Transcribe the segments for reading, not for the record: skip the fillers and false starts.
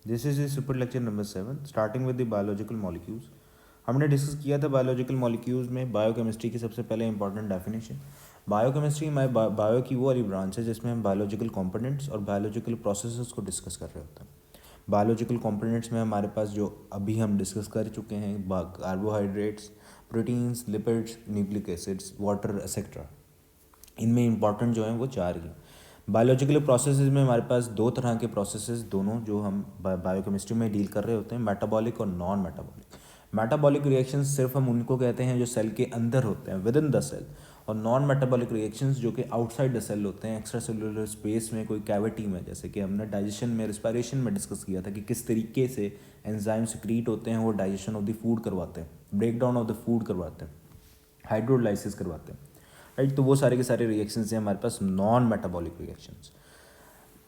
This is super lecture number 7 starting with the biological molecules. हमने discuss किया था biological molecules में biochemistry की सबसे पहले इंपॉर्टेंट डेफिनेशन। बायोकेमिस्ट्री हमारे बायो की वो वाली ब्रांच है जिसमें हम बायोलॉजिकल कंपोनेंट्स और बायोलॉजिकल प्रोसेसेस को डिस्कस कर रहे होते हैं। बायोलॉजिकल कंपोनेंट्स में हमारे पास जो अभी हम डिस्कस कर चुके हैं carbohydrates, proteins, lipids, nucleic acids, water etcetera. इनमें इंपॉर्टेंट जो हैं वो चार ही। बायोलॉजिकल प्रोसेसेस में हमारे पास दो तरह के प्रोसेसेस दोनों जो हम बायोकेमिस्ट्री में डील कर रहे होते हैं, मेटाबॉलिक और नॉन मेटाबॉलिक। मेटाबॉलिक रिएक्शंस सिर्फ हम उनको कहते हैं जो सेल के अंदर होते हैं, विद इन द सेल। और नॉन मेटाबॉलिक रिएक्शंस जो कि आउटसाइड द सेल होते हैं, एक्स्ट्रा सेलुलर स्पेस में, कोई कैविटी में, जैसे कि हमने डाइजेशन में, रिस्पायरेशन में डिस्कस किया था कि किस तरीके से एंजाइम सिक्रीट होते हैं, वो डाइजेशन ऑफ द फूड करवाते हैं, break down of the food करवाते हैं, हाइड्रोलाइसिस करवाते हैं, राइट। तो वो सारे के सारे रिएक्शंस हैं हमारे पास non metabolic reactions.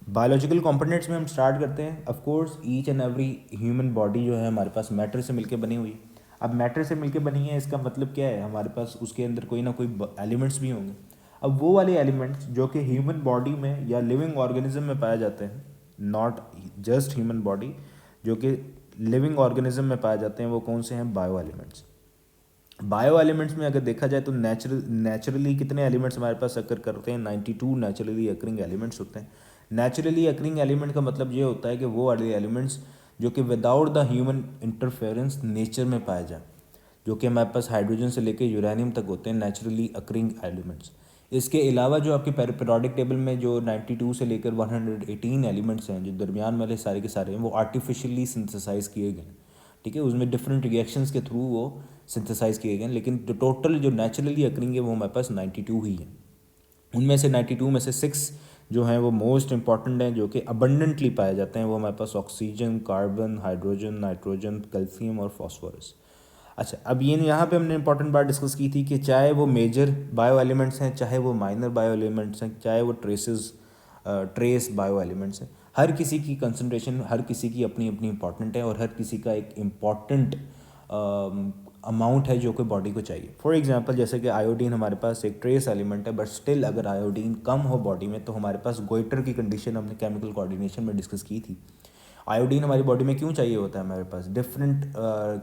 Biological components में हम स्टार्ट करते हैं। Of course each and every human body जो है हमारे पास मैटर से मिलकर बनी हुई है। अब मैटर से मिलकर बनी है, इसका मतलब क्या है, हमारे पास उसके अंदर कोई ना कोई एलिमेंट्स भी होंगे। अब वो वाले एलिमेंट्स जो कि ह्यूमन बॉडी में या लिविंग ऑर्गेनिज्म में पाए जाते हैं, नॉट जस्ट ह्यूमन बॉडी, जो कि लिविंग ऑर्गेनिज्म में पाए जाते हैं, वो कौन से हैं? Bio elements. बायो एलिमेंट्स में अगर देखा जाए तो नेचुरली कितने एलिमेंट्स हमारे पास अकर करते हैं? 92 नेचुरली अकरिंग एलिमेंट्स होते हैं। नेचुरली अकरिंग एलिमेंट का मतलब ये होता है कि वो वाले एलिमेंट्स जो कि without the human interference nature में पाए जाए, जो कि हमारे पास हाइड्रोजन से लेकर यूरेनियम तक होते हैं, नेचुरली अकरिंग एलिमेंट्स। इसके अलावा जो आपके पीरियोडिक टेबल में जो 92 से लेकर 118 एलिमेंट्स हैं, जो दरमियान वाले सारे के सारे हैं, वो आर्टिफिशियली सिंथेसाइज किए गए हैं, ठीक है। उसमें डिफरेंट रिएक्शंस के थ्रू वो सिंथेसाइज किए गए हैं, लेकिन जो टोटल जो नेचुरली अकरिंग है वो हमारे पास 92 ही है। उनमें से 92 में से 6 जो हैं वो मोस्ट इंपॉर्टेंट हैं, जो कि अबंडेंटली पाए जाते हैं। वो हमारे पास oxygen, carbon, hydrogen, nitrogen, calcium और फॉस्फोरस। अच्छा, अब ये यहाँ पे हमने इंपॉर्टेंट बात डिस्कस की थी कि चाहे वो मेजर बायो एलिमेंट्स हैं, चाहे वो माइनर बायो एलिमेंट्स हैं, चाहे वो ट्रेस बायो एलिमेंट्स हैं, हर किसी की कंसंट्रेशन, हर किसी की अपनी अपनी इंपॉर्टेंट है, और हर किसी का एक इम्पॉर्टेंट अमाउंट है जो कि बॉडी को चाहिए। फॉर एग्जांपल जैसे कि आयोडीन हमारे पास एक ट्रेस एलिमेंट है, बट स्टिल अगर आयोडीन कम हो बॉडी में तो हमारे पास गोइटर की कंडीशन हमने केमिकल कोऑर्डिनेशन में डिस्कस की थी। आयोडीन हमारी बॉडी में क्यों चाहिए होता है? हमारे पास डिफरेंट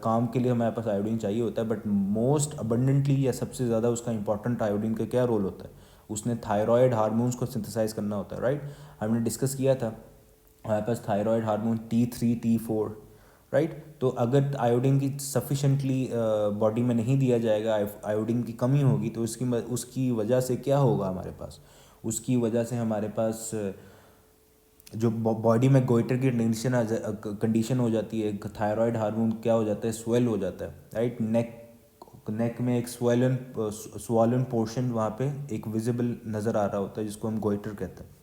काम के लिए हमारे पास आयोडीन चाहिए होता है, बट मोस्ट अबंडेंटली या सबसे ज़्यादा उसका इंपॉर्टेंट आयोडीन का क्या रोल होता है? उसने थायराइड हार्मोन्स को सिंथेसाइज करना होता है, राइट। हमने डिस्कस किया था हमारे पास thyroid hormone T3 T4, right. तो अगर आयोडीन की सफिशेंटली बॉडी में नहीं दिया जाएगा, आयोडीन की कमी होगी, तो उसकी वजह से क्या होगा हमारे पास? उसकी वजह से हमारे पास जो बॉडी में गोइटर की कंडीशन हो जाती है, थायराइड हार्मोन क्या हो जाता है? स्वेल हो जाता है, राइट। नेक में एक स्वॉलन पोर्शन वहाँ पे एक विजिबल नज़र आ रहा होता है, जिसको हम गोइटर कहते हैं।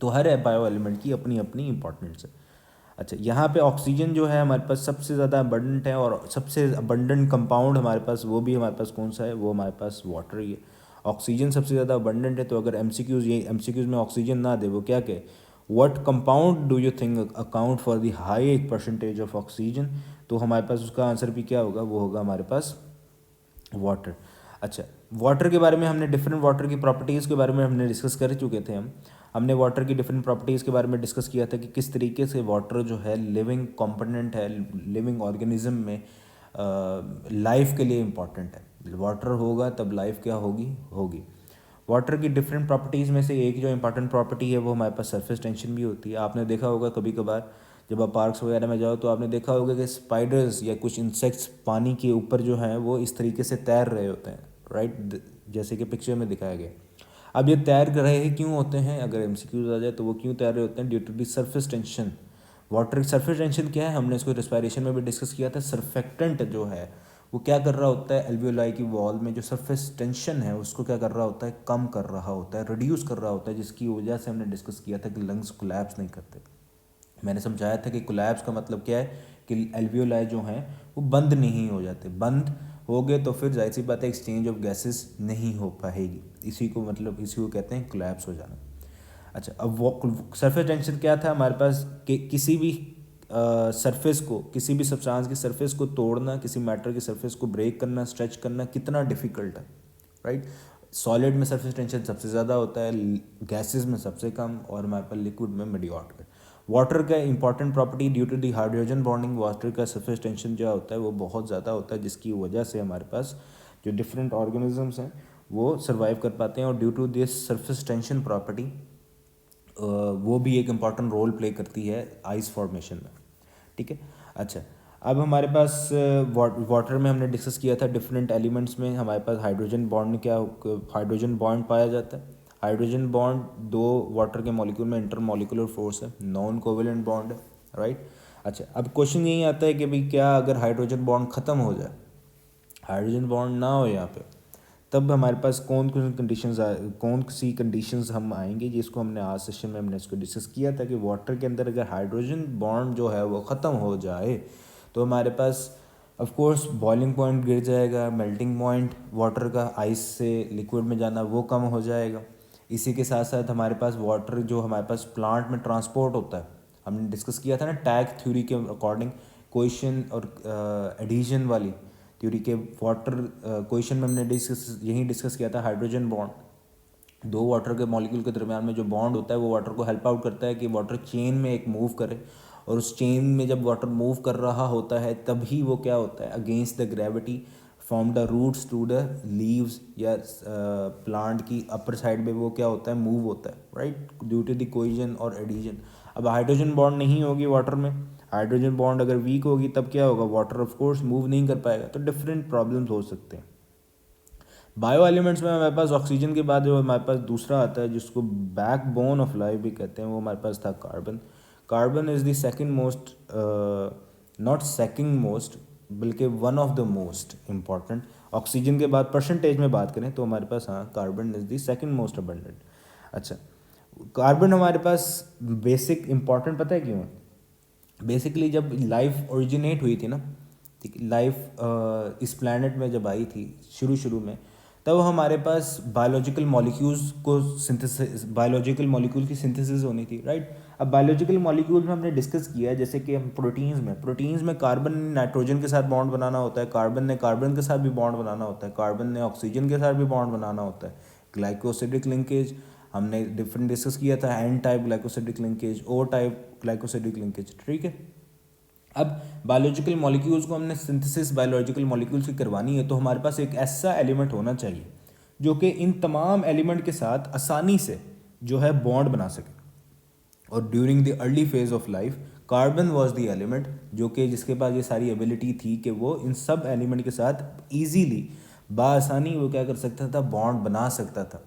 तो हर बायो एलिमेंट की अपनी अपनी इंपॉर्टेंस है। अच्छा, यहाँ पे ऑक्सीजन जो है हमारे पास सबसे ज़्यादा अबंडेंट है, और सबसे अबंडेंट कंपाउंड हमारे पास वो भी हमारे पास कौन सा है? वो हमारे पास वाटर ही है। ऑक्सीजन सबसे ज़्यादा अबंडेंट है, तो अगर एमसीक्यूज़ में ऑक्सीजन ना दे, वो क्या कहे? What compound do you think account for the high percentage of oxygen? तो हमारे पास उसका आंसर भी क्या होगा? वो होगा हमारे पास वाटर। अच्छा, वाटर के बारे में हमने डिफरेंट वाटर की प्रॉपर्टीज़ के बारे में हमने डिस्कस कर चुके थे। हमने वाटर की डिफरेंट प्रॉपर्टीज़ के बारे में डिस्कस किया था कि किस तरीके से वाटर जो है लिविंग कंपोनेंट है, लिविंग ऑर्गेनिज्म में लाइफ के लिए इम्पॉर्टेंट है। वाटर होगा तब लाइफ क्या होगी। वाटर की डिफरेंट प्रॉपर्टीज़ में से एक जो इंपॉर्टेंट प्रॉपर्टी है वो हमारे पास सरफेस टेंशन भी होती है। आपने देखा होगा कभी कभार जब आप पार्क्स वगैरह में जाओ तो आपने देखा होगा कि स्पाइडर्स या कुछ इंसेक्ट्स पानी के ऊपर जो हैं वो इस तरीके से तैर रहे होते हैं, राइट, जैसे कि पिक्चर में दिखाया गया। अब ये तैर रहे क्यों होते हैं? अगर एमसीक्यूज आ जाए तो वो क्यों तैर रहे होते हैं? Due to the surface tension. Water surface tension क्या है? हमने इसको रिस्पायरेशन में भी डिस्कस किया था। सरफेक्टेंट जो है वो क्या कर रहा होता है? एल्वियोलाई की वॉल में जो सरफेस टेंशन है उसको क्या कर रहा होता है? कम कर रहा होता है, रिड्यूस कर रहा होता है, जिसकी वजह से हमने डिस्कस किया था कि लंग्स कोलैप्स नहीं करते। मैंने समझाया था कि कोलैप्स का मतलब क्या है कि एल्वियोलाई जो हैं वो बंद नहीं हो जाते। बंद हो गए तो फिर जाहिर सी बात है एक्सचेंज ऑफ गैसेस नहीं हो पाएगी। इसी को कहते हैं कोलैप्स हो जाना। अच्छा, अब वो सरफेस टेंशन क्या था हमारे पास कि किसी भी सरफेस को, किसी भी सब्सटेंस की सरफेस को तोड़ना, किसी मैटर की सरफेस को ब्रेक करना, स्ट्रेच करना कितना डिफिकल्ट है, राइट। सॉलिड में सरफेस टेंशन सबसे ज़्यादा होता है, गैसेस में सबसे कम, और हमारे पास लिक्विड में मीडियोकर। वाटर का important property due to the hydrogen bonding, water का सरफेस टेंशन जो होता है वो बहुत ज़्यादा होता है, जिसकी वजह से हमारे पास जो डिफरेंट ऑर्गेनिजम्स हैं वो सर्वाइव कर पाते हैं, और due to this surface tension property वो भी एक इम्पॉर्टेंट रोल प्ले करती है आइस फॉर्मेशन में। ठीक है, अच्छा अब हमारे पास वाटर में हमने डिस्कस किया था डिफरेंट एलिमेंट्स में हमारे पास हाइड्रोजन बॉन्ड हाइड्रोजन बॉन्ड पाया जाता है। हाइड्रोजन बॉन्ड दो वाटर के मॉलिक्यूल में इंटरमॉलिक्यूलर फोर्स है, नॉन कोवेलेंट बॉन्ड है, राइट। अच्छा अब क्वेश्चन यही आता है कि भाई क्या अगर हाइड्रोजन बॉन्ड ख़त्म हो जाए, हाइड्रोजन बॉन्ड ना हो यहाँ पे, तब हमारे पास कौन सी कंडीशंस हम आएंगे, जिसको हमने आज सेशन में हमने इसको डिस्कस किया था कि वाटर के अंदर अगर हाइड्रोजन बॉन्ड जो है वो ख़त्म हो जाए तो हमारे पास ऑफ कोर्स बॉइलिंग पॉइंट गिर जाएगा, मेल्टिंग पॉइंट वाटर का आइस से लिक्विड में जाना वो कम हो जाएगा। इसी के साथ साथ हमारे पास वाटर जो हमारे पास प्लांट में ट्रांसपोर्ट होता है, हमने डिस्कस किया था ना टैग थ्योरी के अकॉर्डिंग, क्वेश्चन और एडिशन वाली थ्योरी के वाटर क्वेश्चन में हमने डिस्कस किया था हाइड्रोजन बॉन्ड, दो वाटर के मॉलिक्यूल के दरमियान में जो बॉन्ड होता है वो वाटर को हेल्प आउट करता है कि वाटर चेन में एक मूव करे, और उस चेन में जब वाटर मूव कर रहा होता है तभी वो क्या होता है against the gravity from the roots to the leaves या प्लांट की अपर साइड में वो क्या होता है मूव होता है, right, due to the cohesion और एडिशन। अब हाइड्रोजन बॉन्ड नहीं होगी वाटर में, हाइड्रोजन बॉन्ड अगर वीक होगी तब क्या होगा, वाटर ऑफ कोर्स मूव नहीं कर पाएगा, तो डिफरेंट प्रॉब्लम्स हो सकते हैं। बायो एलिमेंट्स में हमारे पास ऑक्सीजन के बाद जो हमारे पास दूसरा आता है जिसको बैकबोन ऑफ लाइफ भी कहते हैं, वो हमारे पास था carbon. Carbon is the second most, not second most बल्कि one of the most important, oxygen के बाद परसेंटेज में बात करें तो हमारे पास हाँ carbon is the second most abundant. अच्छा कार्बन हमारे पास बेसिक इम्पॉर्टेंट पता है क्यों है, बेसिकली जब लाइफ ओरिजिनेट हुई थी ना, ठीक, लाइफ इस प्लैनेट में जब आई थी शुरू में, तब हमारे पास बायोलॉजिकल मॉलिक्यूल्स को सिंथेसिस, बायोलॉजिकल मॉलिक्यूल की सिंथेसिस होनी थी, राइट। अब बायोलॉजिकल मॉलिक्यूल में हमने डिस्कस किया है जैसे कि हम प्रोटीन्स में कार्बन ने नाइट्रोजन के साथ बॉन्ड बनाना होता है, कार्बन ने कार्बन के साथ भी बॉन्ड बनाना होता है, कार्बन ने ऑक्सीजन के साथ भी बॉन्ड बनाना होता है, ग्लाइकोसिडिक लिंकेज हमने डिफरेंट डिस्कस किया था, एन टाइप ग्लाइकोसिडिक लिंकेज, ओ टाइप ग्लाइकोसिडिक लिंकेज, ठीक है। अब बायोलॉजिकल मॉलिक्यूल्स को हमने सिंथेसिस बायोलॉजिकल मॉलिक्यूल्स की करवानी है तो हमारे पास एक ऐसा एलिमेंट होना चाहिए जो कि इन तमाम एलिमेंट के साथ आसानी से जो है बॉन्ड बना सके, और during the early phase of life carbon was the element जो कि जिसके पास ये सारी एबिलिटी थी कि वो इन सब एलिमेंट के साथ ईजीली बासानी वो क्या कर सकता था, बॉन्ड बना सकता था,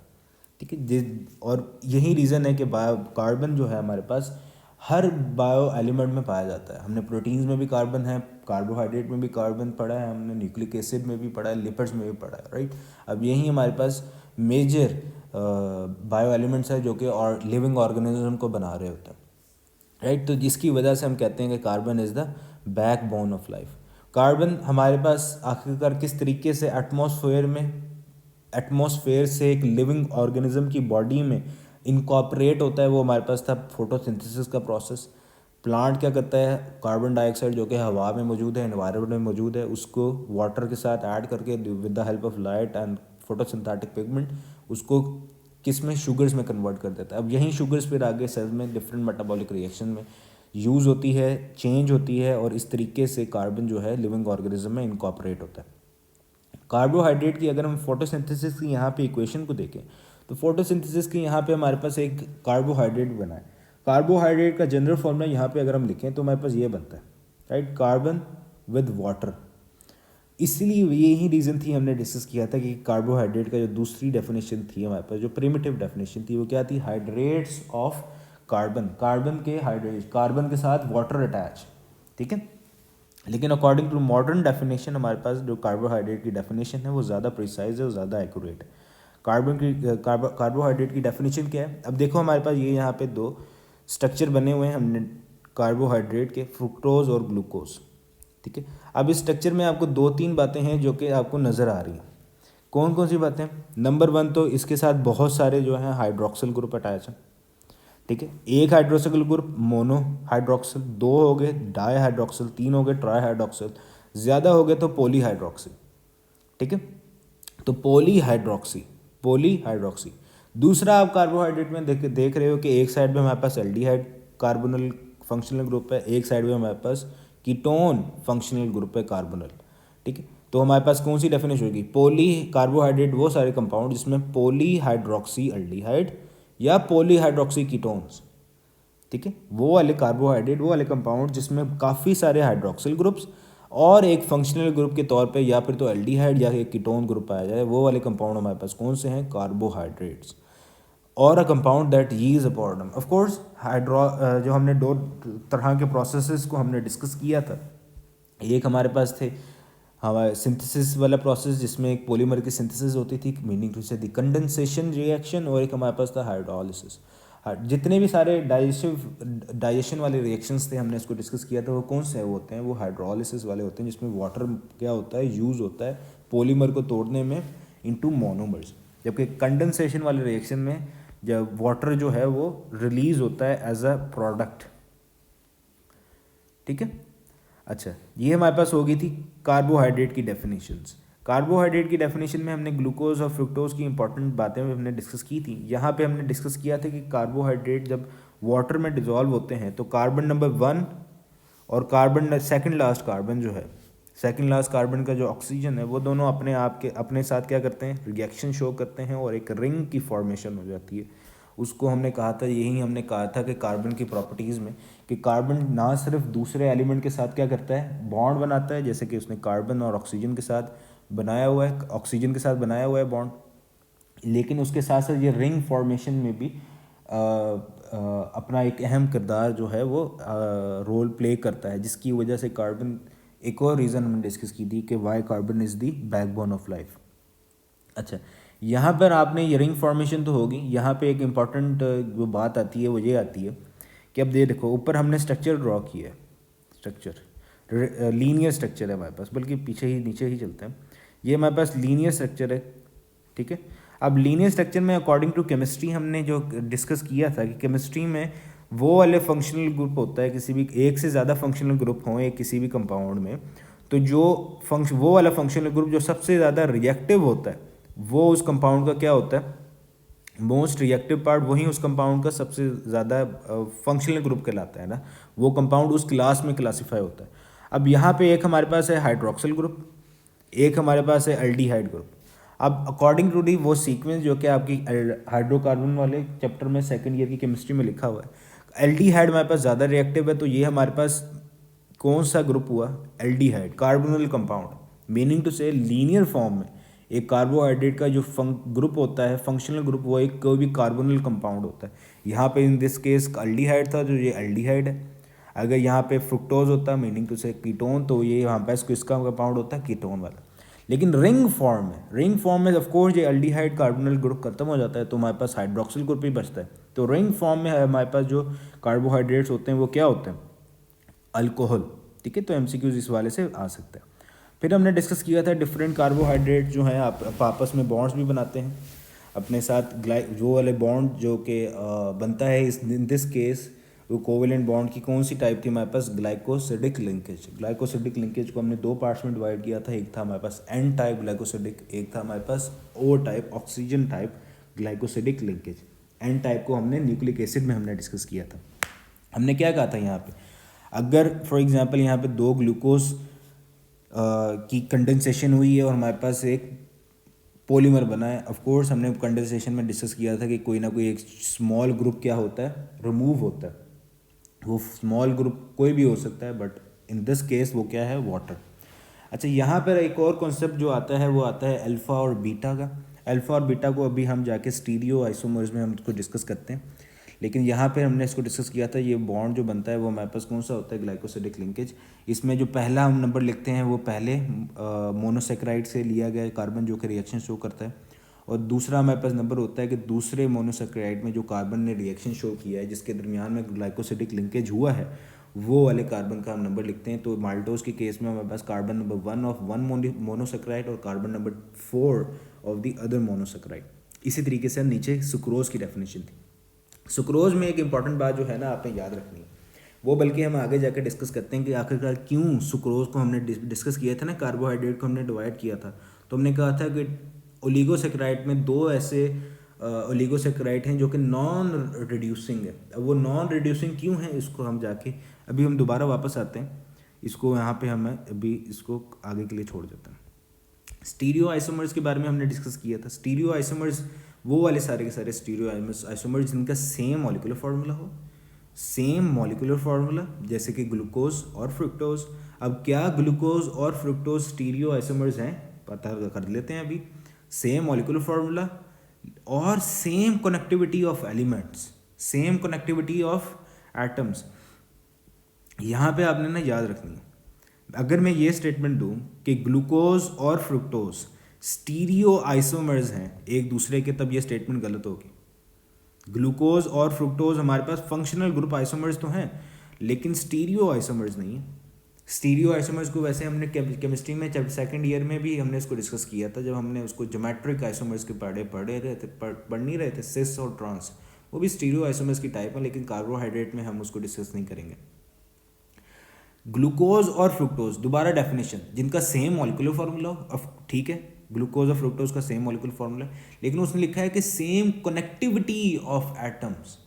ठीक है। और यही रीज़न है कि कार्बन जो है हमारे पास हर बायो एलिमेंट में पाया जाता है। हमने प्रोटीन्स में भी कार्बन है, कार्बोहाइड्रेट में भी कार्बन पढ़ा है, हमने न्यूक्लिक एसिड में भी पढ़ा है, लिपिड्स में भी पढ़ा है, राइट। अब यही हमारे पास मेजर बायो एलिमेंट्स है जो कि और लिविंग ऑर्गेनिज्म को बना रहे होते हैं, राइट। तो जिसकी वजह से हम कहते हैं कि carbon is the backbone of life. Carbon हमारे पास आखिरकार किस तरीके से एटमॉस्फेयर से एक लिविंग ऑर्गेनिज्म की बॉडी में इनकॉपरेट होता है, वो हमारे पास था फोटोसिंथेसिस का प्रोसेस। प्लांट क्या करता है, कार्बन डाइऑक्साइड जो कि हवा में मौजूद है, एनवायरनमेंट में मौजूद है, उसको वाटर के साथ ऐड करके with the help of light and photosynthetic pigment उसको किस में, शुगर्स में कन्वर्ट कर देता है। अब यही शुगर्स फिर आगे सेल में डिफरेंट मेटाबॉलिक रिएक्शन में यूज़ होती है, चेंज होती है, और इस तरीके से कार्बन जो है लिविंग ऑर्गेनिज्म में इनकॉपरेट होता है। कार्बोहाइड्रेट की अगर हम फोटोसिंथेसिस की यहाँ पे इक्वेशन को देखें तो फोटोसिंथेसिस की यहाँ पे हमारे पास एक कार्बोहाइड्रेट बना है। कार्बोहाइड्रेट का जनरल फॉर्मूला यहाँ पे अगर हम लिखें तो हमारे पास ये बनता है, राइट, कार्बन विद वाटर। इसलिए यही रीज़न थी, हमने डिस्कस किया था कि कार्बोहाइड्रेट का जो दूसरी डेफिनेशन थी हमारे पास, जो प्रिमिटिव डेफिनेशन थी वो क्या थी, हाइड्रेट्स ऑफ कार्बन, कार्बन के हाइड्रेट, कार्बन के साथ वाटर अटैच, ठीक है। लेकिन अकॉर्डिंग टू मॉडर्न डेफिनेशन हमारे पास जो कार्बोहाइड्रेट की डेफिनेशन है वो ज़्यादा प्रिसाइज है, वो ज़्यादा एक्यूरेट है। कार्बोहाइड्रेट की डेफिनेशन क्या है, अब देखो हमारे पास ये यहाँ पे दो स्ट्रक्चर बने हुए हैं हमने कार्बोहाइड्रेट के, फ्रुक्टोज और ग्लूकोज, ठीक है। अब इस स्ट्रक्चर में आपको दो तीन बातें हैं जो कि आपको नज़र आ रही हैं। कौन कौन सी बातें, नंबर वन तो इसके साथ बहुत सारे जो हैं हाइड्रोक्सिल ग्रुप अटैच हैं, ठीक है। एक हाइड्रोक्सिल ग्रुप मोनो हाइड्रोक्सिल, दो हो गए डाई हाइड्रोक्सिल, तीन हो गए ट्राई हाइड्रोक्सिल, ज़्यादा हो गए तो पोली हाइड्रोक्सिल, ठीक है। तो पोली हाइड्रोक्सी। दूसरा आप कार्बोहाइड्रेट में देख रहे हो कि एक साइड में हमारे पास एल्डिहाइड कार्बोनिल फंक्शनल ग्रुप है, एक साइड में हमारे पास कीटोन फंक्शनल ग्रुप है कार्बोनल, ठीक है। तो हमारे पास कौन सी डेफिनेशन होगी, पॉली कार्बोहाइड्रेट वो सारे कंपाउंड जिसमें पॉली हाइड्रोक्सी अल्डिहाइड या पॉली हाइड्रोक्सी कीटोन्स, ठीक है, वो वाले कार्बोहाइड्रेट, वो वाले कंपाउंड जिसमें काफ़ी सारे हाइड्रोक्सिल ग्रुप्स और एक फंक्शनल ग्रुप के तौर पे या फिर तो एल्डिहाइड या एक कीटोन ग्रुप पाया जाए, वो वाले कंपाउंड हमारे पास कौन से हैं, कार्बोहाइड्रेट्स। और a compound that yields a powder, of course जो हमने दो तरह के प्रोसेसेस को हमने डिस्कस किया था, एक हमारे पास थे हमारे सिंथेसिस वाला प्रोसेस जिसमें एक पॉलीमर की सिंथेसिस होती थी, मीनिंग टू से द कंडेंसेशन रिएक्शन, और एक हमारे पास था हाइड्रोलिसिस। जितने भी सारे डाइजेशन वाले रिएक्शंस थे हमने इसको डिस्कस किया था, वो कौन से होते हैं, वो हाइड्रोलिसिस वाले होते हैं, जिसमें वाटर क्या होता है, यूज़ होता है पॉलीमर को तोड़ने में इनटू मोनोमर्स। जबकि कंडेंसेशन वाले रिएक्शन में जब वाटर जो है वो रिलीज होता है एज अ प्रोडक्ट, ठीक है। अच्छा, ये हमारे पास हो गई थी कार्बोहाइड्रेट की डेफिनेशंस। कार्बोहाइड्रेट की डेफिनेशन में हमने ग्लूकोज और फ्रुक्टोज की इंपॉर्टेंट बातें हमने डिस्कस की थी। यहाँ पे हमने डिस्कस किया था कि कार्बोहाइड्रेट जब वाटर में डिजॉल्व होते हैं तो कार्बन नंबर 1 और कार्बन सेकंड लास्ट कार्बन जो है, सेकंड लास्ट कार्बन का जो ऑक्सीजन है, वो दोनों अपने आप के अपने साथ क्या करते हैं, रिएक्शन शो करते हैं और एक रिंग की फॉर्मेशन हो जाती है। उसको हमने कहा था, यही हमने कहा था कि कार्बन की प्रॉपर्टीज़ में कि कार्बन ना सिर्फ दूसरे एलिमेंट के साथ क्या करता है, बॉन्ड बनाता है, जैसे कि उसने कार्बन और ऑक्सीजन के साथ बनाया हुआ है, ऑक्सीजन के साथ बनाया हुआ है बॉन्ड, लेकिन उसके साथ साथ ये रिंग फॉर्मेशन में भी अपना एक अहम किरदार जो है वो रोल प्ले करता है, जिसकी वजह से कार्बन, एक और रीज़न हमने डिस्कस की थी कि why carbon is the backbone of life. अच्छा, यहाँ पर आपने ये रिंग फॉर्मेशन तो होगी, यहाँ पे एक इम्पॉर्टेंट जो बात आती है वो ये आती है कि अब ये देखो ऊपर हमने स्ट्रक्चर ड्रॉ किया है, स्ट्रक्चर लीनियर स्ट्रक्चर है हमारे पास, बल्कि पीछे ही नीचे ही चलते हैं, ये हमारे पास लीनियर स्ट्रक्चर है, ठीक है। अब लीनियर स्ट्रक्चर में अकॉर्डिंग टू केमिस्ट्री हमने जो डिस्कस किया था कि केमिस्ट्री में वो वाले फंक्शनल ग्रुप होता है, किसी भी एक से ज़्यादा फंक्शनल ग्रुप हों एक किसी भी कंपाउंड में, तो जो वो वाला फंक्शनल ग्रुप जो सबसे ज़्यादा रिएक्टिव होता है वो उस कंपाउंड का क्या होता है, मोस्ट रिएक्टिव पार्ट, वही उस कंपाउंड का सबसे ज़्यादा फंक्शनल ग्रुप कहलाता है ना, वो कंपाउंड उस क्लास में क्लासीफाई होता है। अब यहाँ पे एक हमारे पास है हाइड्रोक्सिल ग्रुप, एक हमारे पास है एल्डिहाइड ग्रुप। अब अकॉर्डिंग टू दी वो सीक्वेंस जो कि आपकी हाइड्रोकार्बन वाले चैप्टर में सेकंड ईयर की केमिस्ट्री में लिखा हुआ है, एल्डिहाइड हमारे पास ज़्यादा रिएक्टिव है, तो ये हमारे पास कौन सा ग्रुप हुआ, aldehyde, carbonyl compound, meaning to say linear form में एक कार्बोहाइड्रेट का जो ग्रुप होता है, फंक्शनल ग्रुप, वो एक कोई भी कार्बोनल कंपाउंड होता है। यहाँ पे इन दिस केस एल्डिहाइड था, जो ये एल्डिहाइड है। अगर यहाँ पे फ्रुक्टोज होता, मीनिंग टू से कीटोन, तो ये यहाँ पे किसका कंपाउंड होता है, कीटोन वाला। लेकिन रिंग फॉर्म में ऑफ कोर्स ये एल्डिहाइड कार्बोनल ग्रुप खत्म हो जाता है, तो हमारे पास हाइड्रोक्सिल ग्रुप ही बचता है। तो रिंग फॉर्म में हमारे पास जो कार्बोहाइड्रेट्स होते हैं वो क्या होते हैं, अल्कोहल, ठीक है। तो एमसीक्यूज इस वाले से आ सकता है। फिर हमने डिस्कस किया था डिफरेंट कार्बोहाइड्रेट जो हैं आप आपस में बॉन्ड्स भी बनाते हैं अपने साथ, जो वाले बॉन्ड जो कि बनता है इन दिस केस वो कोवेलेंट बॉन्ड की कौन सी टाइप थी हमारे पास, ग्लाइकोसिडिक लिंकेज। ग्लाइकोसिडिक लिंकेज को हमने दो पार्ट्स में डिवाइड किया था, एक था हमारे पास एन टाइप ग्लाइकोसिडिक, एक था हमारे पास O type oxygen type glycosidic linkage. N type को हमने न्यूक्लिक एसिड में हमने डिस्कस किया था। हमने क्या कहा था यहाँ पे, अगर फॉर एग्जांपल यहाँ पे दो ग्लूकोज की कंडेंसेशन हुई है और हमारे पास एक पॉलीमर बना है, ऑफ कोर्स हमने कंडेंसेशन में डिस्कस किया था कि कोई ना कोई एक स्मॉल ग्रुप क्या होता है, रिमूव होता है। वो स्मॉल ग्रुप कोई भी हो सकता है, बट इन दिस केस वो क्या है, वाटर। अच्छा, यहाँ पर एक और कॉन्सेप्ट जो आता है वो आता है अल्फ़ा और बीटा का। अल्फ़ा और बीटा को अभी हम जाके स्टीरियो आइसोमर्स में हम इसको डिस्कस करते हैं, लेकिन यहाँ पे हमने इसको डिस्कस किया था, ये बॉन्ड जो बनता है वो हमारे पास कौन सा होता है, ग्लाइकोसिडिक लिंकेज। इसमें जो पहला हम नंबर लिखते हैं वो पहले मोनोसेक्राइड से लिया गया कार्बन जो कि रिएक्शन शो करता है, और दूसरा हमारे पास नंबर होता है कि दूसरे मोनोसेक्राइड में जो कार्बन ने रिएक्शन शो किया है जिसके दरमियान में ग्लाइकोसिडिक लिंकेज हुआ है, वो वाले कार्बन का हम नंबर लिखते हैं। तो माल्टोज के केस में हमारे पास carbon number 1 of one monosaccharide और carbon number 4 of the other monosaccharide. इसी तरीके से नीचे सुक्रोज की डेफिनेशन थी। सुक्रोज में एक इंपॉर्टेंट बात जो है ना आपने याद रखनी है, वो बल्कि हम आगे जाकर डिस्कस करते हैं कि आखिरकार क्यों सुक्रोज को हमने डिस्कस किया था ना, कार्बोहाइड्रेट को हमने डिवाइड किया था, तो हमने कहा था कि ओलिगोसेक्राइड में दो ऐसे ओलिगोसेक्राइड हैं जो कि नॉन रिड्यूसिंग है। अब वो नॉन रिड्यूसिंग क्यों है, इसको हम जाके अभी हम दोबारा वापस आते हैं, इसको यहाँ पे हम अभी इसको आगे के लिए छोड़ देते हैं। स्टीरियो आइसोमर्स के बारे में हमने डिस्कस किया था। स्टीरियो आइसोमर्स वो वाले सारे के सारे स्टीरियो आइसोमर्स जिनका सेम मॉलिक्यूलर फार्मूला हो, सेम मॉलिक्यूलर फार्मूला, जैसे कि ग्लूकोज और फ्रुक्टोज। अब क्या ग्लूकोज और फ्रुक्टोज स्टीरियो आइसोमर्स हैं, पता कर लेते हैं अभी। सेम मॉलिक्यूलर फार्मूला और same connectivity of elements, same connectivity of atoms. यहाँ पे आपने ना याद रखनी है, अगर मैं ये स्टेटमेंट दूं कि ग्लूकोज और फ्रुक्टोज स्टीरियो आइसोमर्स हैं एक दूसरे के, तब ये स्टेटमेंट गलत होगी। ग्लूकोज और फ्रुक्टोज हमारे पास फंक्शनल ग्रुप आइसोमर्स तो हैं, लेकिन स्टीरियो आइसोमर्स नहीं है। स्टीरियो आइसोमर्स को वैसे हमने केमिस्ट्री में जब सेकंड ईयर में भी हमने इसको डिस्कस किया था, जब हमने उसको ज्योमेट्रिक आइसोमर्स के पढ़ नहीं रहे थे, सिस और ट्रांस, वो भी स्टीरियो आइसोमर्स की टाइप है, लेकिन कार्बोहाइड्रेट में हम उसको डिस्कस नहीं करेंगे। ग्लूकोज और फ्रुक्टोज, दोबारा डेफिनेशन, जिनका सेम मॉलिक्यूलर फार्मूला, ठीक है, ग्लूकोज और फ्रुक्टोज का सेम मॉलिक्यूलर फार्मूला, लेकिन उसने लिखा है कि same connectivity of atoms.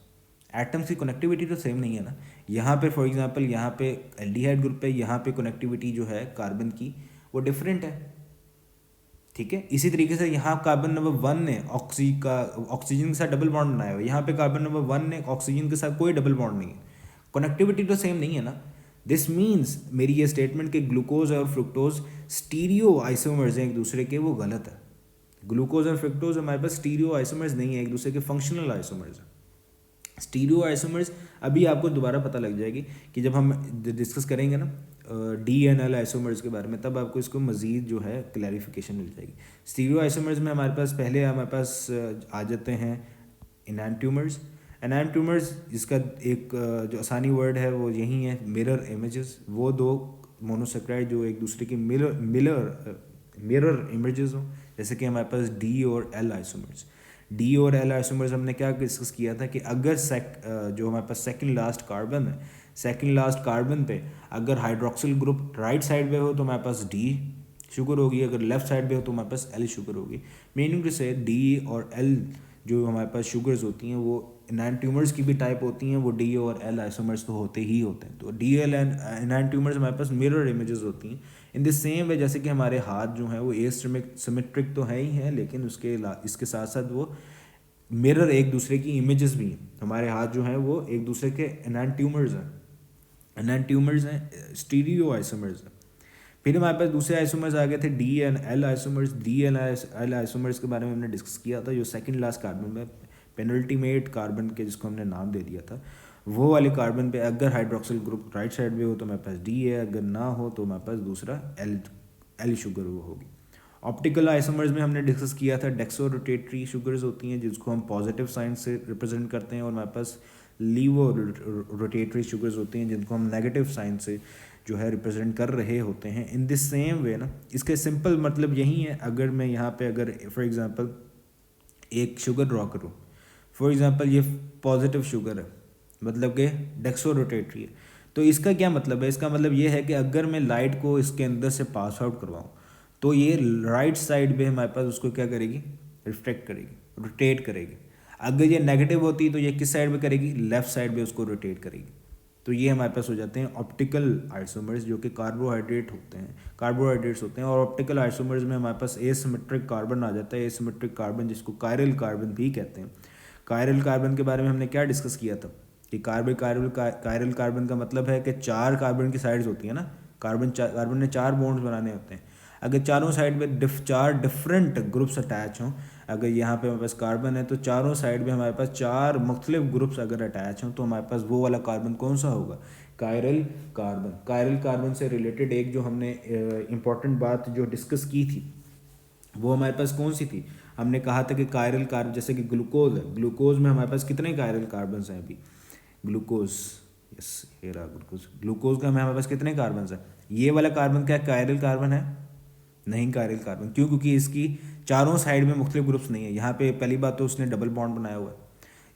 Atoms की कनेक्टिविटी तो सेम नहीं है ना। यहाँ पे फॉर एग्जांपल यहाँ पे एल्डिहाइड ग्रुप है, यहाँ पे कनेक्टिविटी जो है कार्बन की वो डिफरेंट है, ठीक है। इसी तरीके से यहाँ कार्बन नंबर 1 ने ऑक्सीजन के साथ डबल बॉन्ड बनाया हुआ है, यहाँ पे कार्बन नंबर 1 ने ऑक्सीजन के साथ कोई डबल बॉन्ड नहीं है, कनेक्टिविटी तो सेम नहीं है ना। दिस मीन्स मेरी ये स्टेटमेंट कि ग्लूकोज और फ्रुक्टोज स्टीरियो आइसोमर्स हैं एक दूसरे के, वो गलत है। ग्लूकोज और फ्रुक्टोज हमारे पास स्टीरियो आइसोमर्स नहीं है, एक दूसरे के फंक्शनल आइसोमर्स हैं। स्टीरियो आइसोमर्स अभी आपको दोबारा पता लग जाएगी कि जब हम डिस्कस करेंगे ना DNL आइसोमर्स के बारे में, तब आपको इसको मज़ीद जो है क्लैरिफिकेशन मिल जाएगी। स्टीरियो आइसोमर्स में हमारे पास आ जाते हैं एनांटियोमर्स। एनांटियोमर्स जिसका एक जो आसानी वर्ड है वो यही है, मिरर इमेजेस। वो दो मोनोसेक्राइड जो एक दूसरे की मिरर इमेजेस हों, जैसे कि हमारे पास D और L आइसोमर्स। D और L आइसोमर्स हमने क्या डिस्कस किया था कि अगर जो हमारे पास सेकंड लास्ट कार्बन है, सेकंड लास्ट कार्बन पे अगर हाइड्रोक्सिल ग्रुप राइट साइड पे हो तो हमारे पास D शुगर होगी, अगर लेफ्ट साइड पे हो तो हमारे पास L शुगर होगी। मीनिंग टू से D और L जो हमारे पास शुगर्स होती हैं वो एनांटियोमर्स की भी टाइप होती हैं, वो D और L आइसोमर्स तो होते ही होते हैं। तो DL एंड एनांटियोमर्स हमारे पास मिरर इमेजेस होती हैं। इन द सेम वे जैसे कि हमारे हाथ जो हैं वो सिमेट्रिक तो है ही हैं, लेकिन इसके साथ साथ वो मिरर एक दूसरे की इमेजेस भी हैं। हमारे हाथ जो हैं वो एक दूसरे के एनांटियोमर्स हैं, स्टीरियो आइसोमर्स हैं। फिर हमारे पास दूसरे आइसोमर्स आ गए थे D and L isomers. D and L isomers के बारे में हमने डिस्कस किया था, जो सेकंड लास्ट कार्बन में पेनल्टीमेट कार्बन के जिसको हमने नाम दे दिया था, वो वाले कार्बन पे अगर हाइड्रोक्सिल ग्रुप राइट साइड में हो तो हमारे पास D है, अगर ना हो तो हमारे पास दूसरा L शुगर वो होगी। ऑप्टिकल आइसोमर्स में हमने डिस्कस किया था डेक्सो रोटेटरी शुगर्स होती हैं जिसको हम पॉजिटिव साइन से रिप्रेजेंट करते हैं, और हमारे पास लीवो रोटेटरी शुगर्स होती हैं जिनको हम नेगेटिव साइन से जो है रिप्रेजेंट कर रहे होते हैं। इन दिस सेम वे ना, इसके सिंपल मतलब यही है, अगर मैं यहाँ पे अगर फॉर एग्जांपल एक शुगर ड्रॉ करूँ, फॉर एग्जांपल ये पॉजिटिव शुगर है, मतलब कि डेक्सो रोटेटरी है, तो इसका क्या मतलब है? इसका मतलब ये है कि अगर मैं लाइट को इसके अंदर से पास आउट करवाऊँ तो ये राइट साइड पे हमारे पास उसको क्या करेगी? रिफ्लेक्ट करेगी, रोटेट करेगी। अगर ये नेगेटिव होती तो ये किस साइड पे करेगी? लेफ्ट साइड पे उसको रोटेट करेगी। तो ये हमारे पास हो जाते हैं ऑप्टिकल आइसोमर्स, जो कि कार्बोहाइड्रेट्स होते हैं। और ऑप्टिकल आइसोमर्स में हमारे पास एसिमेट्रिक कार्बन आ जाता है, एसिमेट्रिक कार्बन जिसको कायरल कार्बन भी कहते हैं। कायरल कार्बन के बारे में हमने क्या डिस्कस किया था कि कायरल कार्बन का मतलब है कि 4 कार्बन की साइड्स होती है ना, कार्बन ने 4 बॉन्ड्स बनाने होते हैं। अगर चारों साइड पे 4 डिफरेंट ग्रुप्स अटैच हों, अगर यहाँ पे हमारे पास कार्बन है तो चारों साइड में हमारे पास 4 मुख्तलिफ ग्रुप्स अगर अटैच हों तो हमारे पास वो वाला कार्बन कौन सा होगा? Chiral carbon. कायरल कार्बन से रिलेटेड एक जो हमने इम्पॉर्टेंट बात जो डिस्कस की थी वो हमारे पास कौन सी थी? हमने कहा था कि कायरल कार्बन, जैसे कि ग्लूकोज है, ग्लूकोज में हमारे पास कितने कायरल कार्बन हैं? अभी ग्लूकोज, यस ये रहा ग्लूकोज का हमारे पास कितने कार्बन हैं? ये वाला कार्बन क्या कायरल कार्बन है? नहीं कायरल कार्बन। क्यों? क्योंकि इसकी चारों साइड में मुख्तलिफ ग्रुप्स नहीं है। यहाँ पे पहली बात तो उसने डबल बॉन्ड बनाया हुआ है,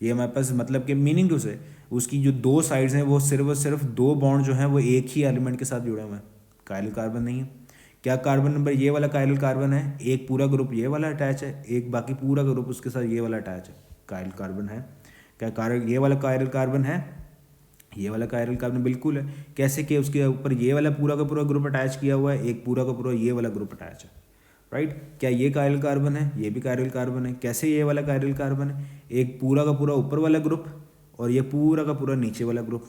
ये हमारे पास मतलब कि मीनिंग टू से उसकी जो 2 साइड्स हैं वो सिर्फ 2 बॉन्ड जो हैं वो एक ही एलिमेंट के साथ जुड़े हुए हैं, कायरल कार्बन नहीं है। क्या कार्बन नंबर ये वाला कायरल कार्बन है, एक पूरा ग्रुप ये वाला अटैच है, एक बाकी पूरा ग्रुप उसके साथ ये वाला अटैच है, कायरल कार्बन है। क्या कार्बन ये वाला कायरल कार्बन है, ये वाला कायरल कार्बन बिल्कुल है। कैसे कि उसके ऊपर ये वाला पूरा का पूरा ग्रुप अटैच किया हुआ है, एक पूरा का पूरा ये वाला ग्रुप अटैच है, राइट। क्या ये कायरल कार्बन है, ये भी कायरल कार्बन है। कैसे ये वाला कायरल कार्बन है, एक पूरा का पूरा ऊपर वाला ग्रुप और ये पूरा का पूरा नीचे वाला ग्रुप,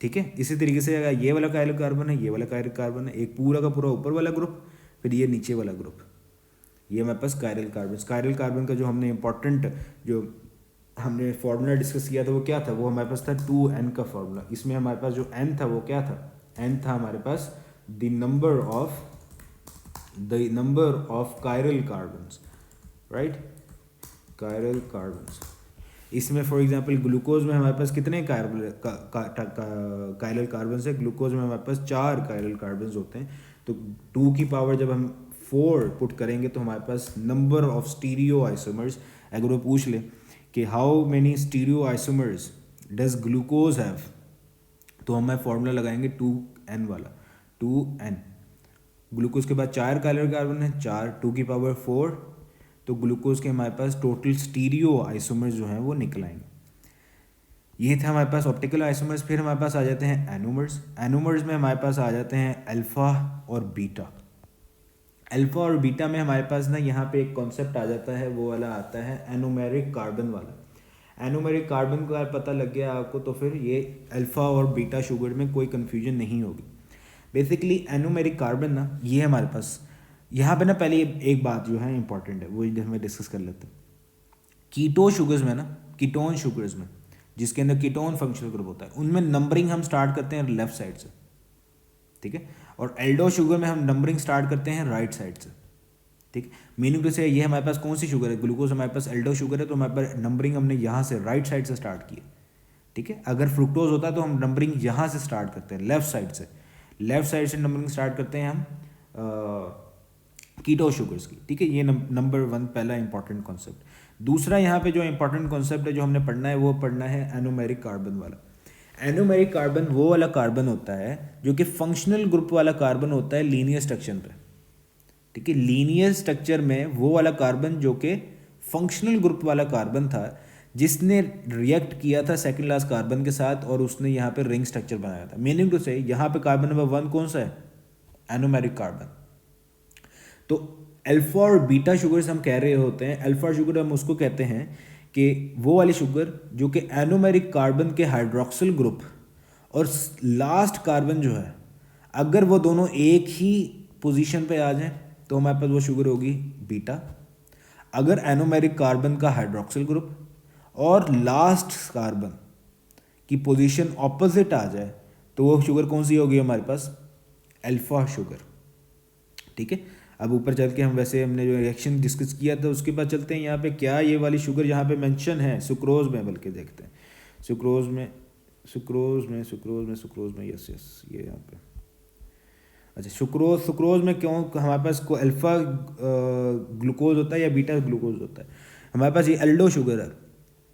ठीक है। इसी तरीके से अगर ये वाला कायरल कार्बन है, ये वाला कायरल कार्बन है, एक पूरा का पूरा ऊपर वाला ग्रुप, फिर ये नीचे वाला ग्रुप, ये हमारे पास कायरल कार्बन। कायरल कार्बन का जो हमने इंपॉर्टेंट जो हमने फार्मूला डिस्कस किया था वो क्या था, वो हमारे पास था 2n का फार्मूला। इसमें हमारे पास जो n था वो क्या था, n था हमारे पास the number of chiral carbons, right, chiral carbons. इसमें फॉर एग्जांपल ग्लूकोज में हमारे पास कितने कायरल कार्बन्स है, ग्लूकोज में हमारे पास 4 कायरल कार्बन्स होते हैं। तो 2 की पावर जब हम 4 पुट करेंगे तो हमारे पास नंबर ऑफ स्टीरियो आइसोमर्स, अगर वो पूछ ले कि how many stereo isomers does glucose have, तो हमें फॉर्मूला लगाएंगे 2n वाला, 2n। ग्लूकोज के बाद 4 कायरल कार्बन है, 4 2 की पावर 4, तो ग्लूकोज के हमारे पास टोटल स्टीरियो आइसोमर्स जो हैं वो निकल आएंगे। ये था हमारे पास ऑप्टिकल आइसोमर्स। फिर हमारे पास आ जाते हैं एनोमर्स। एनोमर्स में हमारे पास आ जाते हैं अल्फ़ा और बीटा। अल्फ़ा और बीटा में हमारे पास ना यहाँ पे एक कॉन्सेप्ट आ जाता है, वो वाला आता है एनोमेरिक कार्बन वाला। एनोमेरिक कार्बन का पता लग गया आपको तो फिर ये अल्फ़ा और बीटा शुगर में कोई कन्फ्यूजन नहीं होगी। बेसिकली एनोमेरिक कार्बन ना ये हमारे पास यहाँ पे ना पहले एक बात जो है इंपॉर्टेंट है वो हमें डिस्कस कर लेते हैं। कीटो शुगर्स में ना, कीटोन शुगर्स में जिसके अंदर कीटोन फंक्शनल ग्रुप होता है, उनमें नंबरिंग हम स्टार्ट करते हैं लेफ्ट साइड से, ठीक है। और एल्डो शुगर में हम नंबरिंग स्टार्ट करते हैं राइट साइड से, ठीक। मीनिंग टू से ये हमारे पास कौन सी शुगर है, ग्लूकोज हमारे पास एल्डो शुगर है, तो हमारे पास नंबरिंग हमने यहाँ से राइट साइड से स्टार्ट की है, ठीक है। अगर फ्रुक्टोज होता है तो हम नंबरिंग यहाँ से स्टार्ट करते हैं लेफ्ट साइड से, लेफ्ट साइड से नंबरिंग स्टार्ट करते हैं हम कीटो शुगर्स की, ठीक है। ये नंबर 1 पहला इंपॉर्टेंट कॉन्सेप्ट। दूसरा यहाँ पे जो इंपॉर्टेंट कॉन्सेप्ट है जो हमने पढ़ना है वो पढ़ना है एनोमेरिक कार्बन वाला। एनोमेरिक कार्बन वो वाला कार्बन होता है जो कि फंक्शनल ग्रुप वाला कार्बन होता है लीनियर स्ट्रक्चर पे, ठीक है। लीनियर स्ट्रक्चर में वो वाला कार्बन जो कि फंक्शनल ग्रुप वाला कार्बन था, जिसने रिएक्ट किया था सेकंड लास्ट कार्बन के साथ और उसने यहाँ पे रिंग स्ट्रक्चर बनाया था। मीनिंग टू से यहाँ पे कार्बन नंबर 1 कौन सा है, एनोमेरिक कार्बन। तो अल्फा और बीटा शुगर्स हम कह रहे होते हैं, अल्फा शुगर हम उसको कहते हैं कि वो वाली शुगर जो कि एनोमेरिक कार्बन के हाइड्रोक्सिल ग्रुप और लास्ट कार्बन जो है, अगर वो दोनों एक ही पोजीशन पे आ जाएं तो हमारे पास वो शुगर होगी बीटा। अगर एनोमेरिक कार्बन का हाइड्रोक्सिल ग्रुप और लास्ट कार्बन की पोजीशन ऑपोजिट आ जाए तो वो शुगर कौन सी होगी हमारे पास, अल्फा शुगर, ठीक है। अब ऊपर चल के हम वैसे हमने जो रिएक्शन डिस्कस किया था उसके बाद चलते हैं यहाँ पे क्या ये वाली शुगर यहाँ पे मेंशन है सुक्रोज में, बल्कि देखते हैं सुक्रोज में यस ये यहाँ पे अच्छा सुक्रोज में क्यों हमारे पास को अल्फा ग्लूकोज होता है या बीटा ग्लूकोज होता है। हमारे पास ये एल्डो शुगर है,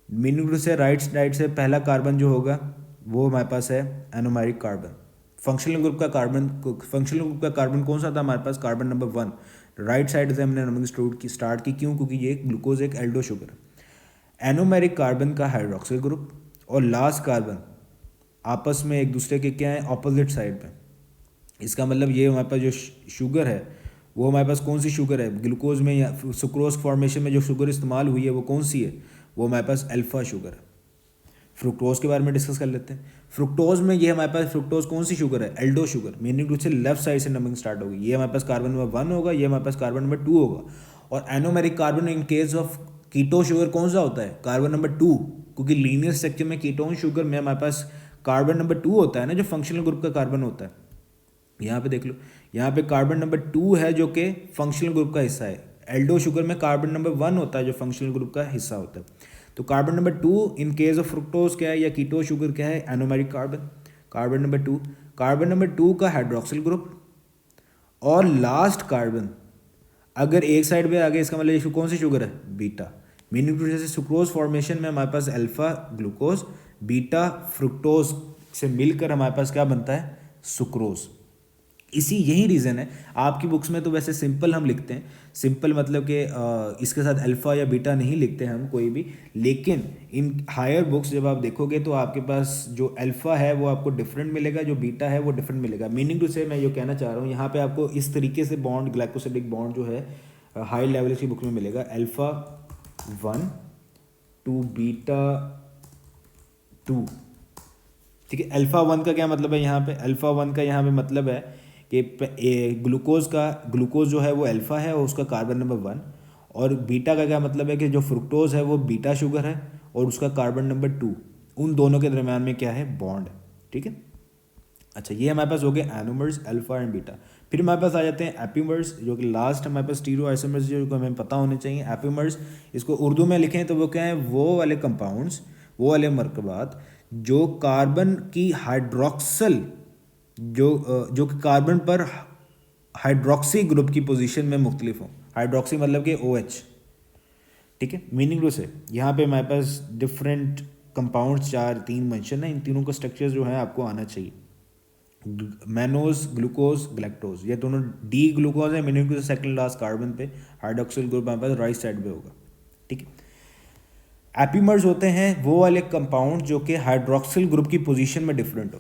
मीनिंग से राइट साइड से पहला कार्बन जो होगा वो हमारे पास है एनोमेरिक कार्बन। फंक्शनल ग्रुप का कार्बन कौन सा था हमारे पास, कार्बन नंबर 1। राइट साइड से हमने नंबरिंग स्टार्ट की, क्यों, क्योंकि ये ग्लूकोज एक एल्डो शुगर है। एनोमेरिक कार्बन का हाइड्रोक्सिल ग्रुप और लास्ट कार्बन आपस में एक दूसरे के क्या है, ऑपोजिट साइड पे। इसका मतलब ये हमारे पास जो शुगर है वो हमारे पास कौन सी शुगर है, ग्लूकोज में या सुक्रोज फॉर्मेशन में जो शुगर इस्तेमाल हुई है वो कौन सी है, वो हमारे पास अल्फा शुगर है। फ्रुक्टोज के बारे में डिस्कस कर लेते हैं। फ्रुक्टोज में ये हमारे पास फ्रुक्टोज कौन सी शुगर है, एल्डो शुगर, मीनिंग टू से लेफ्ट साइड से नंबरिंग स्टार्ट होगी। ये हमारे पास कार्बन नंबर 1 होगा, ये हमारे पास कार्बन नंबर 2 होगा। और anomeric carbon in case of keto sugar कौन सा होता है, कार्बन नंबर 2, क्योंकि लीनियर स्ट्रक्चर में कीटोन शुगर में हमारे पास कार्बन नंबर 2 होता है ना, जो फंक्शनल ग्रुप का कार्बन होता है। यहाँ पे देख लो, यहाँ पे कार्बन नंबर 2 है जो कि फंक्शनल ग्रुप का हिस्सा है। एल्डो शुगर में कार्बन नंबर 1 होता है जो फंक्शनल ग्रुप का हिस्सा होता है। तो carbon number 2 in case of fructose क्या है या कीटो शुगर क्या है, anomeric carbon, carbon number 2। Carbon number 2 का हाइड्रोक्सिल ग्रुप और लास्ट कार्बन अगर एक साइड पे आ गया, इसका मतलब ये कौन सी शुगर है, बीटा। मीनिंग टू जैसे सुक्रोज फॉर्मेशन में हमारे पास अल्फा ग्लूकोज, बीटा फ्रुक्टोज से मिलकर हमारे पास क्या बनता है, सुक्रोज, इसी यही रीज़न है। आपकी बुक्स में तो वैसे सिंपल हम लिखते हैं, सिंपल मतलब कि इसके साथ अल्फ़ा या बीटा नहीं लिखते हम कोई भी, लेकिन इन हायर बुक्स जब आप देखोगे तो आपके पास जो अल्फ़ा है वो आपको डिफरेंट मिलेगा, जो बीटा है वो डिफरेंट मिलेगा। मीनिंग टू से मैं ये कहना चाह रहा हूँ, यहाँ पे आपको इस तरीके से बॉन्ड, ग्लाइकोसिडिक बॉन्ड जो है हाई लेवल की बुक में मिलेगा, अल्फ़ा 1 टू बीटा 2। ठीक है, अल्फ़ा 1 का क्या मतलब है यहाँ पे, अल्फ़ा 1 का यहाँ पे मतलब है कि ग्लूकोज जो है वो अल्फ़ा है और उसका कार्बन नंबर 1, और बीटा का क्या मतलब है कि जो फ्रुक्टोज है वो बीटा शुगर है और उसका कार्बन नंबर 2, उन दोनों के दरम्यान में क्या है, बॉन्ड है। ठीक है, अच्छा ये हमारे पास हो गए एनोमर्स, अल्फ़ा एंड बीटा। फिर हमारे पास आ जाते हैं एपीमर्स, जो कि लास्ट हमारे पास स्टीरियो आइसोमर्स जो हमें पता होने चाहिए। एपीमर्स, इसको उर्दू में लिखें तो वो क्या है, वो वाले कंपाउंड्स, वो वाले मरकबात जो कार्बन की हाइड्रोक्सल, जो कि कार्बन पर हाइड्रोक्सी ग्रुप की पोजीशन में मुख्तलिफ हों। हाइड्रोक्सी मतलब कि OH। ठीक है, मीनिंग टू से यहाँ पे हमारे पास डिफरेंट कंपाउंड्स 3 मेंशन है, इन तीनों का स्ट्रक्चर जो है आपको आना चाहिए। मैनोज, ग्लूकोज, गैलेक्टोज, ये दोनों डी ग्लूकोज है, मीनिंग टू से सेकंड लास्ट कार्बन पे हाइड्रोक्सिल ग्रुप हमारे पास राइट साइड पे होगा। ठीक है, एपीमर्स होते हैं वो वाले कंपाउंड जो कि हाइड्रोक्सिल ग्रुप की पोजीशन में डिफरेंट हो,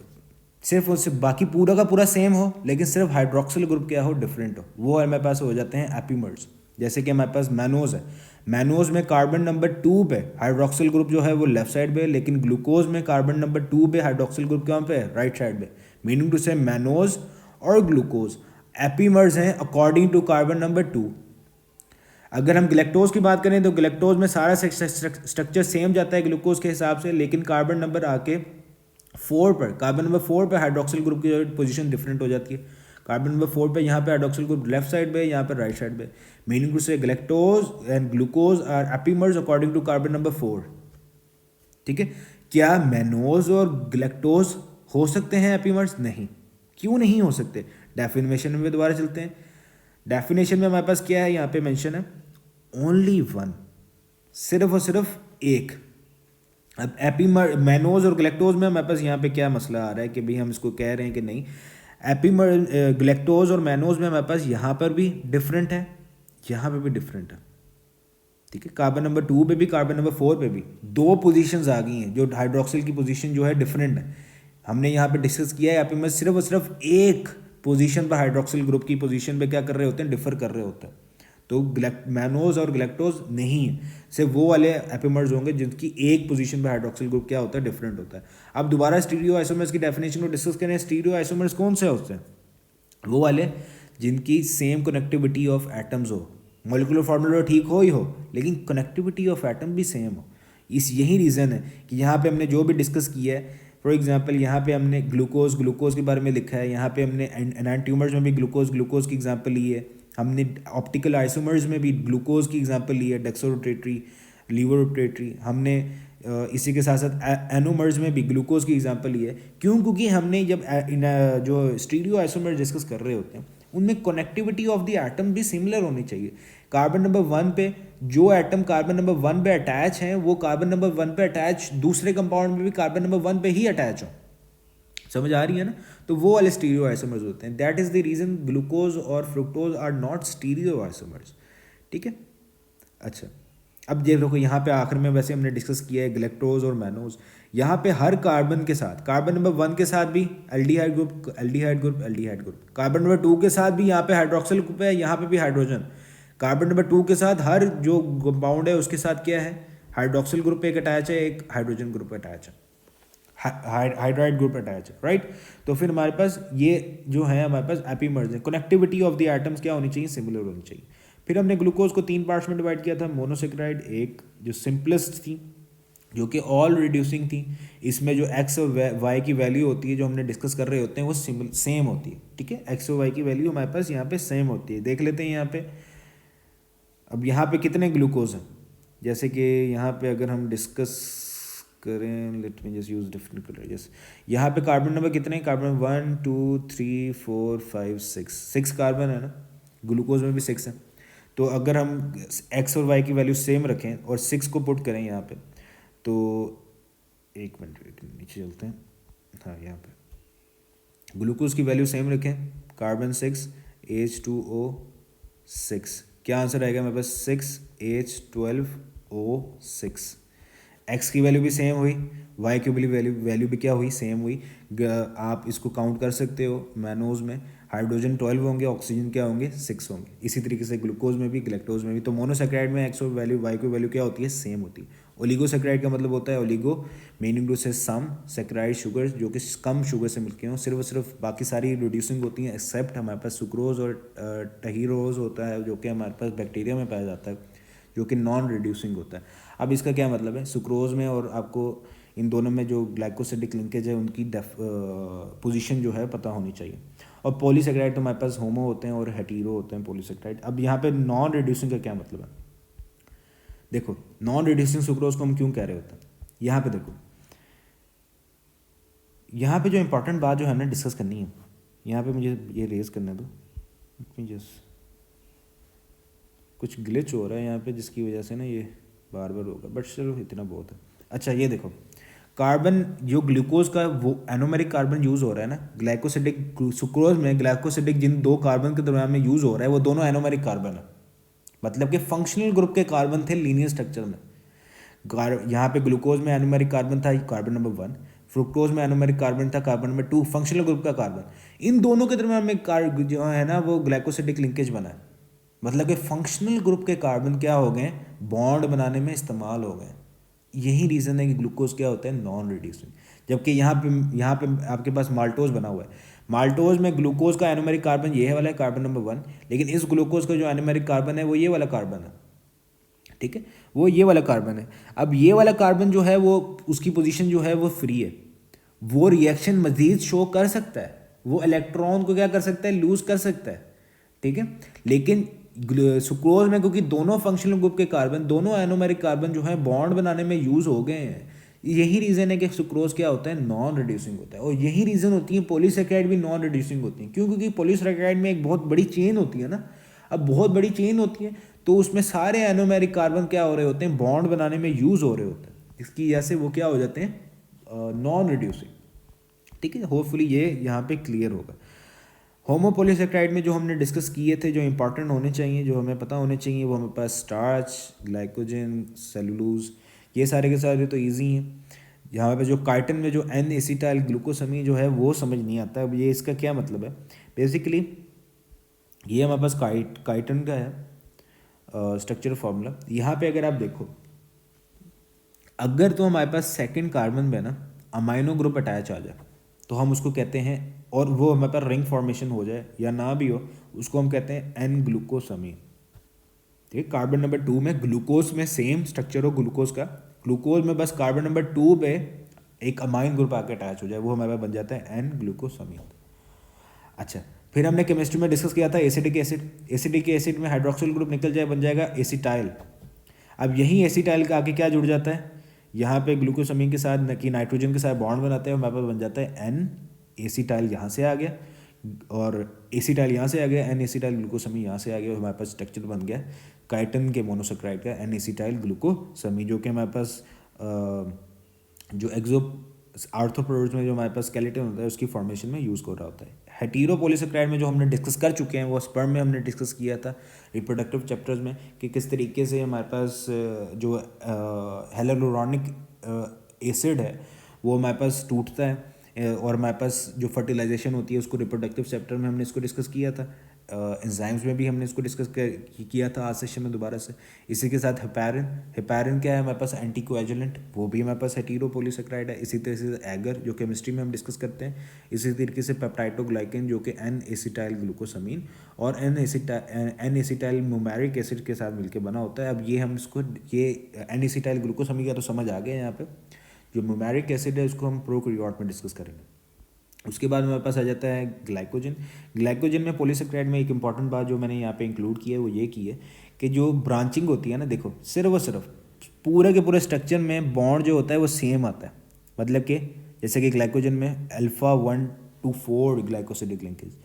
सिर्फ उससे बाकी पूरा का पूरा सेम हो लेकिन सिर्फ हाइड्रोक्सिल ग्रुप क्या हो, डिफरेंट हो, वो हमारे पास हो जाते हैं एपीमर्स। जैसे कि हमारे पास मैनोज है, मैनोज में कार्बन नंबर 2 पे हाइड्रोक्सिल ग्रुप जो है वो लेफ्ट साइड पे, लेकिन ग्लूकोज में कार्बन नंबर 2 पे हाइड्रोक्सिल ग्रुप कहाँ पे है, राइट साइड पे। मीनिंग टू से मैनोज और ग्लूकोज एपीमर्स हैं अकॉर्डिंग टू कार्बन नंबर 2। अगर हम ग्लैक्टोज की बात करें तो ग्लैक्टोज में सारा स्ट्रक्चर सेम जाता है ग्लूकोज के हिसाब से, लेकिन कार्बन नंबर आके 4 पर, कार्बन नंबर 4 पे हाइड्रोक्सिल ग्रुप की पोजीशन डिफरेंट हो जाती है। कार्बन नंबर 4 पे यहाँ पे हाइड्रोक्सिल ग्रुप लेफ्ट साइड पे, यहाँ पे राइट साइड पे। Meaning to say galactose and glucose are epimers according to carbon number 4। ठीक है, क्या मैनोज और ग्लैक्टोज हो सकते हैं एपीमर्स? नहीं। क्यों नहीं हो सकते? डेफिनेशन में दोबारा चलते हैं। डेफिनेशन में हमारे पास क्या है, यहाँ पे मेंशन है ओनली वन, सिर्फ और सिर्फ एक। अब एपीमर, मैनोज और ग्लैक्टोज में हमारे पास यहाँ पे क्या मसला आ रहा है कि भाई हम इसको कह रहे हैं कि नहीं, एपीमर ग्लैक्टोज और मैनोज में हमारे पास यहाँ पर भी डिफरेंट है, यहाँ पे भी डिफरेंट है। ठीक है, कार्बन नंबर 2 पे भी, कार्बन नंबर 4 पे भी दो पोजीशंस आ गई हैं, जो हाइड्रोक्सिल की पोजीशन जो है डिफरेंट है। हमने यहाँ पे डिस्कस किया है एपीमर सिर्फ और सिर्फ एक पोजीशन पर हाइड्रोक्सिल ग्रुप की पोजीशन पे क्या कर रहे होते हैं, डिफर कर रहे होते हैं। तो मैनोज और ग्लैक्टोज नहीं है, सिर्फ वो वाले एपीमर्स होंगे जिनकी एक पोजीशन पे हाइड्रोक्सिल ग्रुप क्या होता है, डिफरेंट होता है। अब दोबारा स्टीरियो आइसोमर्स की डेफिनेशन को डिस्कस करें। स्टीरियो आइसोमर्स कौन से होते हैं? वो वाले जिनकी सेम कनेक्टिविटी ऑफ एटम्स हो, मॉलिक्यूलर फार्मूला ठीक हो ही हो लेकिन कनेक्टिविटी ऑफ एटम भी सेम हो। इस यही रीज़न है कि यहाँ पे हमने जो भी डिस्कस किया है, फॉर एग्जांपल यहाँ पे हमने ग्लूकोज के बारे में लिखा है, यहाँ पे हमने एनांटियोमर्स में भी ग्लूकोज की एग्जांपल ली है, हमने ऑप्टिकल आइसोमर्स में भी ग्लूकोज की एग्जांपल ली है, डेक्सोरोटेटरी, लीवोरोटेटरी, हमने इसी के साथ साथ एनोमर्स में भी ग्लूकोज की एग्जांपल ली है। क्यों? क्योंकि हमने जब जो स्टीरियो आइसोमर्स डिस्कस कर रहे होते हैं उनमें कनेक्टिविटी ऑफ द एटम भी सिमिलर होनी चाहिए। कार्बन नंबर 1 पे जो एटम कार्बन नंबर 1 पे अटैच हैं वो कार्बन नंबर 1 पे अटैच दूसरे कंपाउंड में भी कार्बन नंबर 1 पे ही अटैच हो। समझ आ रही है ना? तो वो वाले स्टीरियो आइसोमर्स होते हैं। That is the reason glucose और fructose are not stereo isomers. ठीक है, अच्छा अब ये देखो यहाँ पे आखिर में वैसे हमने डिस्कस किया है ग्लैक्टोज और मैनोज। यहाँ पे हर कार्बन के साथ, कार्बन नंबर 1 के साथ भी aldehyde group, aldehyde group, aldehyde group, carbon number 2 के साथ भी यहाँ पे हाइड्रोक्सिल ग्रुप है, यहाँ पे भी हाइड्रोजन। कार्बन नंबर 2 के साथ हर जो कंपाउंड है उसके साथ क्या है, हाइड्रोक्सिल ग्रुप एक अटैच है, एक हाइड्रोजन ग्रुप अटैच है, हाइड्राइड ग्रुप अटैच है, राइट। तो फिर हमारे पास ये जो है हमारे पास एपीमर्स है। कनेक्टिविटी ऑफ द एटम्स क्या होनी चाहिए, सिमिलर होनी चाहिए। फिर हमने ग्लूकोज को 3 पार्ट्स में डिवाइड किया था। मोनोसेक्राइड एक जो सिंपलेस्ट थी, जो कि ऑल रिड्यूसिंग थी, इसमें जो एक्स और वाई की वैल्यू होती है जो हमने डिस्कस कर रहे होते हैं वो सेम होती है। ठीक है, एक्स और वाई की वैल्यू हमारे पास यहाँ पे सेम होती है। देख लेते हैं यहाँ पे, अब यहाँ पे कितने ग्लूकोज हैं, जैसे कि यहाँ पे अगर हम डिस्कस करें, late me just use different colour. जैसे यहाँ पे कार्बन नंबर कितने हैं, कार्बन 1 2 3 4 5 6 कार्बन है ना, ग्लूकोज में भी 6 है। तो अगर हम एक्स और वाई की वैल्यू सेम रखें और 6 को पुट करें यहाँ पे, तो एक मिनट नीचे चलते हैं, हाँ यहाँ पे ग्लूकोज की वैल्यू सेम रखें, कार्बन 6H2O6, क्या आंसर आएगा मेरे पास 6H12O6। एक्स की वैल्यू भी सेम हुई, वाई की वैल्यू भी क्या हुई, सेम हुई। आप इसको काउंट कर सकते हो, मैनोज में हाइड्रोजन 12 होंगे, ऑक्सीजन क्या होंगे 6 होंगे। इसी तरीके से ग्लूकोज में भी, ग्लैक्टोज में भी। तो मोनोसेक्राइड में एक्स वैल्यू, वाई की वैल्यू क्या होती है, सेम होती है। ओलिगोसेक्राइड का मतलब होता है ओलिगो मीनिंग टू से सम, सेक्राइड शुगर जो कि कम शुगर से मिलके हों, सिर्फ और सिर्फ, बाकी सारी रिड्यूसिंग होती हैं एक्सेप्ट हमारे पास सुक्रोज और टहीरोज होता है जो कि हमारे पास बैक्टीरिया में पाया जाता है, जो कि नॉन रिड्यूसिंग होता है। अब इसका क्या मतलब है, सुक्रोज में और आपको इन दोनों में जो ग्लाइकोसिडिक लिंकेज है उनकी पोजीशन जो है पता होनी चाहिए। और पॉलीसेक्राइड तो हमारे पास होमो होते हैं और हेटीरो होते हैं पॉलीसेक्राइड। अब यहाँ पे नॉन रिड्यूसिंग का क्या मतलब है, देखो नॉन रिड्यूसिंग सुक्रोज को हम क्यों कह रहे होते हैं, यहाँ पे देखो, यहाँ पे जो इंपॉर्टेंट बात जो है ना डिस्कस करनी है, यहाँ पे मुझे ये रेज करने दो, जस्ट कुछ ग्लिच हो रहा है यहाँ पे जिसकी वजह से ना ये बार बार होगा, बट चलो इतना बहुत है। अच्छा ये देखो, कार्बन जो ग्लूकोज का वो एनोमेरिक कार्बन यूज़ हो रहा है ना, ग्लाइकोसिडिक सुक्रोज में ग्लाइकोसिडिक जिन दो कार्बन के दरम्यान में यूज़ हो रहा है वो दोनों एनोमेरिक कार्बन है, मतलब कि फंक्शनल ग्रुप के कार्बन थे लीनियर स्ट्रक्चर में। यहाँ पे ग्लूकोज में एनोमेरिक कार्बन था कार्बन नंबर 1, फ्रुक्टोज में एनोमेरिक कार्बन था कार्बन नंबर 2, फंक्शनल ग्रुप का कार्बन। इन दोनों के दरम्यान में जो है ना वो ग्लाइकोसिडिक लिंकेज बना है, मतलब कि फंक्शनल ग्रुप के कार्बन क्या हो गए, बॉन्ड बनाने में इस्तेमाल हो गए। यही रीज़न है कि ग्लूकोज क्या होता है, नॉन रिड्यूसिंग। जबकि यहाँ पे आपके पास माल्टोज बना हुआ है, माल्टोज में ग्लूकोज का एनोमेरिक कार्बन ये वाला है कार्बन नंबर 1, लेकिन इस ग्लूकोज का जो एनोमेरिक कार्बन है वो ये वाला कार्बन है, ठीक है, वो ये वाला कार्बन है। अब ये वाला कार्बन जो है वो उसकी पोजीशन जो है वो फ्री है, वो रिएक्शन मजीद शो कर सकता है, वो इलेक्ट्रॉन को क्या कर सकता है, लूज कर सकता है, ठीक है। लेकिन सुक्रोज में क्योंकि दोनों फंक्शनल ग्रुप के कार्बन, दोनों एनोमेरिक कार्बन जो है बॉन्ड बनाने में यूज हो गए हैं, यही रीज़न है कि सुक्रोज क्या होता है, नॉन रिड्यूसिंग होता है। और यही रीज़न होती है पॉलीसेकेराइड भी नॉन रिड्यूसिंग होती है। क्यों, क्योंकि पॉलीसेकेराइड में एक बहुत बड़ी चेन होती है ना, अब बहुत बड़ी चेन होती है तो उसमें सारे एनोमेरिक कार्बन क्या हो रहे होते हैं, बॉन्ड बनाने में यूज़ हो रहे होते हैं, इसकी वजह से वो क्या हो जाते हैं, नॉन रिड्यूसिंग, ठीक है। होपफुली ये यहाँ पे क्लियर होगा। होमोपोलीसेक्राइड में जो हमने डिस्कस किए थे, जो इंपॉर्टेंट होने चाहिए, जो हमें पता होने चाहिए, वो हमें पास स्टार्च, ग्लाइकोजन, सेलुलोज, ये सारे के सारे तो ईजी हैं। यहाँ पे जो काइटन में जो एन एसिटाइल ग्लूकोसमी जो है वो समझ नहीं आता। अब ये इसका क्या मतलब है, बेसिकली ये हमारे पास काइटन का है स्ट्रक्चर फार्मूला। यहाँ पे अगर आप देखो, अगर तो हमारे पास सेकंड कार्बन में ना अमाइनो ग्रुप अटैच आ जाए तो हम उसको कहते हैं, और वो हमारे पास रिंग फॉर्मेशन हो जाए या ना भी हो, उसको हम कहते हैं एन ग्लूकोसमी, ठीक है। कार्बन नंबर 2 में ग्लूकोज में सेम स्ट्रक्चर हो ग्लूकोज का, ग्लूकोज में बस कार्बन नंबर 2 पे एक अमाइन ग्रुप आके अटैच हो जाए, वो हमारे पास बन जाता है एन ग्लूकोसमी। अच्छा, फिर हमने केमिस्ट्री में डिस्कस किया था एसिडिक एसिड, एसिडिक एसिड में हाइड्रोक्सिल ग्रुप निकल जाए, बन जाएगा एसिटाइल। अब यही एसिटाइल का आगे क्या जुड़ जाता है, यहाँ पे ग्लूकोसमीन के साथ न कि नाइट्रोजन के साथ बॉन्ड बनाते हैं, हमारे पास बन जाता है एन एसिटाइल, यहाँ से आ गया, और एसिटाइल यहाँ से आ गया, एन एसिटाइल ग्लूकोसमी यहाँ से आ गया, और हमारे पास स्ट्रक्चर बन गया काइटन के मोनोसेक्राइड का एन एसिटाइल ग्लूकोसमी, जो कि हमारे पास जो एक्सो आर्थ्रोपोड्स में जो हमारे पास स्केलेटन होता है उसकी फॉर्मेशन में यूज़ हो रहा होता है। हेटेरोपॉलीसेक्राइड में जो हमने डिस्कस कर चुके हैं, वो स्पर्म में हमने डिस्कस किया था रिप्रोडक्टिव चैप्टर्स में, कि किस तरीके से हमारे पास जो हेलुरोनिक एसिड है वो हमारे पास टूटता है, और हमारे पास जो फर्टिलाइजेशन होती है उसको रिप्रोडक्टिव चैप्टर में हमने इसको डिस्कस किया था। एंजाइम्स में भी हमने इसको डिस्कस किया था आज सेशन में दोबारा से। इसी के साथ हेपारिन, हेपारिन क्या है हमारे पास, एंटीकोएजुलेंट, वो भी हमारे पास हेटेरोपॉलीसेक्राइड है। इसी तरह से एगर जो केमिस्ट्री में हम डिस्कस करते हैं, इसी तरीके से पेप्टाइडोग्लाइकेन जो कि एन एसिटाइल ग्लूकोसमीन और एन एसिटाइल न्यूमेरिक एसिड के साथ मिलकर बना होता है। अब ये हम इसको, ये एन एसिटाइल ग्लूकोसमीन का तो समझ आ गया यहाँ पे, जो न्यूमेरिक एसिड है उसको हम प्रोकैरियोट में डिस्कस करेंगे। उसके बाद हमारे पास आ जाता है ग्लाइकोजन। ग्लाइकोजन में पॉलीसेक्राइड में एक इंपॉर्टेंट बात जो मैंने यहाँ पे इंक्लूड की है वो ये की है कि जो ब्रांचिंग होती है ना, देखो सिर्फ और सिर्फ पूरे के पूरे स्ट्रक्चर में बॉन्ड जो होता है वो सेम आता है, मतलब कि जैसे कि ग्लाइकोजन में अल्फा 1 to 4 ग्लाइकोसिडिक लिंकेज,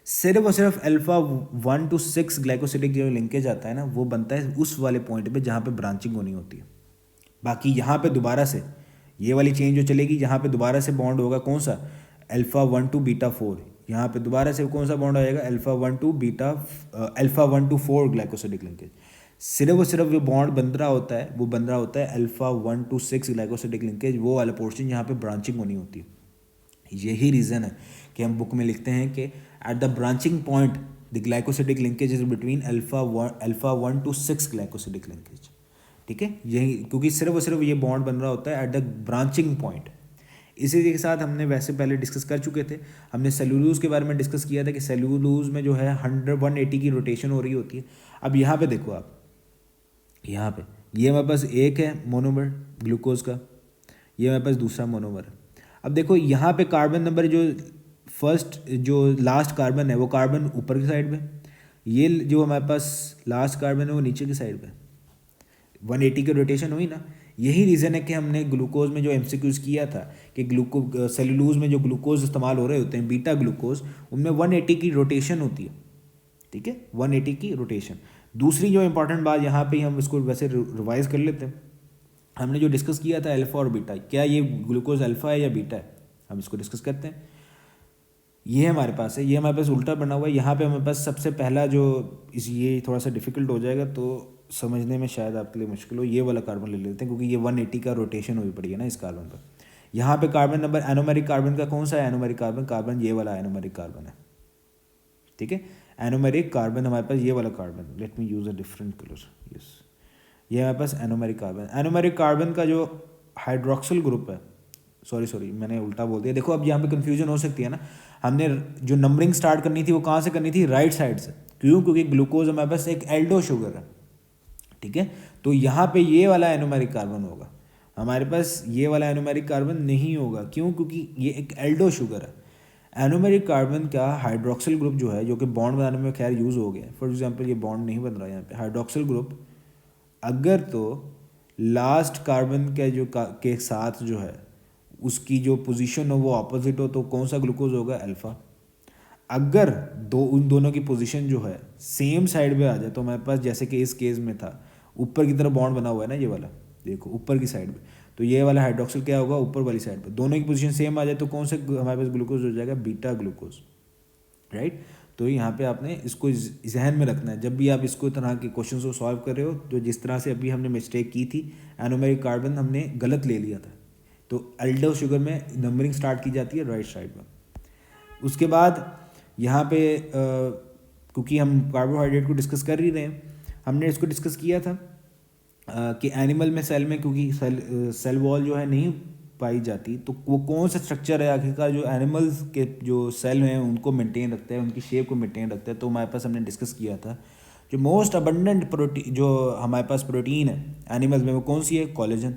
सिर्फ और सिर्फ अल्फा 1 to 6 ग्लाइकोसिडिक जो लिंकेज आता है ना वो बनता है उस वाले पॉइंट पे जहाँ पे ब्रांचिंग होनी होती है। बाकी यहाँ पे दोबारा से ये वाली चेंज जो चलेगी, यहाँ पे दोबारा से बॉन्ड होगा कौन सा, अल्फ़ा 1 टू बीटा 4, यहाँ पे दोबारा से कौन सा बॉन्ड आएगा, alpha 1 to beta, alpha 1 to 4 glycosidic linkage. सिर्फ और सिर्फ जो बॉन्ड बन रहा होता है वो बन रहा होता है अल्फ़ा 1 टू 6 ग्लाइकोसिडिक लिंकेज, वो वाला पोर्शन जहाँ पे ब्रांचिंग होनी होती है। यही रीज़न है कि हम बुक में लिखते हैं कि at the branching point the glycosidic linkage is between alpha 1 to 6 glycosidic linkage. ठीक है, यही क्योंकि सिर्फ और सिर्फ ये बॉन्ड बन रहा होता है एट द ब्रांचिंग पॉइंट। इसी के साथ हमने वैसे पहले डिस्कस कर चुके थे, हमने सेलुलोज के बारे में डिस्कस किया था कि सेलुलोज में जो है 180 की रोटेशन हो रही होती है। अब यहाँ पे देखो आप, यहाँ पे ये हमारे पास एक है मोनोमर ग्लूकोज का, ये हमारे पास दूसरा मोनोमर है। अब देखो यहाँ पे कार्बन नंबर जो फर्स्ट जो लास्ट कार्बन है वो कार्बन ऊपर की साइड पे, ये जो हमारे पास लास्ट कार्बन है वो नीचे की साइड पे, 180 की रोटेशन हुई ना। यही रीज़न है कि हमने ग्लूकोज में जो एमसीक्यूज किया था कि सेलुलोज में जो ग्लूकोज इस्तेमाल हो रहे होते हैं बीटा ग्लूकोज, उनमें 180 की रोटेशन होती है। ठीक है, 180 की रोटेशन। दूसरी जो इंपॉर्टेंट बात यहाँ पे हम इसको वैसे रिवाइज कर लेते हैं, हमने जो डिस्कस किया था अल्फ़ा और बीटा, क्या ये ग्लूकोज अल्फ़ा है या बीटा है, हम इसको डिस्कस करते हैं। ये हमारे पास है, ये हमारे पास उल्टा बना हुआ है। यहाँ पे हमारे पास सबसे पहला जो ये थोड़ा सा डिफिकल्ट हो जाएगा तो समझने में शायद आपके लिए मुश्किल हो, ये वाला कार्बन ले लेते हैं क्योंकि ये 180 का रोटेशन हुई पड़ी है ना इस कार्बन पर। यहाँ पे कार्बन नंबर एनोमेरिक कार्बन का कौन सा है, एनोमेरिक कार्बन ये वाला एनोमेरिक कार्बन है। ठीक है, एनोमेरिक कार्बन हमारे पास ये वाला carbon, late me use a different colour, yes, ये हमारे पास एनोमेरिक कार्बन। एनोमेरिक कार्बन का जो हाइड्रोक्सिल ग्रुप है, सॉरी मैंने उल्टा बोल दिया। देखो अब यहाँ पे कंफ्यूजन हो सकती है ना, हमने जो नंबरिंग स्टार्ट करनी थी वो कहाँ से करनी थी, राइट साइड से। क्यों, क्योंकि ग्लूकोज हमारे पास एक एल्डो शुगर है। ठीक है, तो यहाँ पे ये वाला एनोमेरिक कार्बन होगा, हमारे पास ये वाला एनोमेरिक कार्बन नहीं होगा। क्यों, क्योंकि ये एक एल्डो शुगर है। एनोमेरिक कार्बन का हाइड्रोक्सिल ग्रुप जो है, जो कि बॉन्ड बनाने में खैर यूज़ हो गया, फॉर एग्जांपल ये बॉन्ड नहीं बन रहा यहाँ पे, हाइड्रोक्सिल ग्रुप अगर तो लास्ट कार्बन के के साथ जो है उसकी जो पोजीशन हो वो ऑपोजिट हो तो कौन सा ग्लूकोज होगा, अल्फ़ा। अगर उन दोनों की पोजीशन जो है सेम साइड पे आ जाए तो हमारे पास जैसे कि इस केस में था, ऊपर की तरफ बॉन्ड बना हुआ है ना ये वाला, देखो ऊपर की साइड पे, तो ये वाला हाइड्रोक्सिल क्या होगा, ऊपर वाली साइड पे। दोनों की पोजीशन सेम आ जाए तो कौन सा हमारे पास ग्लूकोज हो जाएगा, बीटा ग्लूकोज, राइट। तो यहाँ पे आपने इसको जहन में रखना है जब भी आप इसको तरह के क्वेश्चन को सॉल्व कर रहे हो। तो जिस तरह से अभी हमने मिस्टेक की थी, एनोमेरिक कार्बन हमने गलत ले लिया था, तो एल्डो शुगर में नंबरिंग स्टार्ट की जाती है राइट साइड में। उसके बाद यहाँ पे क्योंकि हम कार्बोहाइड्रेट को डिस्कस कर ही रहे हैं, हमने इसको डिस्कस किया था कि एनिमल में सेल में क्योंकि सेल वॉल जो है नहीं पाई जाती, तो वो कौन सा स्ट्रक्चर है आखिरकार जो एनिमल्स के जो सेल हैं उनको मेंटेन रखता है, उनकी शेप को मेंटेन रखता है। तो हमारे पास हमने डिस्कस किया था जो मोस्ट अबंडेंट प्रोटीन जो हमारे पास प्रोटीन है एनिमल्स में वो कौन सी है, कोलेजन।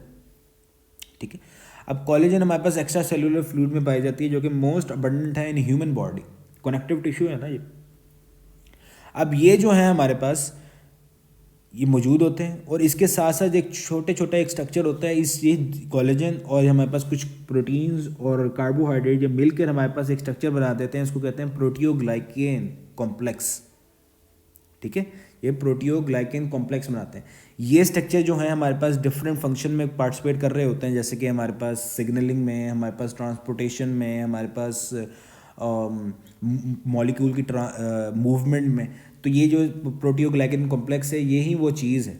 ठीक है, अब कोलेजन हमारे पास एक्स्ट्रा सेलुलर फ्लूइड में पाई जाती है जो कि मोस्ट अबंडेंट है in human body, connective tissue है ना ये। अब ये जो है हमारे पास ये मौजूद होते हैं और इसके साथ साथ एक छोटा एक स्ट्रक्चर होता है इस ये कोलेजन और हमारे पास कुछ प्रोटीन्स और कार्बोहाइड्रेट जब मिलकर हमारे पास एक स्ट्रक्चर बना देते हैं, इसको कहते हैं प्रोटियोग्लाइकेन कॉम्प्लेक्स। ठीक है, ये प्रोटियोग्लाइकेन कॉम्प्लेक्स बनाते हैं। ये स्ट्रक्चर जो है हमारे पास डिफरेंट फंक्शन में पार्टिसिपेट कर रहे होते हैं, जैसे कि हमारे पास सिग्नलिंग में, हमारे पास ट्रांसपोर्टेशन में, हमारे पास मॉलिक्यूल की मूवमेंट में। तो ये जो प्रोटियोग्लाइकेन कॉम्प्लेक्स है यही वो चीज़ है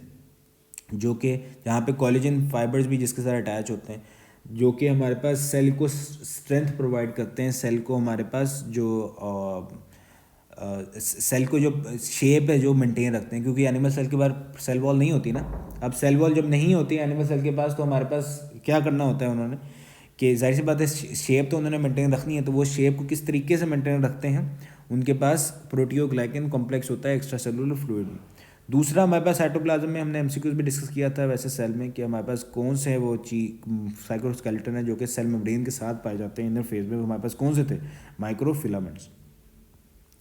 जो कि जहाँ पे कोलेजन फाइबर्स भी जिसके साथ अटैच होते हैं, जो कि हमारे पास सेल को स्ट्रेंथ प्रोवाइड करते हैं, सेल को हमारे पास जो सेल को जो शेप है जो मेंटेन रखते हैं। क्योंकि एनिमल सेल के पास सेल वॉल नहीं होती ना। अब सेल वॉल जब नहीं होती एनिमल सेल के पास तो हमारे पास क्या करना होता है उन्होंने कि जाहिर सी बात है शेप तो उन्होंने मेंटेन रखनी है, तो वो शेप को किस तरीके से मेंटेन रखते हैं, उनके पास प्रोटियोग्लाइकेन कॉम्प्लेक्स होता है एक्स्ट्रा सेलुलर फ्लूइड में। दूसरा हमारे पास साइटोप्लाज्म में हमने एमसीक्यूज भी डिस्कस किया था वैसे सेल में कि हमारे पास कौन से वो साइटोस्केलेटन है जो कि सेल मेम्ब्रेन के साथ पाए जाते हैं इनर फेज में, हमारे पास कौन से थे, माइक्रोफिलामेंट्स।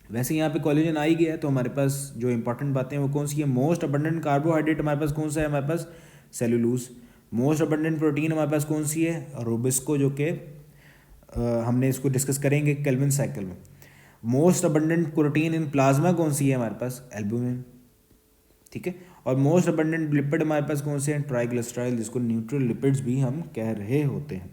वैसे यहाँ पे कोलेजन आ ही गया है तो हमारे पास जो इंपॉर्टेंट बातें हैं वो कौन सी है, मोस्ट अबंडेंट कार्बोहाइड्रेट हमारे पास कौन सा है, हमारे पास सेलुलोज। मोस्ट अबंडेंट प्रोटीन हमारे पास कौन सी है, रोबिस्को, जो कि हमने इसको डिस्कस करेंगे केल्विन साइकिल में। Most abundant protein in plasma कौन सी है हमारे पास, एल्बुमिन। ठीक है, और मोस्ट अबंडेंट लिपिड हमारे पास कौन से हैं, ट्राइग्लिसराइड, जिसको न्यूट्रल लिपिड्स भी हम कह रहे होते हैं।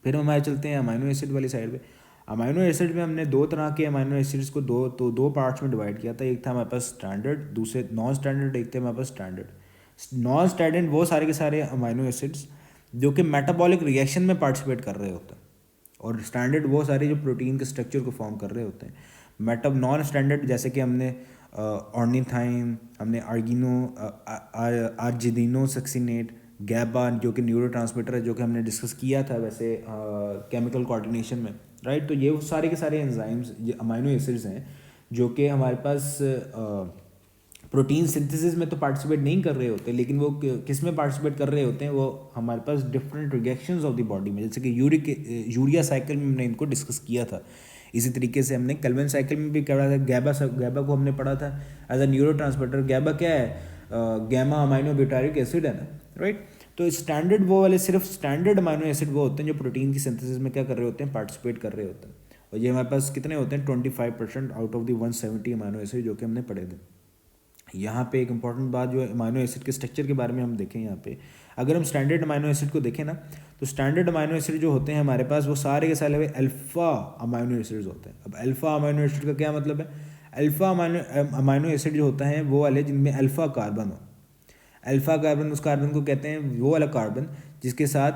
फिर हमारे चलते हैं अमाइनो एसिड वाली साइड पे। अमाइनो एसिड में हमने दो तरह के अमाइनो एसिड्स को दो पार्ट्स में डिवाइड किया था। एक था हमारे पास स्टैंडर्ड, दूसरे नॉन स्टैंडर्ड, एक थे हमारे पास स्टैंडर्ड। नॉन स्टैंडर्ड वो सारे के सारे अमाइनो एसिड्स जो कि मेटाबॉलिक रिएक्शन में पार्टिसिपेट कर रहे होते हैं, और स्टैंडर्ड वो सारे जो प्रोटीन के स्ट्रक्चर को फॉर्म कर रहे होते हैं। नॉन स्टैंडर्ड जैसे कि हमने ऑर्निथाइन, हमने आर्जिनिनो सक्सिनेट, गैबा जो कि न्यूरोट्रांसमीटर है, जो कि हमने डिस्कस किया था वैसे केमिकल कोऑर्डिनेशन में, राइट। तो ये वो सारे के सारे एंजाइम्स, ये अमाइनो एसिड्स हैं जो कि हमारे पास प्रोटीन सिंथेसिस में तो पार्टिसिपेट नहीं कर रहे होते, लेकिन वो किस में पार्टिसिपेट कर रहे होते हैं, वो हमारे पास different reactions of the body में, जैसे कि यूरिया साइकिल में हमने इनको डिस्कस किया था। इसी तरीके से हमने कैल्विन साइकिल में भी पढ़ा था। गैबा को हमने पढ़ा था as a neurotransmitter. GABA क्या है? गैमा अमाइनो ब्यूटारिक एसिड है ना, राइट। तो स्टैंडर्ड वो वाले, सिर्फ स्टैंडर्ड अमाइनो एसिड वो होते हैं जो प्रोटीन की सिंथेसिस में क्या कर रहे होते हैं, पार्टिसिपेट कर रहे होते हैं। और ये हमारे पास कितने होते हैं? 25% out of the 170 amino acid जो कि हमने पढ़े थे। यहाँ पे एक इंपॉर्टेंट बात जो अमाइनो एसिड के स्ट्रक्चर के बारे में हम देखें, यहाँ पे अगर हम स्टैंडर्ड अमाइनो एसिड को देखें ना, तो स्टैंडर्ड अमाइनो एसिड जो होते हैं हमारे पास, वो सारे के सारे अल्फ़ा अमाइनो एसिड्स होते हैं। अब अल्फ़ा अमाइनो एसिड का क्या मतलब है? अल्फ़ा अमाइनो एसिड जो होता है वो वाले जिनमें अल्फ़ा कार्बन हो। अल्फ़ा कार्बन, उस कार्बन को कहते हैं वो वाला कार्बन जिसके साथ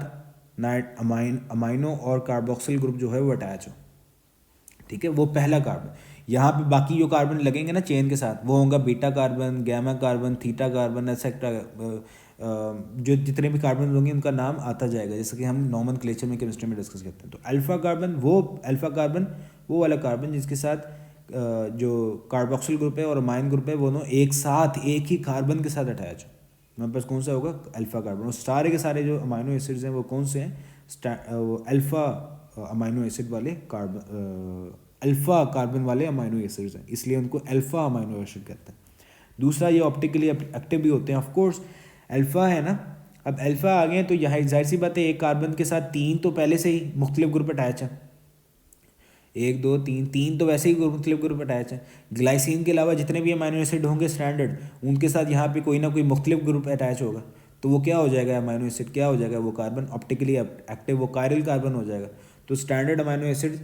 अमाइनो और कार्बोक्सिल ग्रुप जो है वो अटैच हो, ठीक है, वो पहला कार्बन। यहाँ पे बाकी जो कार्बन लगेंगे ना चेन के साथ, वो होगा beta carbon, gamma carbon, theta carbon, etcetera. जो जितने भी कार्बन होंगे उनका नाम आता जाएगा, जैसे कि हम नॉमेनक्लेचर में केमिस्ट्री में डिस्कस करते हैं। तो अल्फ़ा कार्बन वो वाला कार्बन जिसके साथ जो कार्बोक्सिल ग्रुप है और अमाइन ग्रुप है, वो दोनों एक साथ एक ही कार्बन के साथ अटैच हो, हमारे पास कौन सा होगा? Alpha carbon. और सारे के सारे जो अमाइनो एसिड्स हैं वो कौन से हैं? अल्फ़ा अमाइनो एसिड वाले अल्फ़ा कार्बन वाले अमाइनो एसिड्स हैं, इसलिए उनको अल्फ़ा अमाइनो एसिड कहते हैं। दूसरा, ये ऑप्टिकली एक्टिव भी होते हैं, ऑफ कोर्स अल्फ़ा है ना। अब अल्फ़ा आ गए तो यहाँ जाहिर सी बात है, एक कार्बन के साथ तीन तो पहले से ही मुख्तलिफ ग्रुप अटैच है। 1 2 3 तीन तो वैसे ही मुख्तलिफ ग्रुप अटैच है। ग्लाइसिन के अलावा जितने भी अमाइनो एसिड होंगे स्टैंडर्ड, उनके साथ यहाँ पे कोई ना कोई मुख्तलिफ ग्रुप अटैच होगा। तो वो क्या हो जाएगा? अमाइनो एसिड क्या हो जाएगा? वो कार्बन ऑप्टिकली एक्टिव, वो कायरल कार्बन हो जाएगा। तो standard amino acid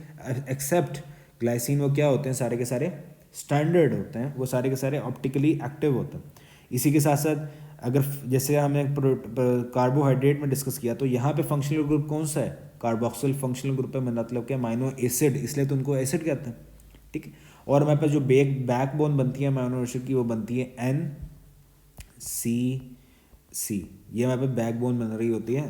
except glycine वो क्या होते हैं? सारे के सारे स्टैंडर्ड होते हैं, वो सारे के सारे ऑप्टिकली एक्टिव होते हैं। इसी के साथ साथ अगर जैसे हमने कार्बोहाइड्रेट में डिस्कस किया, तो यहाँ पे फंक्शनल ग्रुप कौन सा है? कार्बोक्सिल फंक्शनल ग्रुप है, मतलब क्या? अमाइनो एसिड, इसलिए तो उनको एसिड कहते हैं, ठीक है। और हमारे पास जो बैकबोन बनती है अमाइनो एसिड की, वो बनती है NCC। ये हमारे पास बैकबोन बन रही होती है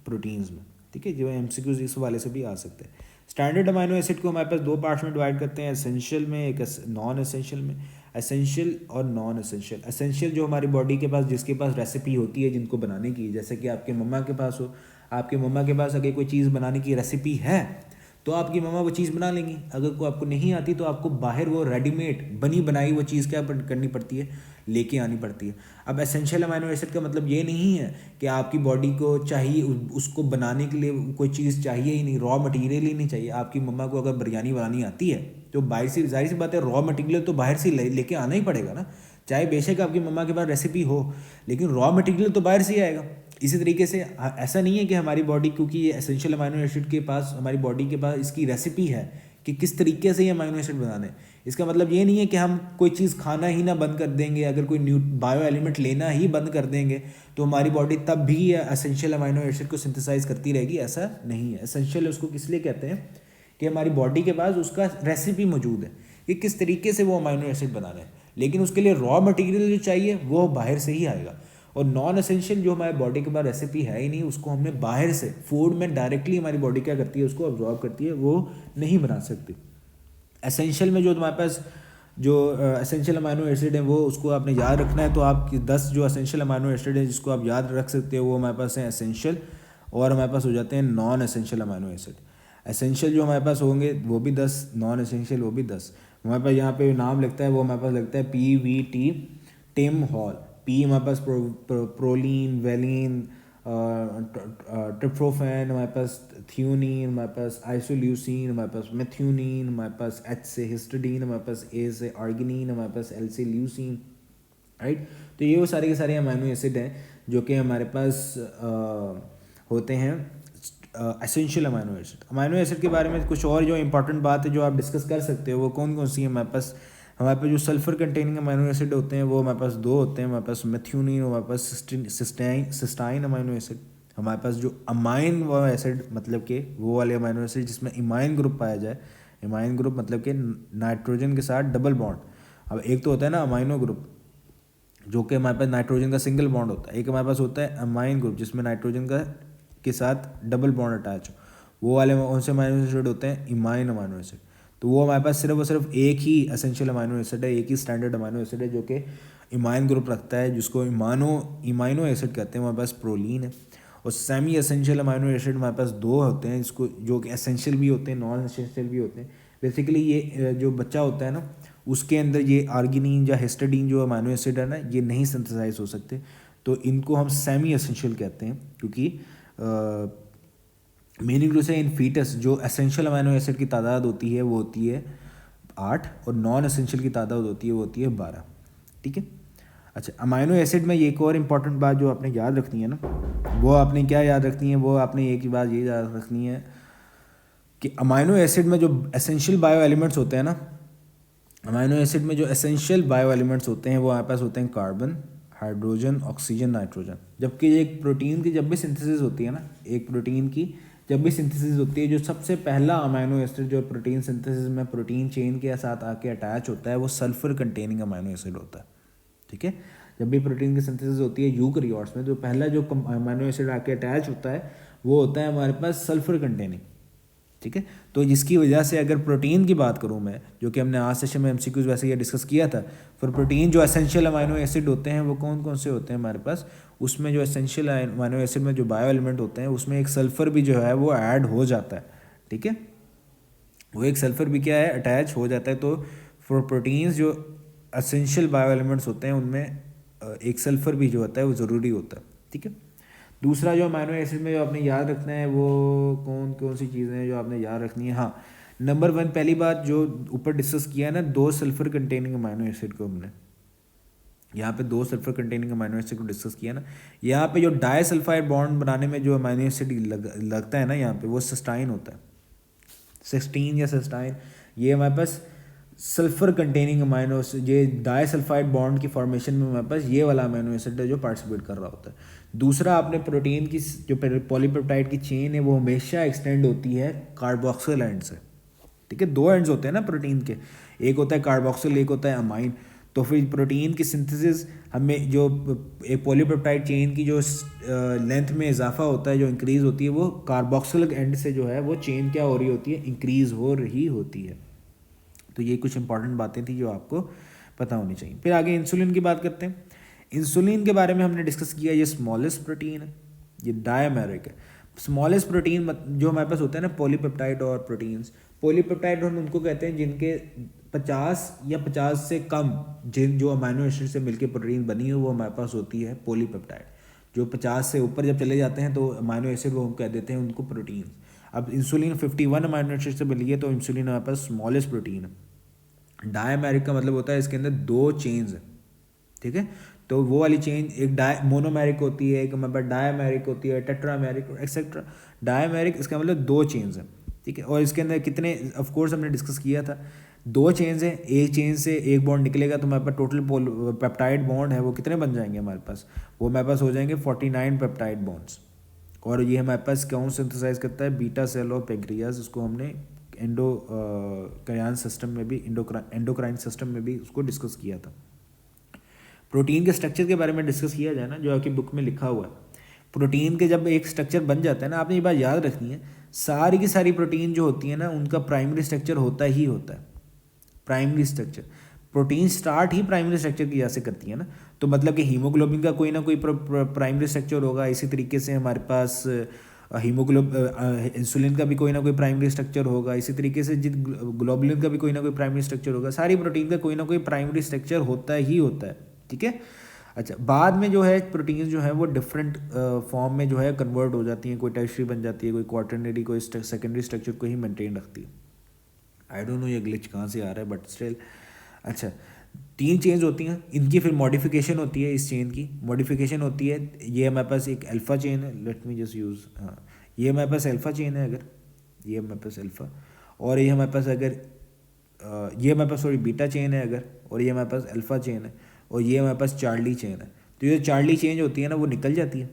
प्रोटीन्स में, ठीक है। जो MCQs इस वाले से भी आ सकते हैं। स्टैंडर्ड अमाइनो एसिड को हमारे पास दो पार्ट्स में डिवाइड करते हैं, एसेंशियल में, एक नॉन एसेंशियल में। एसेंशियल और नॉन एसेंशियल। एसेंशियल जो हमारी बॉडी के पास, जिसके पास रेसिपी होती है जिनको बनाने की, जैसे कि आपके मम्मा के पास हो, आपके मम्मा के पास अगर कोई चीज़ बनाने की रेसिपी है तो आपकी मम्मा वो चीज़ बना लेंगी। अगर कोई आपको नहीं आती तो आपको बाहर वो रेडीमेड बनी बनाई वो चीज़ क्या करनी पड़ती है? लेके आनी पड़ती है। अब एसेंशियल अमाइनो एसिड का मतलब ये नहीं है कि आपकी बॉडी को चाहिए, उसको बनाने के लिए कोई चीज़ चाहिए ही नहीं, रॉ मटेरियल ही नहीं चाहिए। आपकी मम्मा को अगर बिरयानी बनानी आती है तो बाहर से, जाहिर सी बात है, रॉ मटेरियल तो बाहर से लेके आना ही पड़ेगा ना। चाहे बेशक आपकी मम्मा के पास रेसिपी हो, लेकिन रॉ मटेरियल तो बाहर से ही आएगा। इसी तरीके से ऐसा नहीं है कि हमारी बॉडी, क्योंकि ये एसेंशियल अमाइनो एसिड के पास, हमारी बॉडी के पास इसकी रेसिपी है कि किस तरीके से ये अमाइनो एसिड बनाने, इसका मतलब ये नहीं है कि हम कोई चीज़ खाना ही ना बंद कर देंगे, अगर कोई बायो एलिमेंट लेना ही बंद कर देंगे तो हमारी बॉडी तब भी एसेंशियल अमाइनो एसिड को सिंथेसाइज करती रहेगी, ऐसा नहीं है। एसेंशियल उसको किस लिए कहते हैं कि हमारी बॉडी के पास उसका रेसिपी मौजूद है कि किस तरीके से वो अमाइनो एसिड बनाना है, लेकिन उसके लिए रॉ मटेरियल जो चाहिए वो बाहर से ही आएगा। और नॉन एसेंशियल जो हमारी बॉडी के पास रेसिपी है ही नहीं, उसको हमने बाहर से फूड में डायरेक्टली हमारी बॉडी क्या करती है, उसको अब्जॉर्ब करती है, वो नहीं बना सकती। एसेंशियल में जो तुम्हारे पास जो एसेंशियल अमाइनो एसिड है, वो उसको आपने याद रखना है। तो आपकी 10 जो एसेंशियल अमाइनो एसिड है जिसको आप याद रख सकते हो, वो हमारे पास हैं एसेंशियल, और हमारे पास हो जाते हैं non essential amino acid. Essential जो हमारे पास होंगे वो भी 10, नॉन एसेंशियल वो भी 10। हमारे पास यहाँ पे नाम लिखता है, वो हमारे पास लगता है PVT, टिम हॉल। पी हमारे पास प्रोलीन, वेलिन, ट्रिप्टोफैन, हमारे पास थियोनीन, हमारे पास आइसोल्यूसिन, हमारे पास मेथ्यूनिन, हमारे पास H से हिस्टिडीन, हमारे पास A से आर्गिनिन, हमारे पास L से ल्यूसिन, राइट। तो ये वो सारे के सारे अमाइनो एसिड हैं जो कि हमारे पास होते हैं essential amino acid. Amino acid के बारे में कुछ और जो इंपॉर्टेंट बात है जो आप डिस्कस कर सकते हो वो कौन कौन सी है हमारे पास जो सल्फर कंटेनिंग अमाइनो एसिड होते हैं वो हमारे पास दो होते हैं, हमारे पास मेथ्यूनिन, हमारे पास सिस्टाइन अमाइनो एसिड। हमारे पास जो अमाइन वो एसिड मतलब कि वो वाले अमाइनो एसिड जिसमें इमाइन ग्रुप पाया जाए, इमाइन ग्रुप मतलब कि नाइट्रोजन के साथ डबल बॉन्ड। अब एक तो होता है ना अमाइनो ग्रुप जो कि हमारे पास नाइट्रोजन का सिंगल बॉन्ड होता है, एक हमारे पास होता है अमाइन ग्रुप जिसमें नाइट्रोजन का के साथ डबल बॉन्ड अटैच हो, वो वाले कौन से अमाइनो एसिड होते हैं, इमाइन अमाइनो एसिड। तो वो हमारे पास सिर्फ और सिर्फ एक ही एसेंशियल अमाइनो एसिड है, एक ही स्टैंडर्ड अमाइनो एसिड है जो कि इमाइन ग्रुप रखता है, जिसको इमाइनो एसिड कहते हैं। हमारे पास प्रोलीन है। और सेमी एसेंशियल अमाइनो एसिड हमारे पास दो होते हैं, इसको जो कि एसेंशियल भी होते हैं, नॉन एसेंशियल भी होते हैं। बेसिकली ये जो बच्चा होता है ना उसके अंदर ये आर्गिनिन या हिस्टाडीन जो अमाइनो एसिड है ना ये नहीं सिंथेसाइज हो सकते, तो इनको हम सेमी एसेंशियल कहते हैं। क्योंकि मीनिंग टू से इन फीटस जो एसेंशियल अमाइनो एसिड की तादाद होती है वो होती है 8 और नॉन एसेंशियल की तादाद होती है वो होती है 12। ठीक है। अच्छा, अमाइनो एसिड में एक और इम्पॉर्टेंट बात जो आपने याद रखनी है ना, वो आपने क्या याद रखनी है, वो आपने एक ही बात ये याद रखनी है कि अमाइनो एसिड में जो एसेंशियल बायो एलिमेंट्स होते हैं ना, अमाइनो एसिड में जो एसेंशियल बायो एलिमेंट्स होते हैं वो हमारे पास होते हैं कार्बन, हाइड्रोजन, ऑक्सीजन, नाइट्रोजन। जबकि एक प्रोटीन की जब भी सिंथेसिस होती है ना, एक प्रोटीन की जब भी सिंथेसिस होती है, जो सबसे पहला अमाइनो एसिड जो प्रोटीन सिंथेसिस में प्रोटीन चेन के साथ आके अटैच होता है वो सल्फर कंटेनिंग अमाइनो एसिड होता है। ठीक है। जब भी प्रोटीन की सिंथेसिस होती है यूकैरियोट्स में, तो पहला जो अमाइनो एसिड आके अटैच होता है वो होता है हमारे पास सल्फर कंटेनिंग। ठीक है। तो जिसकी वजह से अगर प्रोटीन की बात करूँ मैं, जो कि हमने आज सेशन में एमसीक्यूज वैसे ये डिस्कस किया था, फिर प्रोटीन जो एसेंशियल अमाइनो एसिड होते हैं वो कौन कौन से होते हैं हमारे पास, उसमें जो एसेंशियल अमाइनो एसिड में जो बायो एलिमेंट होते हैं उसमें एक सल्फर भी जो है वो ऐड हो जाता है। ठीक है। वो एक सल्फर भी क्या है, अटैच हो जाता है। तो फॉर प्रोटीन्स जो एसेंशियल बायो एलिमेंट्स होते हैं उनमें एक सल्फर भी जो होता है वो ज़रूरी होता है। ठीक है। दूसरा जो अमाइनो एसिड में जो आपने याद रखना है वो कौन कौन सी चीज़ें हैं जो आपने याद रखनी है। हाँ, नंबर 1 पहली बात जो ऊपर डिस्कस किया है ना, 2 सल्फर कंटेनिंग अमाइनो एसिड को हमने यहाँ पे 2 सल्फर कंटेनिंग अमाइनो एसिड को डिस्कस किया ना, यहाँ पे जो डाइसल्फाइड बॉन्ड बनाने में जो अमाइनो एसिड लगता है ना यहाँ पे, वो सिस्टाइन होता है। सिस्टीन या सिस्टाइन, ये हमारे पास सल्फर कंटेनिंग अमाइनो एसिड, ये डाइसल्फाइड बॉन्ड की फॉर्मेशन में हमारे पास ये वाला अमाइनो एसिड है जो पार्टिसिपेट कर रहा होता है। दूसरा, आपने प्रोटीन की जो पॉलीपेप्टाइड की चेन है वो हमेशा एक्सटेंड होती है कार्बोक्सिल एंड से। ठीक है। 2 एंड्स होते हैं ना प्रोटीन के, एक होता है कार्बोक्सिल, एक होता है अमाइन। तो फिर प्रोटीन की सिंथेसिस हमें जो एक पॉलीपेप्टाइड चेन की जो लेंथ में इजाफा होता है, जो इंक्रीज़ होती है, वो कार्बोक्सिल एंड से जो है वो चेन क्या हो रही होती है, इंक्रीज़ हो रही होती है। तो ये कुछ इंपॉर्टेंट बातें थी जो आपको पता होनी चाहिए। फिर आगे इंसुलिन की बात करते हैं। इंसुलिन के बारे में हमने डिस्कस किया, ये स्मॉलेस्ट प्रोटीन है, ये डायमेरिक है। स्मॉलेस्ट प्रोटीन जो हमारे पास होता है ना, पॉलीपेप्टाइड और प्रोटीन्स। पॉलीपेप्टाइड हम उनको कहते हैं जिनके 50 या 50 से कम जिन जो अमाइनो एसिड से मिलकर प्रोटीन बनी हो वो हमारे पास होती है पॉलीपेप्टाइड। जो 50 से ऊपर जब चले जाते हैं तो अमाइनो एसिड वो हम कह देते हैं उनको प्रोटीन। अब इंसुलिन 51 अमाइनो एसिड से मिली है तो इंसुलिन हमारे पास स्मॉलेस्ट प्रोटीन है। डायमेरिक का मतलब होता है इसके अंदर 2 चेन्स है। ठीक है। तो वो वाली चेन एक मोनोमेरिक होती है, एक हमारे पास डायमेरिक होती है, टेट्रामेरिक एक्सेट्रा। डायमेरिक इसका मतलब 2 चेन्स है। ठीक है। और इसके अंदर कितने, ऑफ कोर्स हमने डिस्कस किया था, 2 चेन्स हैं, एक चेन से एक बॉन्ड निकलेगा तो हमारे पास टोटल पेप्टाइड बॉन्ड है वो कितने बन जाएंगे हमारे पास, वो हमारे पास हो जाएंगे 49 पेप्टाइड बॉन्ड्स। और ये हमारे पास कौन सिंथेसाइज करता है, बीटा सेल और पेंक्रियाज। उसको हमने एंडोक्राइन सिस्टम में भी एंडोक्राइन सिस्टम में भी उसको डिस्कस किया था। प्रोटीन के स्ट्रक्चर के बारे में डिस्कस किया जाए ना, जो आपकी बुक में लिखा हुआ है, प्रोटीन के जब एक स्ट्रक्चर बन जाता है ना, आपने ये बात याद रखनी है, सारी की सारी प्रोटीन जो होती है ना उनका प्राइमरी स्ट्रक्चर होता ही होता है। प्राइमरी स्ट्रक्चर, प्रोटीन स्टार्ट ही प्राइमरी स्ट्रक्चर की जैसे करती है ना, तो मतलब कि हीमोग्लोबिन का कोई ना कोई प्राइमरी स्ट्रक्चर होगा। इसी तरीके से हमारे पास इंसुलिन का भी कोई ना कोई प्राइमरी स्ट्रक्चर होगा। इसी तरीके से ग्लोबुलिन का भी कोई ना कोई प्राइमरी स्ट्रक्चर होगा। सारी प्रोटीन का कोई ना कोई प्राइमरी स्ट्रक्चर होता ही होता है। ठीक है। अच्छा, बाद में जो है प्रोटीन्स जो है वो डिफरेंट फॉर्म में जो है कन्वर्ट हो जाती हैं, कोई टर्शियरी बन जाती है, कोई क्वाटरनरी, कोई सेकेंडरी स्ट्रक्चर को ही मेंटेन रखती है। आई डोंट नो ये ग्लिच कहाँ से आ रहा है बट स्टिल। अच्छा, 3 चेन्स होती हैं, इनकी फिर मॉडिफिकेशन होती है। इस चेन की मॉडिफिकेशन होती है, ये हमारे पास एक अल्फ़ा चेन है, लेट मी जस्ट यूज़, हाँ, ये हमारे पास अल्फ़ा चेन है, अगर ये हमारे पास अल्फ़ा, और ये हमारे पास अगर ये हमारे पास थोड़ी बीटा चेन है अगर, और ये हमारे पास अल्फ़ा चेन है, और ये हमारे पास चार्ली चेन है, तो ये चार्ली चेंज होती है ना वो निकल जाती है।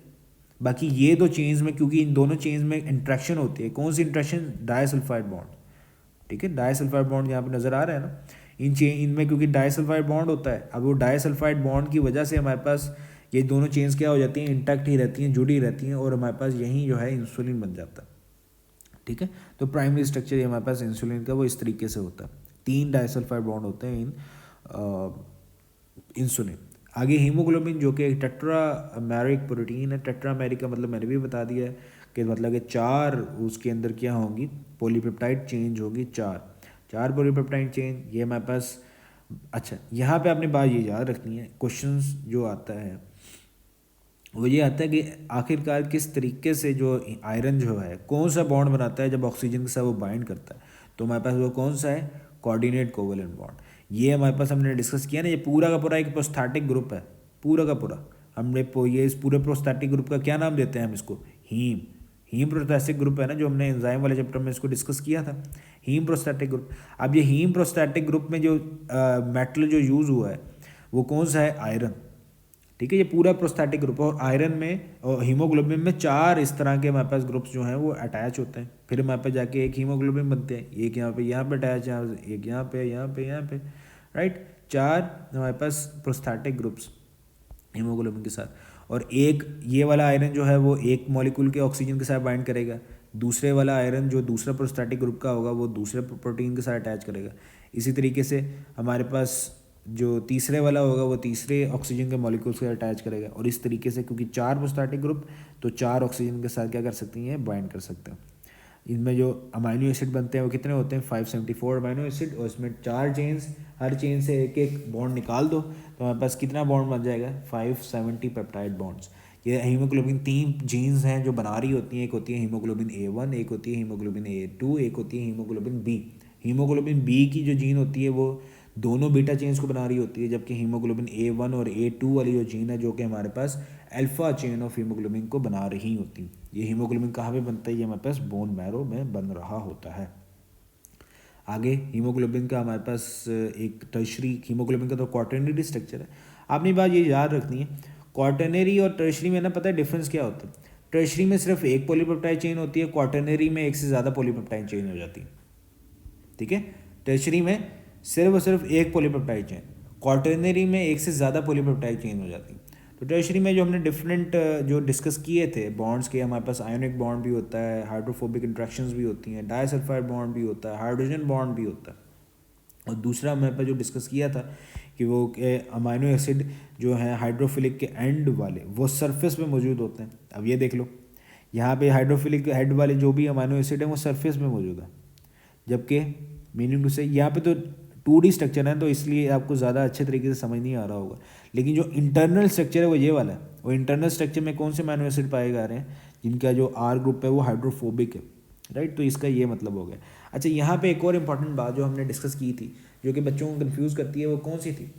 बाकी ये दो चेन्स में, क्योंकि इन दोनों चेन्स में इंट्रैक्शन होती है, कौन सी इंट्रैक्शन? डाइसल्फाइड बॉन्ड, ठीक है, डाइसल्फाइड बॉन्ड यहाँ पे नज़र आ रहा है ना, इनमें क्योंकि डाइसल्फाइड बॉन्ड होता है। अब वो डाइसल्फाइड बॉन्ड की वजह से हमारे पास ये दोनों चेन्स क्या हो जाती हैं? इंटैक्ट ही रहती हैं, जुड़ी रहती हैं, और हमारे पास यहीं जो है इंसुलिन बन जाता है, ठीक है। तो प्राइमरी स्ट्रक्चर हमारे पास इंसुलिन का वो इस तरीके से होता है, 3 डाइसल्फाइड बॉन्ड होते हैं इन इंसुलिन। आगे हीमोग्लोबिन जो कि एक टेट्रामेरिक प्रोटीन है, टेट्रामेरिक का मतलब मैंने भी बता दिया है कि मतलब कि 4 उसके अंदर क्या होंगी? पॉलीपेप्टाइड चेंज होगी, 4 पॉलीपेप्टाइड चेन, ये हमारे पास। अच्छा, यहाँ पे आपने बात ये याद रखनी है, क्वेश्चंस जो आता है वो ये आता है कि आखिरकार किस तरीके से जो आयरन जो है कौन सा बॉन्ड बनाता है जब ऑक्सीजन के साथ वो बाइंड करता है। तो हमारे पास वो कौन सा है? Coordinate covalent bond. ये हमारे पास हमने डिस्कस किया ना, ये पूरा का पूरा एक प्रोस्थेटिक ग्रुप है, पूरा का पूरा। हमने ये इस पूरे प्रोस्थेटिक ग्रुप का क्या नाम देते हैं हम इसको? हीम प्रोस्थेटिक ग्रुप है ना, जो हमने एंजाइम वाले चैप्टर में इसको डिस्कस किया था, हीम प्रोस्थेटिक ग्रुप। अब ये हीम प्रोस्थेटिक ग्रुप में जो मेटल जो यूज़ हुआ है वो कौन सा है? आयरन, ठीक है। ये पूरा प्रोस्थेटिक ग्रुप है, और आयरन में और हीमोग्लोबिन में 4 इस तरह के हमारे पास ग्रुप्स जो हैं वो अटैच होते हैं, फिर हमारे पास जाके एक हीमोग्लोबिन बनते हैं, एक यहाँ पे अटैच है, एक यहाँ पे, राइट। 4 हमारे पास प्रोस्थेटिक ग्रुप्स हीमोग्लोबिन के साथ, और एक ये वाला आयरन जो है वो एक मॉलिक्यूल के ऑक्सीजन के साथ बाइंड करेगा, दूसरे वाला आयरन जो दूसरा प्रोस्थेटिक ग्रुप का होगा वो दूसरे प्रोटीन के साथ अटैच करेगा। इसी तरीके से हमारे पास जो तीसरे वाला होगा वो तीसरे ऑक्सीजन के मॉलिक्यूल्स के साथ अटैच करेगा, और इस तरीके से क्योंकि 4 प्रोस्थेटिक ग्रुप तो 4 ऑक्सीजन के साथ क्या कर सकती हैं? बाइंड कर सकते हैं। इनमें जो अमाइनो एसिड बनते हैं वो कितने होते हैं? 574 अमाइनो एसिड, और इसमें 4 चेन्स, हर चेन से एक एक बॉन्ड निकाल दो तो हमारे पास कितना बॉन्ड बन जाएगा? 570 पेप्टाइड बॉन्ड्स। ये हीमोग्लोबिन 3 जीन्स हैं जो बना रही होती हैं, एक होती है हीमोग्लोबिन A1, एक होती है हीमोग्लोबिन A2, एक होती है हीमोग्लोबिन B। हीमोग्लोबिन B की जो जीन होती है वो दोनों बीटा चेन्स को बना रही होती है, जबकि हीमोग्लोबिन A1 और A2 वाली जो जीन है जो कि हमारे पास अल्फा चेन ऑफ हीमोग्लोबिन को बना रही होती है। ये हीमोग्लोबिन कहाँ पे बनता है? ये हमारे पास बोन मैरो में बन रहा होता है। आगे हीमोग्लोबिन का हमारे पास एक टर्शरी, हीमोग्लोबिन का तो क्वाटर्नरी स्ट्रक्चर है। आपने बात ये याद रखनी है, क्वाटर्नरी और टर्शरी में ना पता है डिफरेंस क्या होता है? टर्शरी में सिर्फ एक पॉलीपेप्टाइड चेन होती है, क्वाटर्नरी में एक से ज़्यादा पॉलीपेप्टाइड चेन हो जाती है, ठीक है। टर्शरी में सिर्फ और सिर्फ एक पॉलीपेप्टाइड चेन, क्वाटर्नरी में एक से ज़्यादा पॉलीपेप्टाइड चेन हो जाती है। तो टर्शरी में जो हमने डिफरेंट जो डिस्कस किए थे बॉन्ड्स के, हमारे पास आयोनिक बॉन्ड भी होता है, हाइड्रोफोबिक इंट्रैक्शंस भी होती हैं, डाइसल्फाइड बॉन्ड भी होता है, हाइड्रोजन बॉन्ड भी होता है, और दूसरा हमारे पास जो डिस्कस किया था कि वो अमाइनो एसिड जो है हाइड्रोफिलिक के एंड वाले वो सरफेस में मौजूद होते हैं। अब ये देख लो, यहाँ पे हाइड्रोफिलिक हेड वाले जो भी अमाइनो एसिड है वो सरफेस में मौजूद है, जबकि मीनिंग टू से यहाँ पे तो 2D स्ट्रक्चर है तो इसलिए आपको ज़्यादा अच्छे तरीके से समझ नहीं आ रहा होगा, लेकिन जो इंटरनल स्ट्रक्चर है वो ये वाला है। वो इंटरनल स्ट्रक्चर में कौन से अमाइनो एसिड पाए जा रहे हैं? जिनका जो R ग्रुप है वो हाइड्रोफोबिक है, राइट। तो इसका ये मतलब हो गया। अच्छा, यहाँ पे एक और इम्पॉर्टेंट बात जो हमने डिस्कस की थी जो कि बच्चों को कन्फ्यूज़ करती है वो कौन सी थी?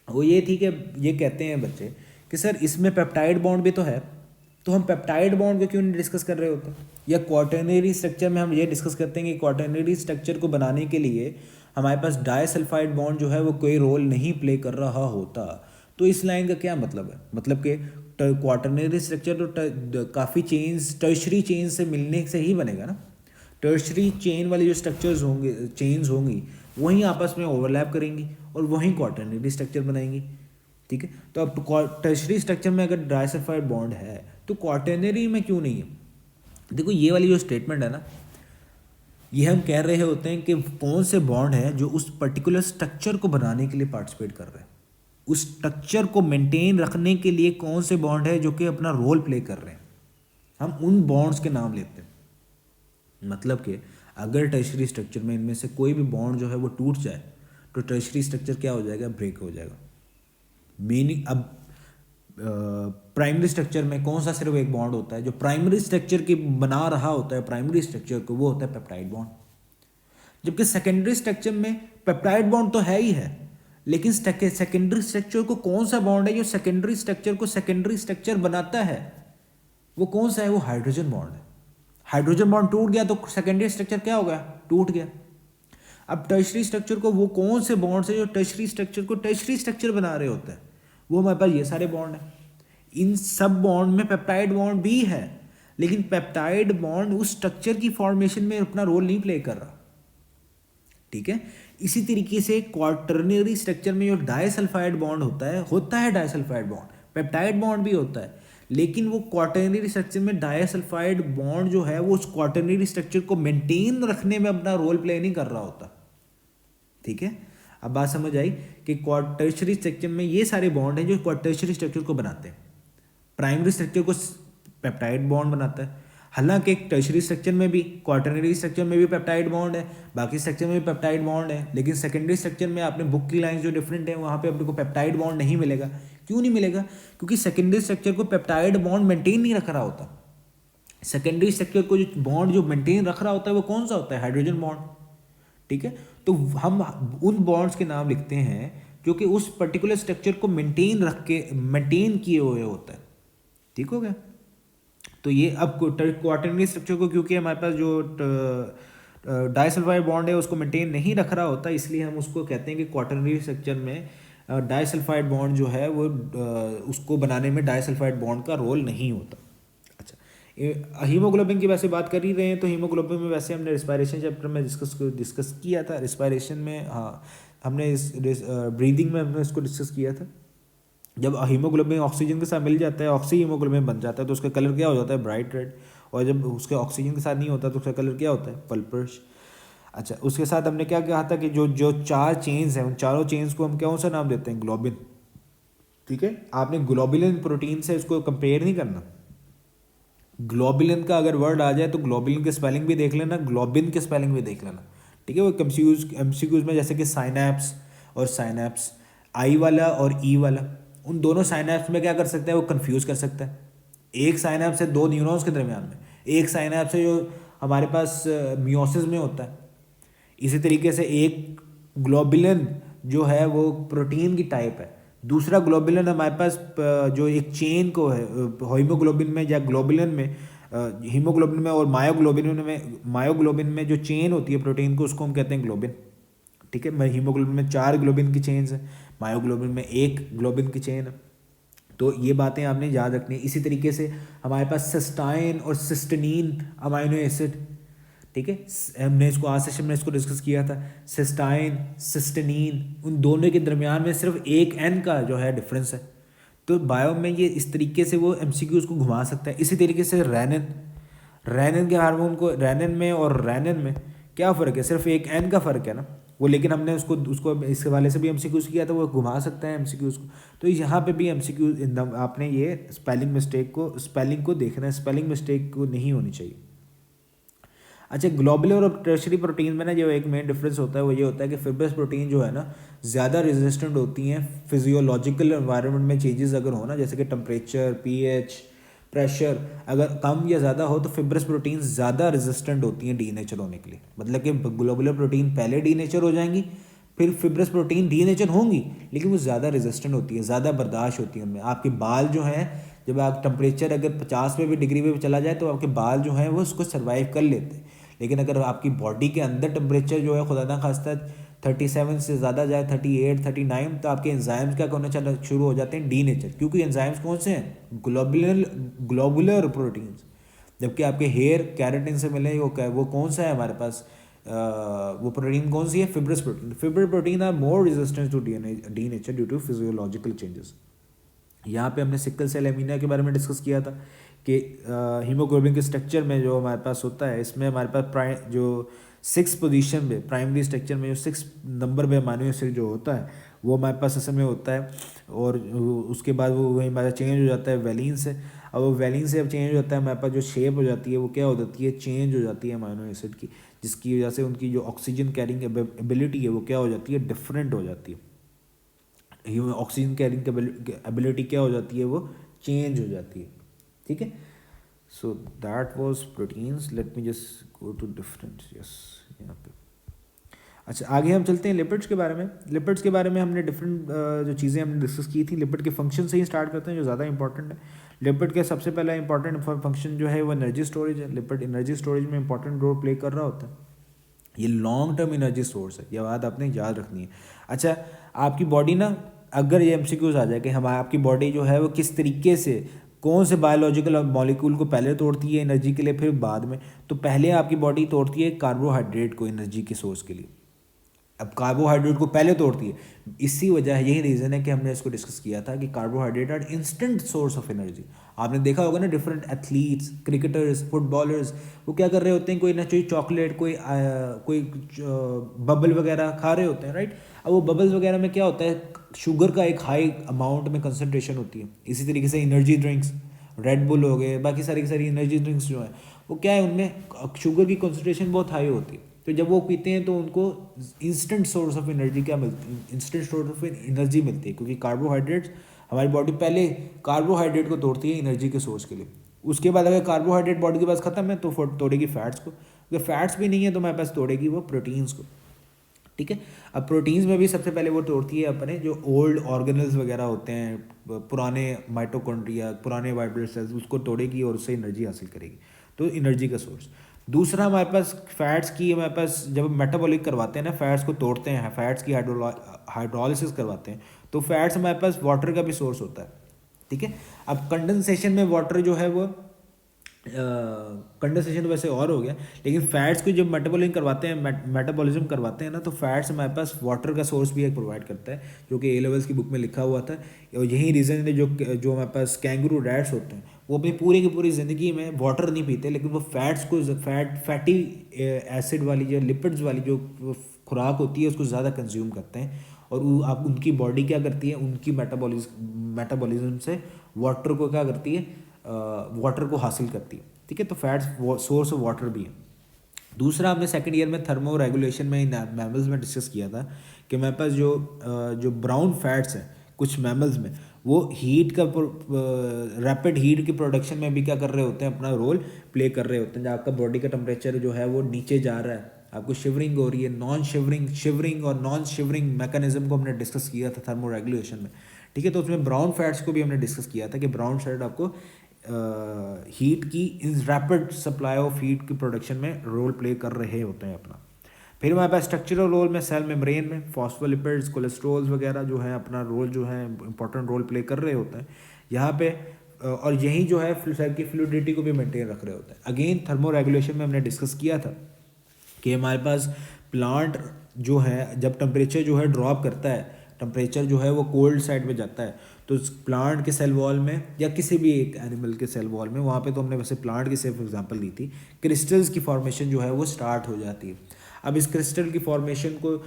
वो ये थी कि ये कहते हैं बच्चे कि सर इसमें पेप्टाइड बॉन्ड भी तो है, तो हम पेप्टाइड बॉन्ड को क्यों नहीं डिस्कस कर रहे होते? या क्वाटर्नरी स्ट्रक्चर में हम ये डिस्कस करते हैं कि क्वाटर्नरी स्ट्रक्चर को बनाने के लिए हमारे पास डाइसल्फाइड बॉन्ड जो है वो कोई रोल नहीं प्ले कर रहा होता। तो इस लाइन का क्या मतलब है? मतलब कि क्वाटर्नरी स्ट्रक्चर तो काफ़ी चेन्स, टर्शरी चेन से मिलने से ही बनेगा ना। टर्शरी चेन वाली जो स्ट्रक्चर्स होंगे, चेन्स होंगी, वहीं आपस में ओवरलैप करेंगी और वहीं क्वाटर्नरी स्ट्रक्चर बनाएंगी, ठीक है। तो अब टर्शरी स्ट्रक्चर में अगर डाइसल्फाइड बॉन्ड है तो क्वाटर्नरी में क्यों नहीं है? देखो ये वाली जो स्टेटमेंट है ना, ये हम कह रहे होते हैं कि कौन से बॉन्ड है जो उस पर्टिकुलर स्ट्रक्चर को बनाने के लिए पार्टिसिपेट कर रहे हैं, उस स्ट्रक्चर को मेंटेन रखने के लिए कौन से बॉन्ड है जो कि अपना रोल प्ले कर रहे हैं, हम उन बॉन्ड्स के नाम लेते हैं। मतलब कि अगर टर्शरी स्ट्रक्चर में इनमें से कोई भी बॉन्ड जो है वो टूट जाए तो टर्शरी स्ट्रक्चर क्या हो जाएगा? ब्रेक हो जाएगा। मीनिंग अब प्राइमरी स्ट्रक्चर में कौन सा सिर्फ एक बॉन्ड होता है जो प्राइमरी स्ट्रक्चर की बना रहा होता है, प्राइमरी स्ट्रक्चर को, वो होता है पेप्टाइड बॉन्ड। जबकि सेकेंडरी स्ट्रक्चर में पेप्टाइड बॉन्ड तो है ही है, लेकिन सेकेंडरी स्ट्रक्चर को कौन सा बॉन्ड है जो सेकेंडरी स्ट्रक्चर को सेकेंडरी स्ट्रक्चर बनाता है? वो कौन सा है? वो हाइड्रोजन बॉन्ड है। हाइड्रोजन बॉन्ड टूट गया तो सेकेंडरी स्ट्रक्चर क्या हो गया, टूट गया। अब टर्शरी स्ट्रक्चर को, वो कौन से बॉन्ड्स है जो टर्शरी स्ट्रक्चर को टर्शरी स्ट्रक्चर बना रहे होते हैं, वो हमारे पास ये सारे बॉन्ड हैं। इन सब बॉन्ड में पेप्टाइड बॉन्ड भी है, लेकिन पेप्टाइड बॉन्ड उस स्ट्रक्चर की फॉर्मेशन में अपना रोल नहीं प्ले कर रहा, ठीक है। इसी तरीके से क्वार्टरनरी स्ट्रक्चर में जो डाइसल्फाइड बॉन्ड होता है डाइसल्फाइड बॉन्ड, पेप्टाइड बॉन्ड भी होता है, लेकिन वो क्वार्टरनरी स्ट्रक्चर में डाइसल्फाइड बॉन्ड जो है वो उस क्वार्टरनरी स्ट्रक्चर को मेंटेन रखने में अपना रोल प्ले नहीं कर रहा होता, ठीक है। अब बात समझ आई कि क्वार्टरनरी स्ट्रक्चर में ये सारे बॉन्ड हैं जो क्वार्टरनरी स्ट्रक्चर को बनाते हैं। प्राइमरी स्ट्रक्चर को पेप्टाइड बॉन्ड बनाता है, हालांकि एक टर्शरी स्ट्रक्चर में भी, क्वार्टरनरी स्ट्रक्चर में भी पेप्टाइड बॉन्ड है, बाकी स्ट्रक्चर में भी पेप्टाइड बॉन्ड है, लेकिन सेकेंडरी स्ट्रक्चर में आपने बुक की लाइन जो डिफरेंट है वहाँ पे अपने को पेप्टाइड बॉन्ड नहीं मिलेगा। क्यों नहीं मिलेगा? क्योंकि सेकेंडरी स्ट्रक्चर को पेप्टाइड बॉन्ड मेंटेन नहीं रख रहा होता। सेकेंडरी स्ट्रक्चर को जो बॉन्ड जो मेंटेन रख रहा होता है वो कौन सा होता है? हाइड्रोजन बॉन्ड, ठीक है। तो हम उन बॉन्ड्स के नाम लिखते हैं जो कि उस पर्टिकुलर स्ट्रक्चर को मेंटेन किए हुए होता है, ठीक हो गया। तो ये अब क्वार्टरनरी स्ट्रक्चर को, क्योंकि हमारे पास जो डाइसल्फाइड बॉन्ड है उसको मेंटेन नहीं रख रहा होता, इसलिए हम उसको कहते हैं कि क्वार्टरनरी स्ट्रक्चर में डाइसल्फाइड बॉन्ड जो है वो उसको बनाने में डाइसल्फाइड बॉन्ड का रोल नहीं होता। अच्छा, हीमोग्लोबिन की वैसे बात कर ही रहे हैं, तो हीमोग्लोबिन में वैसे हमने रिस्पायरेशन चैप्टर में डिस्कस किया था। रिस्पायरेशन में हाँ हमने ब्रीदिंग में हमने इसको डिस्कस किया था। जब हीमोग्लोबिन ऑक्सीजन के साथ मिल जाता है, ऑक्सी हीमोग्लोबिन बन जाता है, तो उसका कलर क्या हो जाता है? Bright red. और जब उसके ऑक्सीजन के साथ नहीं होता तो उसका कलर क्या होता है? पर्पलिश। अच्छा, उसके साथ हमने क्या कहा था कि जो जो 4 चेन्स हैं उन चारों चेन्स को हम कौन सा नाम देते हैं? ग्लोबिन, ठीक है। आपने ग्लोबुलिन प्रोटीन से उसको कंपेयर नहीं करना। ग्लोबुलिन का अगर वर्ड आ जाए तो ग्लोबुलिन की स्पेलिंग भी देख लेना, ग्लोबिन की स्पेलिंग भी देख लेना, ठीक है। वो एमसीक्यूज में जैसे कि साइनैप्स और साइनैप्स, आई वाला और ई वाला, उन दोनों साइनैप्स में क्या कर सकता है? वो कंफ्यूज कर सकता है। एक साइनैप्स है 2 न्यूरॉन्स के दरमियान में, एक साइनैप्स है जो हमारे पास मियोसिस में होता है। इसी तरीके से एक ग्लोबुलिन जो है वो प्रोटीन की टाइप है, दूसरा ग्लोबुलिन हमारे पास जो एक चेन को है हीमोग्लोबिन में या ग्लोबुलिन में, हीमोग्लोबिन में और मायोग्लोबिन में जो चेन होती है प्रोटीन को, उसको हम कहते हैं ग्लोबिन, ठीक है। हीमोग्लोबिन में 4 ग्लोबिन की चेन्स है, मायोग्लोबिन में 1 ग्लोबिन की चेन है। तो ये बातें आपने याद रखनी है। इसी तरीके से हमारे पास सिस्टाइन और सिस्टनीन अमाइनो एसिड, ठीक है। हमने इसको आज सेशन में इसको डिस्कस किया था। सिस्टाइन, सिस्टनीन, उन दोनों के दरमियान में सिर्फ 1 N का जो है डिफरेंस है। तो बायो में ये इस तरीके से वो एमसीक्यूज को घुमा सकता है। इसी तरीके से रेनिन के हार्मोन को, रेनिन में और रेनिन में क्या फ़र्क है? सिर्फ 1 N का फ़र्क है ना वो, लेकिन हमने उसको इस हवाले से भी एमसीक्यूज किया था, वो घुमा सकता है एमसीक्यूज को। तो यहाँ पे भी एमसीक्यूज, आपने ये स्पेलिंग को देखना है, स्पेलिंग मिस्टेक को नहीं होनी चाहिए। अच्छा, ग्लोबुलर और टर्शरी प्रोटीन में ना जो एक मेन डिफरेंस होता है वो ये होता है कि फिब्रस प्रोटीन जो है ना ज़्यादा रेजिस्टेंट होती हैं फिजियोलॉजिकल एनवायरनमेंट में चेंजेस अगर हो ना, जैसे कि टेम्परेचर, पीएच, प्रेशर अगर कम या ज़्यादा हो, तो फिब्रस प्रोटीन ज़्यादा रेजिस्टेंट होती हैं डीनेचर होने के लिए। मतलब कि ग्लोबुलर प्रोटीन पहले डीनेचर हो जाएंगी, फिर फिब्रस प्रोटीन डीनेचर होंगी, लेकिन वो ज़्यादा रेजिस्टेंट होती है, ज़्यादा बर्दाश्त होती है उनमें। आपके बाल जो हैं, जब आप टेम्परेचर अगर 50 पे भी डिग्री पे भी चला जाए तो आपके बाल जो हैं वो उसको सर्वाइव कर लेते हैं। लेकिन अगर आपकी बॉडी के अंदर टेम्परेचर जो है खुदा ना खास्ता 37 से ज़्यादा जाए, 38, 39, तो आपके एंजाइम्स क्या होने चला शुरू हो जाते हैं? डीनेचर। क्योंकि एंजाइम्स कौन से हैं? Globular proteins. जबकि आपके हेयर कैरेटिन से मिले वो कौन सा है हमारे पास? वो प्रोटीन कौन सी है? Fibrous protein. Fibrous protein are more resistant to denature due to physiological changes. यहाँ पे हमने सिकल सेल एनीमिया के बारे में डिस्कस किया था कि हीमोग्लोबिन के स्ट्रक्चर में जो हमारे पास होता है, इसमें हमारे पास जो 6 पोजीशन पे प्राइमरी स्ट्रक्चर में जो 6 नंबर पे अमाइनो एसिड जो होता है वो हमारे पास असल में होता है। और उसके बाद वो वही हमारा चेंज हो जाता है वैलिन से। अब वो वैलिन से अब चेंज हो जाता है, हमारे पास जो शेप हो जाती है वो क्या हो जाती है? चेंज हो जाती है अमाइनो एसिड की, जिसकी वजह से उनकी जो ऑक्सीजन कैरिंग एबिलिटी है वो क्या हो जाती है? डिफरेंट हो जाती है। ऑक्सीजन कैरिंग एबिलिटी क्या हो जाती है? वो चेंज हो जाती है, ठीक है। So that was proteins. Let me just go to different, yes यहाँ पे। अच्छा, आगे हम चलते हैं लिपिड्स के बारे में। लिपिड्स के बारे में हमने डिफरेंट जो चीज़ें हमने डिस्कस की थी, लिपिड के फंक्शन से ही स्टार्ट करते हैं जो ज़्यादा इंपॉर्टेंट है। लिपिड के सबसे पहला इंपॉर्टेंट फंक्शन जो है वो एनर्जी स्टोरेज है। लिपिड एनर्जी स्टोरेज में इंपॉर्टेंट रोल प्ले कर रहा होता है। ये लॉन्ग टर्म एनर्जी सोर्स है, ये बात आपने याद रखनी है। अच्छा, आपकी बॉडी ना, अगर ये एमसीक्यूज आ जाए कि हमारी आपकी बॉडी जो है वो किस तरीके से कौन से बायोलॉजिकल मॉलिक्यूल को पहले तोड़ती है एनर्जी के लिए फिर बाद में, तो पहले आपकी बॉडी तोड़ती है कार्बोहाइड्रेट को एनर्जी के सोर्स के लिए। अब कार्बोहाइड्रेट को पहले तोड़ती है, इसी वजह है, यही रीज़न है कि हमने इसको डिस्कस किया था कि carbohydrate are instant source of energy. आपने देखा होगा ना, डिफरेंट एथलीट्स, क्रिकेटर्स, फुटबॉलर्स, वो क्या कर रहे होते हैं, कोई ना कोई चॉकलेट, कोई बबल वगैरह खा रहे होते हैं, राइट। अब वो बबल्स वगैरह में क्या होता है, शुगर का एक हाई अमाउंट में कंसनट्रेशन होती है। इसी तरीके से एनर्जी ड्रिंक्स, रेड बुल हो गए, बाकी सारी की सारी एनर्जी ड्रिंक्स जो है वो क्या है, उनमें शुगर की कंसनट्रेशन बहुत हाई होती है। तो जब वो पीते हैं तो उनको इंस्टेंट सोर्स ऑफ एनर्जी क्या मिलती है, इंस्टेंट सोर्स ऑफ एनर्जी मिलती है, क्योंकि कार्बोहाइड्रेट्स, हमारी बॉडी पहले कार्बोहाइड्रेट को तोड़ती है एनर्जी के सोर्स के लिए। उसके बाद अगर कार्बोहाइड्रेट बॉडी के पास खत्म है तो तोड़ेगी फैट्स को, अगर फैट्स भी नहीं है तो हमारे पास तोड़ेगी वो प्रोटीन्स को, ठीक है। अब प्रोटीन्स में भी सबसे पहले वो तोड़ती है अपने जो ओल्ड ऑर्गेनल्स वगैरह होते हैं, पुराने माइटोकॉन्ड्रिया, पुराने वाइट ब्लड सेल्स, उसको तोड़ेगी और उससे एनर्जी हासिल करेगी, तो एनर्जी का सोर्स। दूसरा हमारे पास फैट्स की, हमारे पास जब मेटाबॉलिक करवाते हैं ना, फैट्स को तोड़ते हैं, फैट्स की हाइड्रोलिसिस करवाते हैं, तो फैट्स हमारे पास वाटर का भी सोर्स होता है, ठीक है। अब कंडेंसेशन में वाटर जो है वो कंडेंसेशन तो वैसे और हो गया, लेकिन फैट्स को जब मेटाबॉलिज्म करवाते हैं, मेटाबॉलिज्म करवाते हैं ना, तो फैट्स हमारे पास वाटर का सोर्स भी एक प्रोवाइड करता है, जो कि ए लेवल्स की बुक में लिखा हुआ था। और यही रीज़न है जो हमारे पास कैंगरू रैट्स होते हैं, वो अपनी पूरी की पूरी ज़िंदगी में वाटर नहीं पीते, लेकिन वो फैट्स को फैटी एसिड वाली जो लिपिड्स वाली जो खुराक होती है उसको ज़्यादा कंज्यूम करते हैं, और वो आप उनकी बॉडी क्या करती है, उनकी मेटाबॉलिज्म से वाटर को क्या करती है, वाटर को हासिल करती है, ठीक है। तो फैट्स सोर्स ऑफ वाटर भी है। दूसरा, हमने सेकंड ईयर में थर्मो रेगुलेशन में मैमल्स में डिस्कस किया था कि हमारे पास जो ब्राउन फैट्स हैं कुछ मैमल्स में, वो हीट का रैपिड हीट की प्रोडक्शन में भी क्या कर रहे होते हैं, अपना रोल प्ले कर रहे होते हैं। जब आपका बॉडी का टेम्परेचर जो है वो नीचे जा रहा है, आपको शिवरिंग हो रही है, नॉन शिवरिंग और नॉन शिवरिंग मैकेनिज्म को हमने डिस्कस किया था थर्मो रेगुलेशन में, ठीक है। तो उसमें ब्राउन फैट्स को भी हमने डिस्कस किया था कि ब्राउन फैट आपको हीट की इन रैपिड सप्लाई ऑफ हीट की प्रोडक्शन में रोल प्ले कर रहे होते हैं अपना। फिर हमारे पास स्ट्रक्चरल रोल में सेल मेम्ब्रेन में फॉस्फोलिपिड्स, कोलेस्ट्रॉल्स वगैरह जो है अपना रोल जो है इंपॉर्टेंट रोल प्ले कर रहे होते हैं यहाँ पे, और यही जो है सेल की फ्लूइडिटी को भी मेंटेन रख रहे होते हैं। अगेन थर्मो रेगुलेशन में हमने डिस्कस किया था कि हमारे पास प्लांट जो है जब टेम्परेचर जो है ड्रॉप करता है, टेम्परेचर जो है वो कोल्ड साइड में जाता है, तो प्लांट के सेल वॉल में या किसी भी एक एनिमल के सेल वॉल में, वहाँ पे तो हमने वैसे प्लांट की सिर्फ एग्जांपल दी थी, क्रिस्टल्स की फॉर्मेशन जो है वो स्टार्ट हो जाती है। अब इस क्रिस्टल की फॉर्मेशन को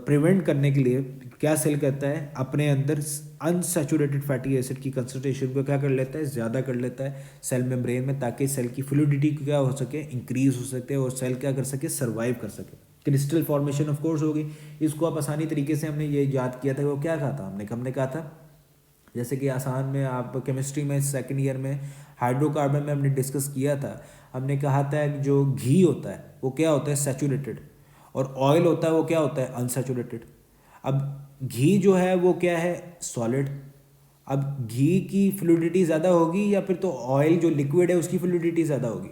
प्रिवेंट करने के लिए क्या सेल करता है, अपने अंदर अनसैचुरेटेड फैटी एसिड की कंसंट्रेशन को क्या कर लेता है, ज़्यादा कर लेता है सेल मेम्ब्रेन में, ताकि सेल की फ्लूइडिटी क्या हो सके, इंक्रीज हो सके और सेल क्या कर सके, सर्वाइव कर सके। क्रिस्टल फॉर्मेशन ऑफ कोर्स होगी। इसको आप आसानी तरीके से हमने ये याद किया था कि वो क्या कहा था, हमने कहा था, जैसे कि आसान में आप केमिस्ट्री में सेकंड ईयर में हाइड्रोकार्बन में हमने डिस्कस किया था, हमने कहा था कि जो घी होता है वो क्या होता है, सैचुरेटेड, और ऑयल होता है वो क्या होता है, अनसैचुरेटेड। अब घी जो है वो क्या है, सॉलिड। अब घी की फ्लूइडिटी ज़्यादा होगी या फिर तो ऑयल जो लिक्विड है उसकी फ्लूइडिटी ज़्यादा होगी,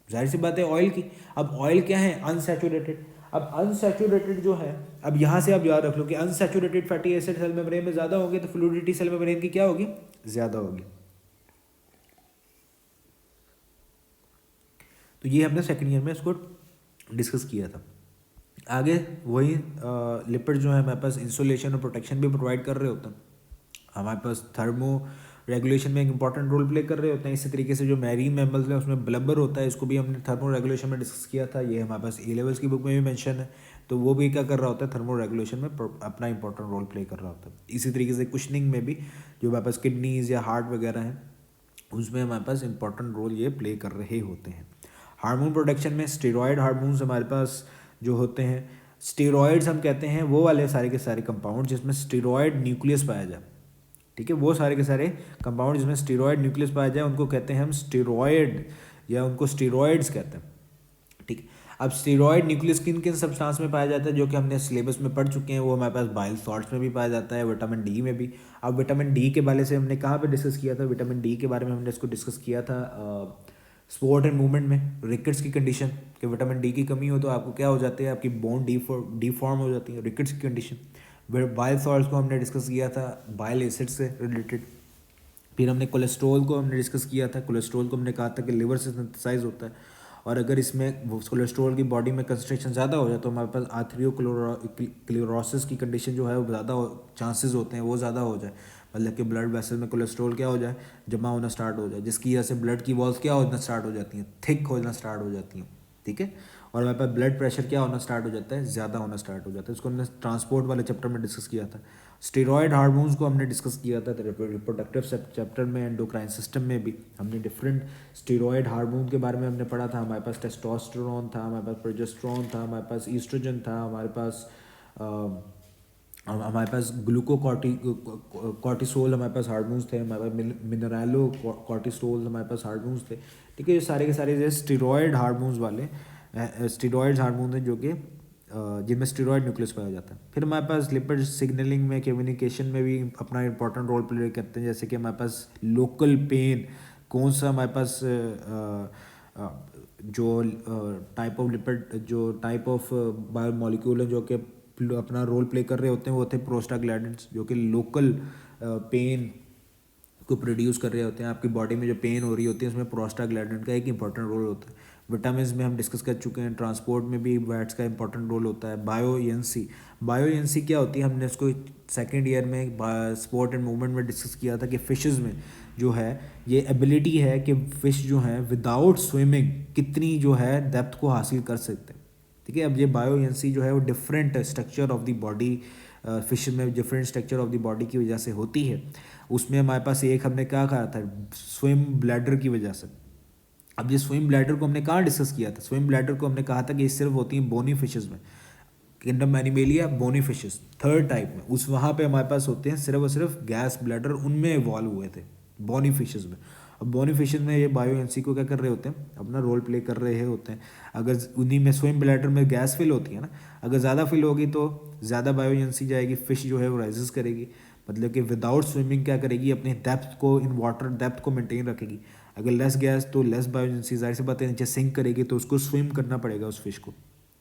जाहिर सी बात है ऑयल की। अब ऑयल क्या है, अनसैचुरेटेड। अब अनसैचुरेटेड जो है, अब यहाँ से आप याद रख लो कि unsaturated fatty acid cell membrane में ज़्यादा होंगे तो फ्लूइडिटी सेल मेम्ब्रेन की क्या होगी, ज़्यादा होगी। तो ये हमने सेकंड ईयर में इसको डिस्कस किया था। आगे वही लिपिड जो है हमारे पास इंसुलेशन और प्रोटेक्शन भी प्रोवाइड कर रहे होते हैं, हमारे पास थर्मो रेगुलेशन में एक इंपॉर्टेंट रोल प्ले कर रहे होते हैं। इसी तरीके से जो मैरीन मैमल्स है उसमें ब्लबर होता है, इसको भी हमने थर्मो रेगुलेशन में डिस्कस किया था, ये हमारे पास ए लेवल्स की बुक में भी मेंशन है। तो वो भी क्या कर रहा होता है, थर्मो रेगुलेशन में अपना इंपॉर्टेंट रोल प्ले कर रहा होता है। इसी तरीके से कुशनिंग में भी जो हमारे पास किडनीज या हार्ट वगैरह हैं उसमें हमारे पास इंपॉर्टेंट रोल ये प्ले कर रहे होते हैं। हार्मोन प्रोडक्शन में स्टेरॉयड हार्मोन्स हमारे पास जो होते हैं, स्टेरॉयड्स हम कहते हैं वो वाले सारे के सारे कंपाउंड जिसमें स्टेरॉयड न्यूक्लियस पाया जाए, ठीक है। वो सारे के सारे कंपाउंड जिसमें स्टेरॉयड न्यूक्लियस पाया जाए उनको कहते हैं हम स्टेरॉयड, या उनको स्टेरॉयड्स कहते हैं, ठीक है। अब स्टेरॉयड न्यूक्लियस किन किन सब्सटेंस में पाया जाता है, जो कि हमने सिलेबस में पढ़ चुके हैं, वो हमारे पास बाइल सॉल्ट्स में भी पाया जाता है, विटामिन डी में भी। अब विटामिन डी के बारे से हमने कहाँ पे डिस्कस किया था, विटामिन डी के बारे में हमने इसको डिस्कस किया था स्पोर्ट एंड मूवमेंट में, रिकेट्स की कंडीशन कि विटामिन डी की कमी हो तो आपको क्या हो जाती है, आपकी बोन डीफॉर्म हो जाती है, रिकेट्स की कंडीशन। बाइल सॉल्ट्स को हमने डिस्कस किया था बाइल एसिड से रिलेटेड। फिर हमने कोलेस्ट्रॉल को हमने डिस्कस किया था, कोलेस्ट्रॉल को हमने कहा था कि लिवर से सिंथेसाइज होता है, और अगर इसमें कोलेस्ट्रॉल की बॉडी में कंसंट्रेशन ज़्यादा हो जाए तो हमारे पास आर्थरियोक्लेरोसिस की कंडीशन जो है वो ज़्यादा चांसेस होते हैं वो ज़्यादा हो जाए, मतलब कि ब्लड वेसल में कोलेस्ट्रॉल क्या हो जाए, जमा होना स्टार्ट हो जाए, जिसकी वजह से ब्लड की वॉल्स क्या होना स्टार्ट हो जाती हैं, थिक होना स्टार्ट हो जाती हैं, ठीक है। और हमारे पास ब्लड प्रेशर क्या होना स्टार्ट हो जाता है, ज़्यादा होना स्टार्ट हो जाता है। इसको हमने ट्रांसपोर्ट वाले चैप्टर में डिस्कस किया था। स्टेरॉयड हार्मोन्स को हमने डिस्कस किया था रिप्रोडक्टिव चैप्टर में, एंडोक्राइन सिस्टम में भी हमने डिफरेंट स्टेरॉयड हार्मोन के बारे में हमने पढ़ा था। हमारे पास टेस्टोस्टेरोन था, हमारे पास प्रोजेस्टेरोन था, हमारे पास ईस्ट्रोजन था, हमारे पास कॉर्टिसोल हमारे पास हार्मोन्स थे, हमारे पास मिनरलो कॉर्टिसोल हमारे पास हार्मोन्स थे, ठीक है। ये सारे के सारे जो स्टेरॉयड हार्मोन्स वाले स्टेरॉयड हार्मोन हैं जो कि जिनमें स्टेरॉयड न्यूक्लियस पाया जाता है। फिर हमारे पास लिपिड सिग्नलिंग में, कम्युनिकेशन में भी अपना इंपॉर्टेंट रोल प्ले करते हैं, जैसे कि हमारे पास लोकल पेन कौन सा हमारे पास जो टाइप ऑफ लिपिड जो टाइप ऑफ बायोमोलिक्यूल है जो कि अपना रोल प्ले कर रहे होते हैं वो होते हैं प्रोस्टाग्लैंडिन्स, जो कि लोकल पेन को प्रोड्यूस कर रहे होते हैं। आपकी बॉडी में जो पेन हो रही होती है उसमें प्रोस्टाग्लैंडिन का एक इंपॉर्टेंट रोल होता है। विटामिन में हम डिस्कस कर चुके हैं, ट्रांसपोर्ट में भी वैट्स का इंपॉर्टेंट रोल होता है। बायोएनसी क्या होती है, हमने उसको सेकेंड ईयर में स्पोर्ट एंड मूवमेंट में डिस्कस किया था कि फिशेज़ में जो है ये एबिलिटी है कि फ़िश जो है विदाउट स्विमिंग कितनी जो है डेप्थ को हासिल कर सकते हैं, ठीक है। अब ये बायोएनसी जो है वो different structure of the body, fish में different structure of the body की वजह से होती है। उसमें हमारे पास एक हमने क्या कहा था, स्विम ब्लैडर की वजह से। अब ये स्विम ब्लैडर को हमने कहाँ डिस्कस किया था, स्विम ब्लैडर को हमने कहा था कि ये सिर्फ होती हैं बोनी फिशेज़ में, किंगडम एनिमेलिया बोनी फिशेज़ थर्ड टाइप में, उस वहाँ पे हमारे पास होते हैं सिर्फ और सिर्फ गैस ब्लैडर, उनमें इवॉल्व हुए थे बोनी फिशेज़ में। अब बोनी फिशेज़ में ये बायोएनसी को क्या कर रहे होते हैं, अपना रोल प्ले कर रहे होते हैं। अगर उन्हीं में स्विम ब्लैडर में गैस फिल होती है ना, अगर ज़्यादा फिल होगी तो ज़्यादा बायोएनसी जाएगी, फिश जो है वो राइजेस करेगी, मतलब कि विदाउट स्विमिंग क्या करेगी, अपने डेप्थ को इन वाटर डेप्थ को मेंटेन रखेगी। अगर लेस गैस तो लेस बायोएनसी, जाहिर सी बात है नीचे सिंक करेगी तो उसको स्विम करना पड़ेगा उस फिश को।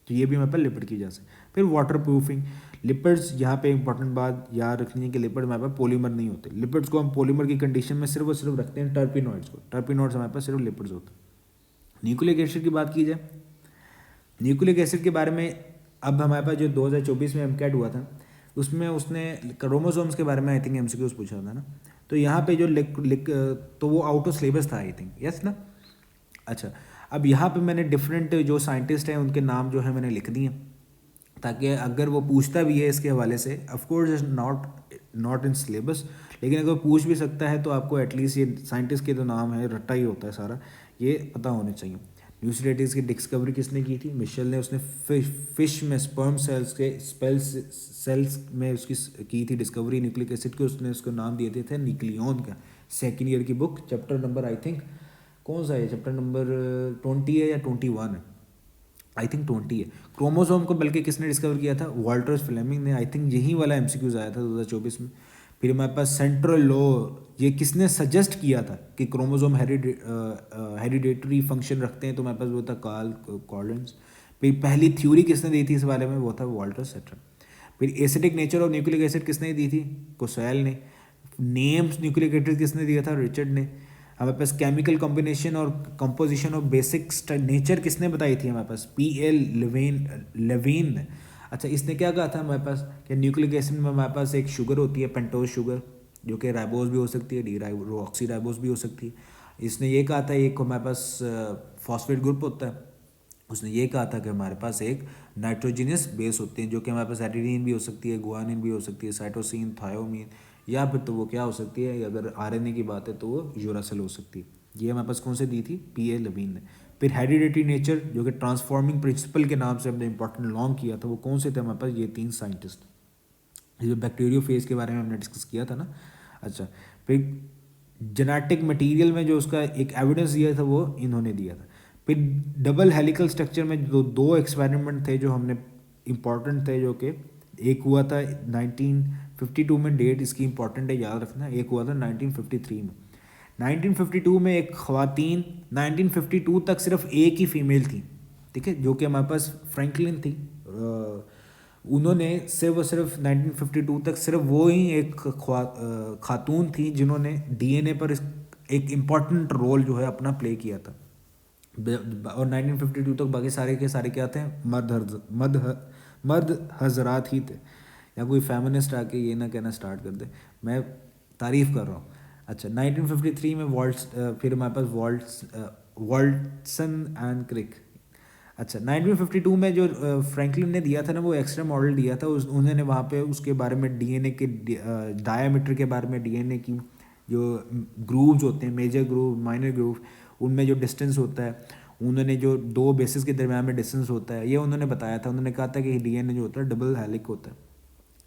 तो ये भी हमारे पास लिपिड की वजह से। फिर वाटर प्रूफिंग, लिपिड्स यहाँ पे इंपॉर्टेंट बात याद रखनी है कि लिपिड हमारे पास पॉलीमर नहीं होते। लिपिड्स को हम पॉलीमर की कंडीशन में सिर्फ और सिर्फ रखते हैं टर्पिनॉइड्स को, टर्पिनॉइड्स हमारे पास सिर्फ लिपिड्स होते हैं। न्यूक्लिक एसिड की बात की जाए, न्यूक्लिक एसिड के बारे में अब हमारे पास जो 2024 में एमकैट हुआ था उसमें उसने क्रोमोसोम्स के बारे में आई थिंक एमसीक्यूज पूछा था ना, तो यहाँ पे जो तो वो आउट ऑफ सिलेबस था आई थिंक, यस ना। अच्छा, अब यहाँ पे मैंने डिफरेंट जो साइंटिस्ट हैं उनके नाम जो है मैंने लिख दिए, ताकि अगर वो पूछता भी है इसके हवाले से, of course is not in syllabus, लेकिन अगर पूछ भी सकता है तो आपको एटलीस्ट ये साइंटिस्ट के जो नाम है रट्टा ही होता है सारा, ये पता होने चाहिए। न्यूक्लियोटाइड्स की डिस्कवरी किसने की थी, मिशेल ने। उसने फिश में स्पर्म सेल्स में उसकी की थी डिस्कवरी न्यूक्लिक एसिड की, उसने उसको नाम दिए थे न्यूक्लियन का। सेकेंड ईयर की book, chapter number I think कौन सा है, चैप्टर नंबर 20 है या 21 है, आई थिंक 20 है। क्रोमोसोम को बल्कि किसने डिस्कवर किया था, वॉल्टर फ्लेमिंग ने। आई थिंक यही वाला एमसीक्यूज आया था 2024 में। फिर हमारे पास सेंट्रल लॉ, ये किसने सजेस्ट किया था कि क्रोमोसोम हेरिडेटरी फंक्शन रखते हैं, तो हमारे पास वो था कार्ल कॉलिन्स। फिर पहली थ्योरी किसने दी थी इस बारे में, वो था वॉल्टर सेटन। फिर acidic nature of nucleic acid किसने दी थी, कोसेल ने। नेम्स न्यूक्लिक एसिड किसने दिया था, रिचर्ड ने। हमारे पास केमिकल कॉम्बिनेशन और कंपोजिशन ऑफ बेसिक नेचर किसने बताई थी, हमारे पास पीएल लेविन ने। अच्छा, इसने क्या कहा था हमारे पास कि न्यूक्लिक एसिड में हमारे पास एक शुगर होती है पेंटोज शुगर, जो कि राइबोज भी हो सकती है, डीऑक्सी राइबोज भी हो सकती है। इसने ये कहा था एक हमारे पास फॉस्फेट ग्रुप होता है, उसने ये कहा था कि हमारे पास एक नाइट्रोजिनस बेस होते हैं, जो कि हमारे पास एडिनिन भी हो सकती है, गुआनिन भी हो सकती है, साइटोसिन, थायोमीन, या फिर तो वो क्या हो सकती है, अगर आरएनए की बात है तो वो यूरासिल हो सकती है। ये हमारे पास कौन से दी थी, पीए लेविन ने। फिर हेरिडेटरी नेचर, जो कि ट्रांसफॉर्मिंग प्रिंसिपल के नाम से हमने इंपॉर्टेंट लॉन्ग किया था, वो कौन से थे हमारे पास, ये 3 साइंटिस्ट। जो बैक्टीरियो फेज के बारे में हमने डिस्कस किया था ना। अच्छा, फिर जेनेटिक मटेरियल में जो उसका एक एविडेंस दिया था वो इन्होंने दिया था। फिर डबल हेलिकल स्ट्रक्चर में दो एक्सपेरिमेंट थे जो हमने इम्पॉर्टेंट थे, जो कि एक हुआ था 1952 में, डेट इसकी इंपॉर्टेंट है याद रखना, एक हुआ था 1953 में। 1952 में एक ख़वातीन, 1952 तक सिर्फ एक ही फीमेल थी, ठीक है, जो कि हमारे पास फ्रैंकलिन थी। उन्होंने सिर्फ और सिर्फ 1952 तक सिर्फ वो ही एक खातून थी जिन्होंने डीएनए पर एक इम्पॉर्टेंट रोल जो है अपना प्ले किया था। और 1952 तक बाकी सारे के सारे क्या थे, मर्द हजरात ही थे। या कोई फेमिनिस्ट आके ये ना कहना स्टार्ट कर दे मैं तारीफ़ कर रहा हूँ। अच्छा, 1953 में फिर हमारे पास वॉल्टसन एंड क्रिक। अच्छा, 1952 में जो फ्रैंकलिन ने दिया था ना, वो एक्स्ट्रा मॉडल दिया था, उन्होंने वहाँ पे उसके बारे में डीएनए के डायामीटर के बारे में, डीएनए की जो ग्रूव्स होते हैं, मेजर ग्रूव माइनर ग्रूव, उनमें जो डिस्टेंस होता है, उन्होंने जो दो बेसिस के दरम्यान में डिस्टेंस होता है, ये उन्होंने बताया था। उन्होंने कहा था कि डीएनए जो होता है डबल हेलिक होता है,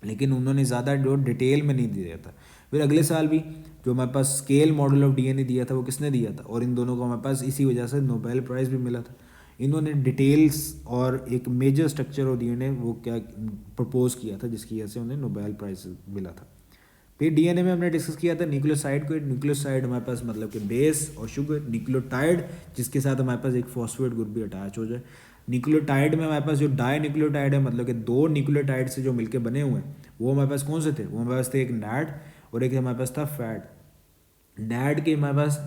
लेकिन उन्होंने ज़्यादा जो डिटेल में नहीं दिया था। फिर अगले साल भी जो हमारे पास स्केल मॉडल ऑफ डीएनए दिया था, वो किसने दिया था, और इन दोनों को हमारे पास इसी वजह से नोबेल प्राइज़ भी मिला था। इन्होंने डिटेल्स और एक मेजर स्ट्रक्चर ऑफ डीएनए वो क्या प्रपोज किया था, जिसकी वजह से उन्हें नोबेल प्राइज़ मिला था। फिर डीएनए में हमने डिस्कस किया था न्यूक्लियोसाइड को। न्यूक्लियोसाइड हमारे पास मतलब कि बेस और शुगर, न्यूक्लियोटाइड जिसके साथ हमारे पास एक फॉस्फेट ग्रुप भी अटैच हो जाए। न्यूक्लियोटाइड में हमारे पास जो डाई न्यूक्लियोटाइड है, मतलब कि दो न्यूक्लियोटाइड से जो मिलकर बने हुए हैं, वो हमारे पास कौन से थे, वो हमारे पास थे एक नैड और एक हमारे पास था फैट। नैड के हमारे पास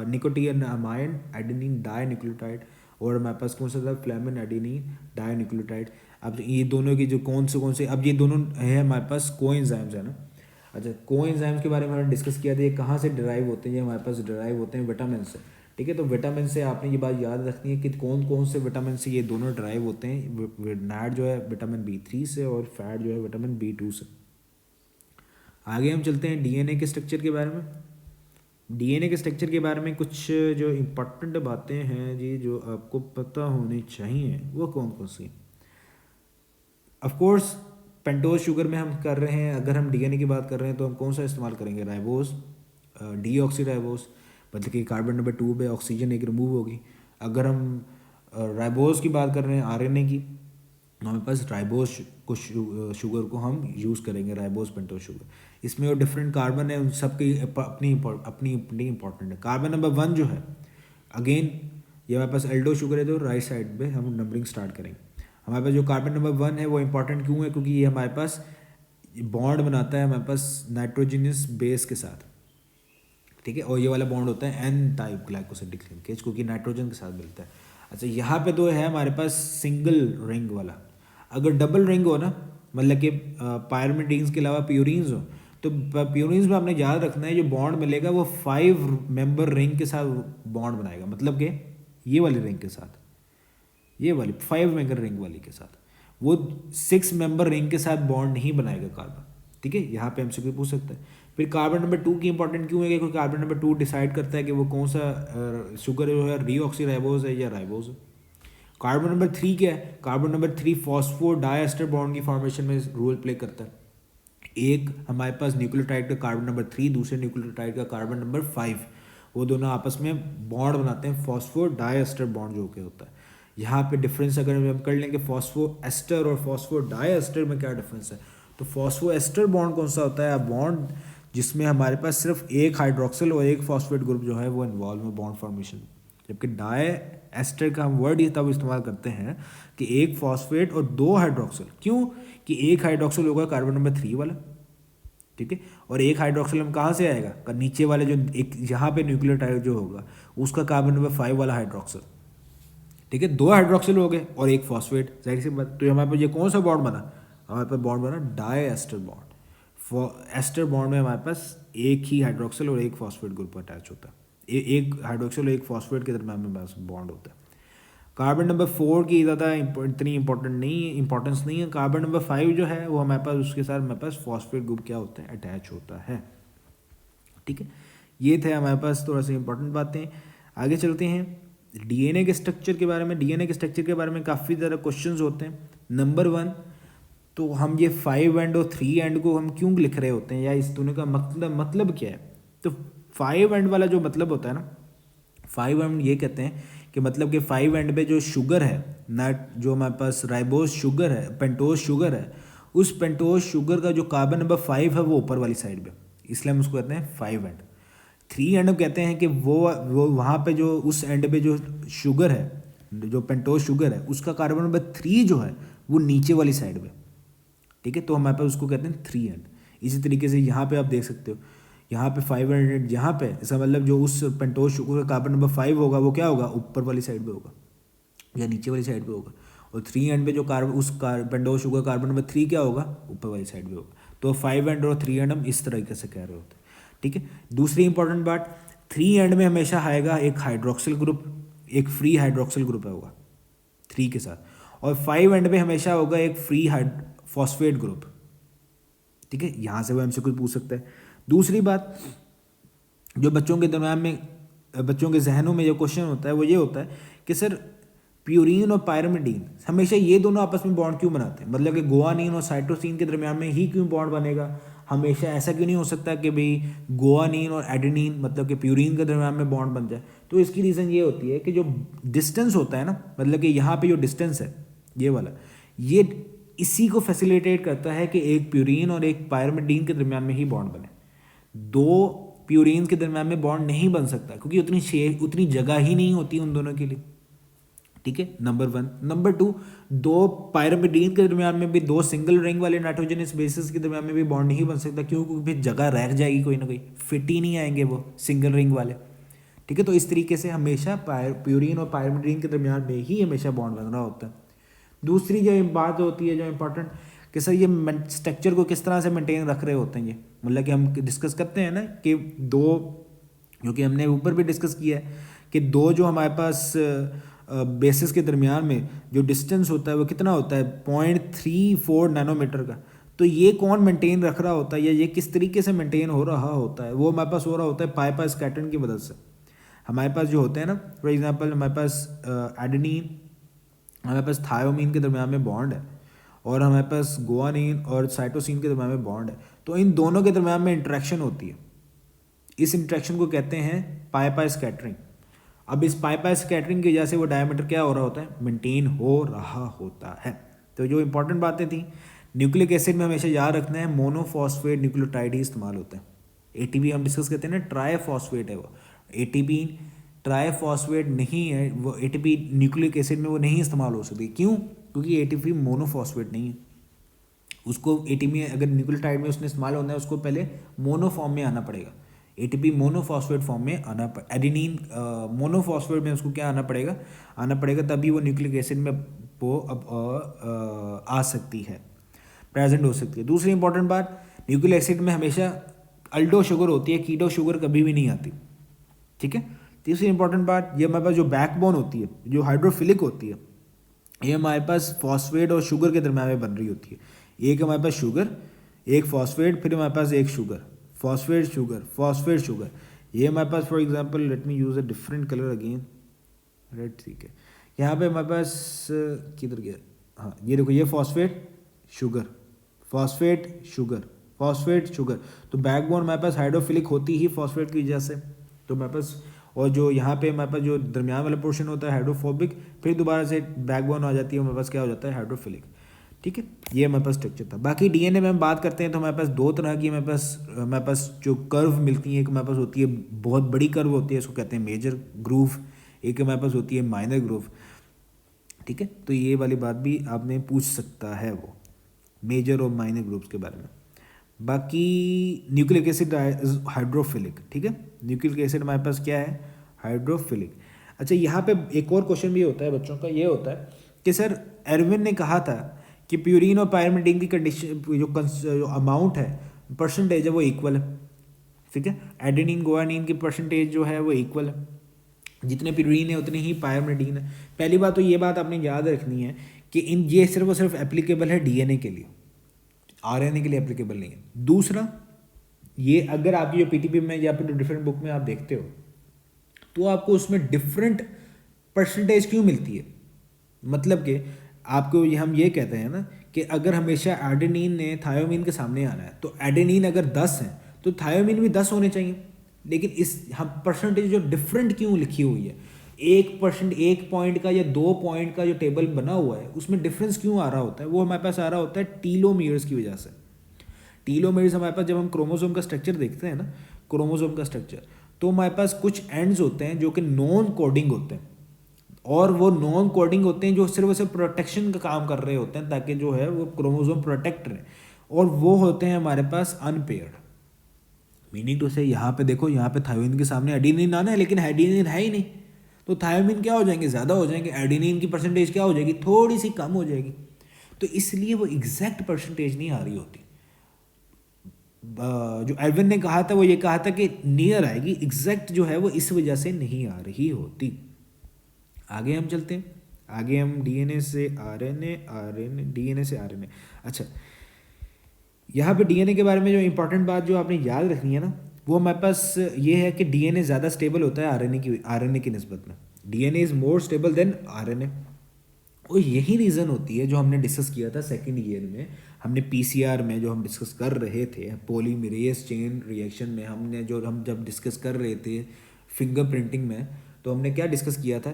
निकोटीनामाइन एडेनिन डाई न्यूक्लियोटाइड, और हमारे पास कौन सा था, फ्लेमिन एडेनिन डाई न्यूक्लियोटाइड। अब ये दोनों की जो कौन से अब ये दोनों है हमारे पास कोएंजाइम्स है ना। अच्छा, कोएंजाइम्स के बारे में हमने डिस्कस किया था, ये कहाँ से डिराइव होते हैं, ये हमारे पास डिराइव होते हैं विटामिन से, ठीक है। तो विटामिन से आपने ये बात याद रखनी है कि कौन कौन से विटामिन से ये दोनों डिराइव होते हैं। नैड जो है विटामिन B3 से, और फैट जो है विटामिन B2 से। आगे हम चलते हैं डीएनए के स्ट्रक्चर के बारे में। डीएनए के स्ट्रक्चर के बारे में कुछ जो इम्पोर्टेंट बातें हैं जी, जो आपको पता होनी चाहिए, वो कौन कौन सी। ऑफकोर्स पेंटोज शुगर में हम कर रहे हैं, अगर हम डीएनए की बात कर रहे हैं तो हम कौन सा इस्तेमाल करेंगे, राइबोस, डीऑक्सीराइबोस, मतलब कि कार्बन नंबर 2 पे ऑक्सीजन एक रिमूव होगी। अगर हम राइबोस की बात कर रहे हैं आरएनए की, तो हमारे पास राइबोस को शुगर को हम यूज़ करेंगे, राइबोस पेंटोज शुगर। इसमें जो डिफरेंट कार्बन है उन सबकी अपनी अपनी इंपॉर्टेंट है। कार्बन नंबर 1 जो है, अगेन ये हमारे पास एल्डो शुगर है, तो राइट साइड पे हम नंबरिंग स्टार्ट करेंगे। हमारे पास जो कार्बन नंबर 1 है वो इंपॉर्टेंट क्यों है, क्योंकि ये हमारे पास बॉन्ड बनाता है हमारे पास नाइट्रोजनस बेस के साथ, ठीक है। और ये वाला बॉन्ड होता है एन टाइप ग्लाइकोसिडिक लिंकेज, क्योंकि नाइट्रोजन के साथ मिलता है। अच्छा, यहाँ पे तो है हमारे पास सिंगल रिंग वाला। अगर डबल रिंग हो ना, मतलब कि पायरमिडीन्स के अलावा प्यूरिन्स हो, तो प्यूरिन्स में आपने याद रखना है जो बॉन्ड मिलेगा वो 5 मेंबर रिंग के साथ बॉन्ड बनाएगा, मतलब कि ये वाली रिंग के साथ, ये वाली 5 मेंबर रिंग वाली के साथ, वो 6 मेंबर रिंग के साथ बॉन्ड नहीं बनाएगा कार्बन, ठीक है। यहाँ पे हमसे कोई पूछ सकता है। फिर कार्बन नंबर 2 की इंपॉर्टेंट क्यों है, क्योंकि कार्बन नंबर 2 डिसाइड करता है कि वो कौन सा शुगर जो है, रीऑक्सीराइबोस है या राइबोस है। कार्बन नंबर 3 क्या है, carbon number 3 phospho diester bond की फॉर्मेशन में रोल प्ले करता है। एक हमारे पास न्यूक्लियोटाइड का कार्बन नंबर 3, दूसरे न्यूक्लियोटाइड का कार्बन नंबर 5, वो दोनों आपस में बॉन्ड बनाते हैं, फॉस्फो डाइएस्टर बॉन्ड जो के होता है। यहाँ पे डिफरेंस अगर हम कर लेंगे फॉस्फो एस्टर और फॉस्फो डाइएस्टर में क्या डिफरेंस है, तो फॉस्फो एस्टर बॉन्ड कौन सा होता है, बॉन्ड जिसमें हमारे पास सिर्फ एक हाइड्रोक्सिल और एक फॉस्फेट ग्रुप जो है वो इन्वॉल्व है बॉन्ड फॉर्मेशन। जबकि डाई एस्टर का हम वर्ड ही तब इस्तेमाल करते हैं कि एक फॉस्फेट और 2 हाइड्रोक्सिल, क्यों कि एक हाइड्रोक्सिल होगा कार्बन नंबर 3 वाला, ठीक है, और एक हाइड्रोक्सिल हम कहाँ से आएगा, नीचे वाले जो एक यहाँ पे न्यूक्लियोटाइड जो होगा उसका कार्बन नंबर 5 वाला हाइड्रोक्सिल, ठीक है। 2 हाइड्रोक्सिल हो गए और एक फॉस्फेट, जाहिर सी बात। तो हमारे पास ये कौन सा बॉन्ड बना, हमारे पास बॉन्ड बना diester bond. Ester bond में हमारे पास एक ही हाइड्रोक्सिल और एक फॉस्फेट ग्रुप अटैच होता है, एक हाइड्रोक्सिल और एक फॉस्फेट के दरम्यान में बॉन्ड होता है। कार्बन नंबर 4 की ज़्यादा इतनी इंपॉर्टेंस नहीं है। कार्बन नंबर 5 जो है वो हमारे पास, उसके साथ हमारे पास फॉस्फेट ग्रुप क्या होता है, अटैच होता है, ठीक है। ये थे हमारे पास थोड़ा सा इंपॉर्टेंट बातें। आगे चलते हैं डीएनए के स्ट्रक्चर के बारे में। डीएनए के स्ट्रक्चर के बारे में काफ़ी ज़्यादा क्वेश्चंस होते हैं। नंबर 1, तो हम ये 5 एंड और 3 एंड को हम क्यों लिख रहे होते हैं, या इस दोनों का मतलब क्या है। तो 5 एंड वाला जो मतलब होता है ना, 5 एंड ये कहते हैं कि मतलब कि 5 एंड पे जो शुगर है, नट जो हमारे पास राइबोज शुगर है, पेंटोज शुगर है, उस पेंटोज शुगर का जो कार्बन नंबर 5 है वो ऊपर वाली साइड पे, इसलिए हम उसको कहते हैं 5 एंड। 3 एंड कहते हैं कि वो वहाँ पे जो उस एंड पे जो शुगर है, जो पेंटोज शुगर है, उसका कार्बन नंबर 3 जो है वो नीचे वाली साइड पे, ठीक है, तो हमारे पास उसको कहते हैं 3 एंड। इसी तरीके से यहाँ पे आप देख सकते हो, यहाँ पे 5 एंड, यहाँ पे इसका मतलब जो उस पेंटोज शुगर का कार्बन नंबर 5 होगा वो क्या होगा, ऊपर वाली साइड पे होगा या नीचे वाली साइड पे होगा, और 3 एंड पे जो कार्बन उस पेंटोज शुगर कार्बन नंबर 3 क्या होगा, ऊपर वाली साइड पे होगा। तो 5 एंड और 3 एंड हम इस तरीके से कह रहे होते हैं, ठीक है। दूसरी इंपॉर्टेंट बात, 3 एंड में हमेशा आएगा एक हाइड्रोक्सिल ग्रुप, एक फ्री हाइड्रोक्सिल ग्रुप होगा 3 के साथ, और 5 एंड में हमेशा होगा एक फ्री फॉस्फेट ग्रुप, ठीक है। यहाँ से वो हमसे कुछ पूछ सकता है। दूसरी बात, जो बच्चों के दरम्यान में, बच्चों के जहनों में जो क्वेश्चन होता है वो ये होता है कि सर प्यूरीन और पायरिमिडीन हमेशा ये दोनों आपस में बॉन्ड क्यों बनाते हैं, मतलब कि गुआनिन और साइटोसिन के दरम्यान में ही क्यों बॉन्ड बनेगा, हमेशा ऐसा क्यों नहीं हो सकता कि भाई गुआनिन और एडेनिन मतलब कि प्यूरीन के दरम्यान में बॉन्ड बन जाए। तो इसकी रीज़न ये होती है कि जो डिस्टेंस होता है ना, मतलब कि यहाँ पे जो डिस्टेंस है ये वाला, ये इसी को फैसिलिटेट करता है कि एक प्यूरीन और एक पायरिमिडीन के दरम्यान में ही बॉन्ड बने। दो प्यूरीन के दरम्यान में बॉन्ड नहीं बन सकता क्योंकि उतनी जगह ही नहीं होती उन दोनों के लिए, ठीक है, नंबर 1। नंबर 2, दो पायरिमिडीन के दरम्यान में भी, दो सिंगल रिंग वाले नाइट्रोजनस बेसिस के दरम्यान में भी बॉन्ड नहीं बन सकता, क्यों, क्योंकि फिर जगह रह जाएगी, कोई ना कोई फिट ही नहीं आएंगे वो सिंगल रिंग वाले, ठीक है। तो इस तरीके से हमेशा प्यूरीन और पायरिमिडीन के दरम्यान में ही हमेशा बॉन्ड बन रहा होता है। दूसरी जो बात होती है जो इंपॉर्टेंट, कि सर ये स्ट्रक्चर को किस तरह से मेंटेन रख रहे होते हैं ये, मतलब कि हम डिस्कस करते हैं ना कि दो, जो कि हमने ऊपर भी डिस्कस किया है कि दो जो हमारे पास बेसिस के दरमियान में जो डिस्टेंस होता है वो कितना होता है, 0.34 नैनोमीटर का। तो ये कौन मेंटेन रख रहा होता है या ये किस तरीके से मेंटेन हो रहा होता है, वो हमारे पास हो रहा होता है पाई स्कैटर्न की मदद से। हमारे पास जो होते हैं ना, फॉर एग्जांपल हमारे पास एडेनिन, हमारे पास थायोमीन के दरमियान में बॉन्ड है, और हमारे पास गुआनिन और साइटोसिन के दरमियान में बॉन्ड है, तो इन दोनों के दरमियान में इंटरेक्शन होती है। इस इंटरेक्शन को कहते हैं पाई स्कैटरिंग। अब इस पाई स्कैटरिंग की वजह से वो डायमीटर क्या हो रहा होता है, मेंटेन हो रहा होता है। तो जो इंपॉर्टेंट बातें थी, न्यूक्लिक एसिड में हमेशा याद रखना है मोनोफॉस्फेट न्यूक्लियोटाइड ही इस्तेमाल होता है। एटीपी हम डिस्कस करते हैं ना, ट्राईफॉस्फेट है वो, एटीपी ट्राईफॉस्फेट नहीं है वो, एटीपी न्यूक्लिक एसिड में वो नहीं इस्तेमाल हो सकती। क्यों, क्योंकि एटीपी मोनोफॉस्फेट नहीं है, उसको एटीपी अगर न्यूक्लियोटाइड में उसने इस्तेमाल होना है उसको पहले मोनो फॉर्म में आना पड़ेगा, एटीपी मोनोफॉस्फेट फॉर्म में आना, एडेनिन मोनोफॉस्फेट में उसको क्या आना पड़ेगा, तभी वो न्यूक्लिक एसिड में वो अब आ सकती है, प्रेजेंट हो सकती है। दूसरी इंपॉर्टेंट बात, न्यूक्लिक एसिड में हमेशा अल्डो शुगर होती है, कीटो शुगर कभी भी नहीं आती, ठीक है। तीसरी इंपॉर्टेंट बात, ये हमारे पास जो बैकबोन होती है, जो हाइड्रोफिलिक होती है, ये हमारे पास फॉस्फेट और शुगर के दरम्यान में बन रही होती है। एक हमारे पास शुगर, एक फॉस्फेट, फिर हमारे पास एक शुगर, फॉस्फेट शुगर। ये हमारे पास, for example let me use a different colour again, red, ठीक है। यहाँ पे हमारे पास किधर गया, हाँ ये देखो, ये फॉस्फेट शुगर। तो बैकबोन हमारे पास हाइड्रोफिलिक होती ही फॉस्फेट की वजह से, तो हमारे पास, और जो यहाँ पे हमारे पास जो दरमियान वाला पोर्शन होता है हाइड्रोफोबिक, फिर दोबारा से बैकबोन आ जाती है, हमारे पास क्या हो जाता है, हाइड्रोफिलिक, ठीक है। ये हमारे पास स्ट्रक्चर था। बाकी डीएनए में हम बात करते हैं तो हमारे पास दो तरह की हमारे पास जो कर्व मिलती है, एक हमारे पास होती है बहुत बड़ी कर्व होती है, इसको कहते हैं मेजर ग्रूव, एक हमारे पास होती है माइनर ग्रूव, ठीक है। तो ये वाली बात भी आपने पूछ सकता है, वो मेजर और माइनर ग्रुप्स के बारे में। बाकी न्यूक्लिक एसिड हाइड्रोफिलिक, ठीक है, न्यूक्लिक एसिड हमारे पास क्या है, हाइड्रोफिलिक। अच्छा, यहाँ पे एक और क्वेश्चन भी होता है बच्चों का, ये होता है कि सर एरविन ने कहा था कि प्यूरीन और पायरिमिडीन की कंडीशन जो अमाउंट है, परसेंटेज है, वो इक्वल है, ठीक है। एडेनिन गुआनिन की परसेंटेज जो है वो इक्वल है, जितने प्यूरीन है उतने ही पायरिमिडीन है। पहली बात तो ये बात आपने याद रखनी है कि ये सिर्फ और सिर्फ एप्लीकेबल है डीएनए के लिए, आरएनए के लिए एप्लीकेबल नहीं है। दूसरा, ये अगर आपकी जो पीटीपी में या फिर डिफरेंट बुक में आप देखते हो तो आपको उसमें डिफरेंट परसेंटेज क्यों मिलती है, मतलब कि आपको हम ये कहते हैं ना कि अगर हमेशा एडेनिन ने थायोमीन के सामने आना है, तो एडेनिन अगर 10 है तो थायोमीन भी 10 होने चाहिए, लेकिन इस हम परसेंटेज जो डिफरेंट क्यों लिखी हुई है, 1%, 1 पॉइंट का या 2 पॉइंट का जो टेबल बना हुआ है उसमें डिफरेंस क्यों आ रहा होता है? वो हमारे पास आ रहा होता है टीलोमियर्स की वजह से। टीलोमेर्स हमारे पास, जब हम क्रोमोसोम का स्ट्रक्चर देखते हैं ना, क्रोमोसोम का स्ट्रक्चर, तो हमारे पास कुछ एंड्स होते हैं जो कि नॉन कोडिंग होते हैं, और वो नॉन कोडिंग होते हैं जो सिर्फ और सिर्फ प्रोटेक्शन का काम कर रहे होते हैं ताकि जो है वो क्रोमोसोम प्रोटेक्ट रहे, और वो होते हैं हमारे पास अनपेयर्ड। मीनिंग टू से यहाँ पे देखो, यहाँ पे थायोमिन के सामने एडेनिन आना है, लेकिन एडेनिन है ही नहीं, तो थायोमिन क्या हो जाएंगे, ज़्यादा हो जाएंगे, एडेनिन की परसेंटेज क्या हो जाएगी, थोड़ी सी कम हो जाएगी। तो इसलिए वो एग्जैक्ट परसेंटेज नहीं आ रही होती। जो एल्विन ने कहा था वो ये कहा था कि नियर आएगी, एग्जैक्ट जो है वो इस वजह से नहीं आ रही होती। आगे हम चलते हैं, आगे हम डीएनए से आरएनए, आरएनए डीएनए से आरएनए। अच्छा, यहाँ पे डीएनए के बारे में जो इंपॉर्टेंट बात जो आपने याद रखनी है ना, वो हमारे पास ये है कि डीएनए ज़्यादा स्टेबल होता है आरएनए की निस्बत में। DNA is more stable then RNA. और यही रीज़न होती है जो हमने डिस्कस किया था सेकेंड ईयर में, हमने पीसीआर में जो हम डिस्कस कर रहे थे, पॉलीमरेज चेन रिएक्शन में, हम जब डिस्कस कर रहे थे फिंगरप्रिंटिंग में, तो हमने क्या डिस्कस किया था,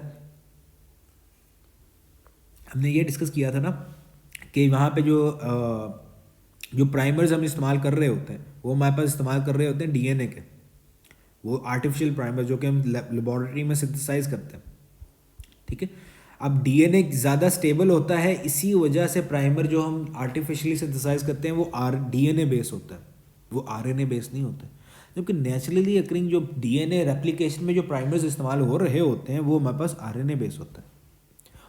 हमने ये डिस्कस किया था ना कि वहाँ पे जो प्राइमर्स हम इस्तेमाल कर रहे होते हैं वो हमारे पास इस्तेमाल कर रहे होते हैं डीएनए के, वो आर्टिफिशियल प्राइमर जो कि हम लेबॉर्ट्री में सिंथेसाइज करते हैं, ठीक है। अब डीएनए ज़्यादा स्टेबल होता है, इसी वजह से प्राइमर जो हम आर्टिफिशियली सिंथेसाइज करते हैं वो डीएनए बेस होता है, वो आरएनए बेस नहीं होता है। जबकि नेचुरली अकरिंग जो डीएनए रेप्लिकेशन में जो प्राइमर्स इस्तेमाल हो रहे होते हैं वो हमारे पास आरएनए बेस होता है।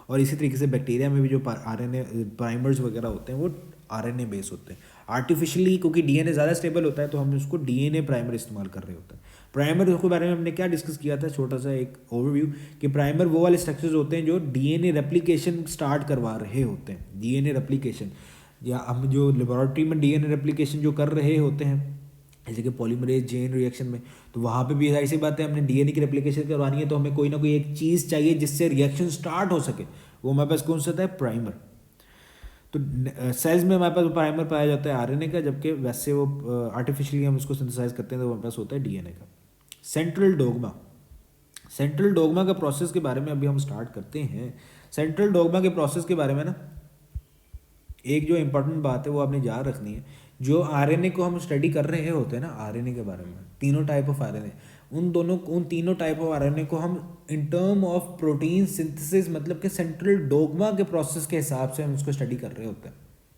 और इसी तरीके से बैक्टीरिया में भी जो आरएनए प्राइमर्स वगैरह होते हैं वो आरएनए बेस होते हैं। आर्टिफिशियली क्योंकि डीएनए ज़्यादा स्टेबल होता है तो हम उसको डीएनए प्राइमर इस्तेमाल कर रहे होते हैं। प्राइमर के बारे में हमने क्या डिस्कस किया था, छोटा सा एक ओवरव्यू, कि प्राइमर वो वाले स्ट्रक्चर्स होते हैं जो डीएनए रेप्लिकेशन स्टार्ट करवा रहे होते हैं। डीएनए रेप्लिकेशन, या हम जो लेबोरेटरी में डीएनए रेप्लिकेशन जो कर रहे होते हैं जैसे कि पॉलीमरेज चेन रिएक्शन में, तो वहाँ पे भी ऐसी बात है, हमने डीएनए की रेप्लिकेशन करवानी है तो हमें कोई ना कोई एक चीज़ चाहिए जिससे रिएक्शन स्टार्ट हो सके, वो हमारे पास कौन सा होता है, प्राइमर। तो सेल्स में हमारे पास प्राइमर पाया जाता है आरएनए का, जबकि वैसे वो आर्टिफिशियली हम उसको सिंथेसाइज करते हैं तो हमारे पास होता है डीएनए का। सेंट्रल डोगमा, सेंट्रल डोगमा का प्रोसेस के बारे में अभी हम स्टार्ट करते हैं। सेंट्रल डोगमा के प्रोसेस के बारे में ना एक जो इम्पोर्टेंट बात है वो आपने याद रखनी है, जो आरएनए को हम स्टडी कर रहे होते हैं ना, आरएनए के बारे में, तीनों टाइप ऑफ आरएनए, उन तीनों टाइप ऑफ आरएनए को हम in term of protein synthesis, मतलब कि सेंट्रल डोगमा के प्रोसेस के हिसाब से हम उसको स्टडी कर रहे होते हैं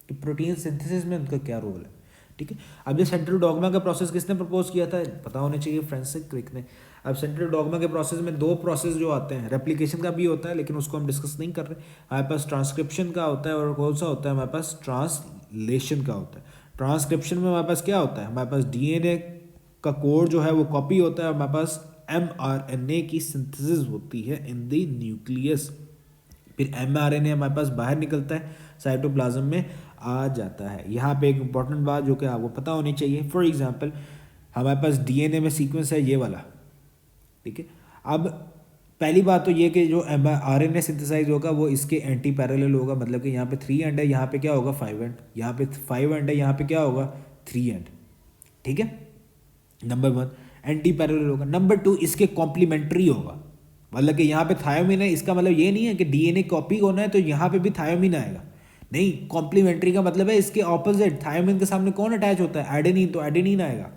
कि प्रोटीन सिंथेसिस में उनका क्या रोल है, ठीक है। अब ये सेंट्रल डोगमा का प्रोसेस किसने प्रपोज किया था, पता होना चाहिए, फ्रांसिस क्रिक ने। अब सेंट्रल डोगमा के प्रोसेस में दो प्रोसेस जो आते हैं, रेप्लिकेशन का भी होता है लेकिन उसको हम डिस्कस नहीं कर रहे, हमारे पास ट्रांसक्रिप्शन का होता है और कौन सा होता है, हमारे पास ट्रांसलेशन का होता है। ट्रांसक्रिप्शन में हमारे पास क्या होता है, हमारे पास डीएनए का कोड जो है वो कॉपी होता है, हमारे पास एमआरएनए की सिंथेसिस होती है इन द न्यूक्लियस, फिर एमआरएनए हमारे पास बाहर निकलता है, साइटोप्लाज्म में आ जाता है। यहाँ पे एक इंपॉर्टेंट बात जो कि आपको पता होनी चाहिए, फॉर एग्जांपल हमारे पास डीएनए में सीक्वेंस है ये वाला, ठीक है। अब पहली बात तो ये कि जो आरएनए सिंथेसाइज होगा वो इसके एंटी पैरेलल होगा, मतलब कि यहाँ पे 3 एंड है, यहाँ पे क्या होगा 5 एंड, यहाँ पे 5 एंड है, यहाँ पे क्या होगा 3 एंड, ठीक है। नंबर 1 एंटी पैरेलल होगा। नंबर 2 इसके कॉम्प्लीमेंट्री होगा, मतलब कि यहाँ पे थायोमिन है, इसका मतलब ये नहीं है कि डीएनए कॉपी होना है तो यहाँ पे भी थायोमिन आएगा, नहीं। कॉम्प्लीमेंट्री का मतलब है इसके ऑपोजिट, थायोमिन के सामने कौन अटैच होता है, एडेनिन, तो एडेनिन आएगा।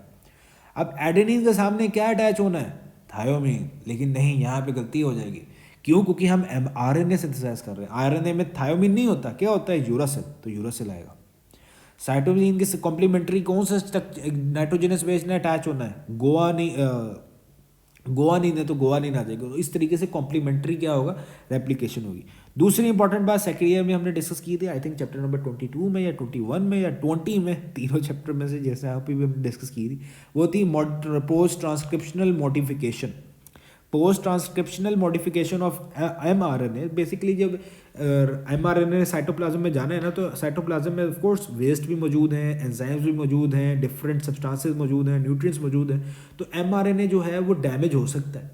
अब एडेनिन के सामने क्या अटैच होना है, थायोमिन, लेकिन नहीं, यहाँ पे गलती हो जाएगी। क्यों, क्योंकि हम आरएनए सिंथेसाइज कर रहे हैं, आरएनए में थायोमिन नहीं होता, क्या होता है यूरासिल, तो यूरासिल आएगा। साइटोसिन के कॉम्प्लीमेंट्री कौन सा नाइट्रोजनस बेस ने अटैच होना है, गोआनिन है तो गोआनिन आ जाएगा। तो इस तरीके से कॉम्प्लीमेंट्री क्या होगा, रेप्लिकेशन होगी। दूसरी इंपॉर्टेंट बात सेकेंड ईयर में हमने डिस्कस की थी, आई थिंक चैप्टर नंबर 22 में या 21 में या 20 में, तीनों चैप्टर में से जैसे यहाँ पे भी हमने डिस्कस की थी, वो थी post transcriptional modification. Post transcriptional modification of mRNA, basically जब एमआरएनए साइटोप्लाज्म में जाना है ना, तो साइटोप्लाज्म में ऑफ कोर्स वेस्ट भी मौजूद हैं, एंजाइम्स भी मौजूद हैं, डिफरेंट सब्सटेंसेस मौजूद हैं, न्यूट्रिएंट्स मौजूद हैं, तो एमआरएनए जो है वो डैमेज हो सकता है,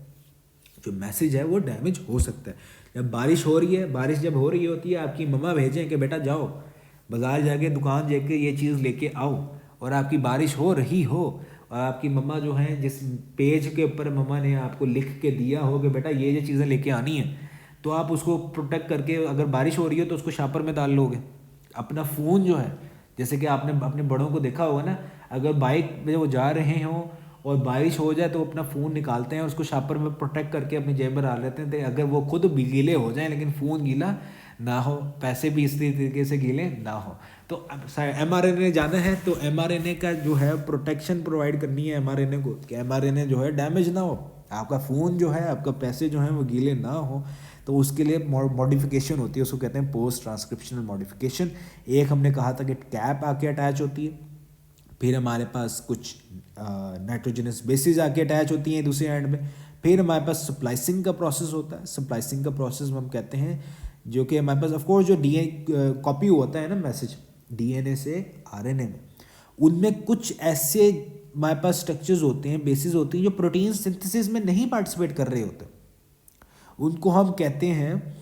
जो मैसेज है वो डैमेज हो सकता है। जब बारिश हो रही है, बारिश जब हो रही होती है, आपकी मम्मा भेजें कि बेटा जाओ बाज़ार जाके दुकान जाके ये चीज़ लेके आओ, और आपकी बारिश हो रही हो और आपकी मम्मा जो है जिस पेज के ऊपर मम्मा ने आपको लिख के दिया हो कि बेटा ये चीज़ें लेके आनी है, तो आप उसको प्रोटेक्ट करके, अगर बारिश हो रही है तो उसको शापर में डाल लोगे। अपना फ़ोन जो है, जैसे कि आपने अपने बड़ों को देखा होगा ना, अगर बाइक में वो जा रहे हों और बारिश हो जाए तो अपना फ़ोन निकालते हैं, उसको शापर में प्रोटेक्ट करके अपनी जेब में डाल लेते हैं, तो अगर वो खुद भी गीले हो जाएं लेकिन फ़ोन गीला ना हो, पैसे भी इस तरीके से गीले ना हो। तो mRNA जाना है तो mRNA का जो है प्रोटेक्शन प्रोवाइड करनी है mRNA को, कि mRNA जो है डैमेज ना हो, आपका फ़ोन जो है, आपका पैसे जो हैं वो गीले ना हो। तो उसके लिए मॉडिफिकेशन होती है, उसको कहते हैं पोस्ट ट्रांसक्रिप्शनल मॉडिफिकेशन। एक हमने कहा था कि कैप आके अटैच होती है, फिर हमारे पास कुछ नाइट्रोजनस बेसिस आके अटैच होती हैं दूसरे एंड में, फिर हमारे पास स्प्लाइसिंग का प्रोसेस होता है। स्प्लाइसिंग का प्रोसेस हम कहते हैं, जो कि हमारे पास ऑफकोर्स जो डीएनए कॉपी होता है ना मैसेज डीएनए से आरएनए में, उनमें कुछ ऐसे हमारे पास स्ट्रक्चर्स होते हैं, बेसिस होती हैं जो प्रोटीन सिंथेसिस में नहीं पार्टिसिपेट कर रहे होते, उनको हम कहते हैं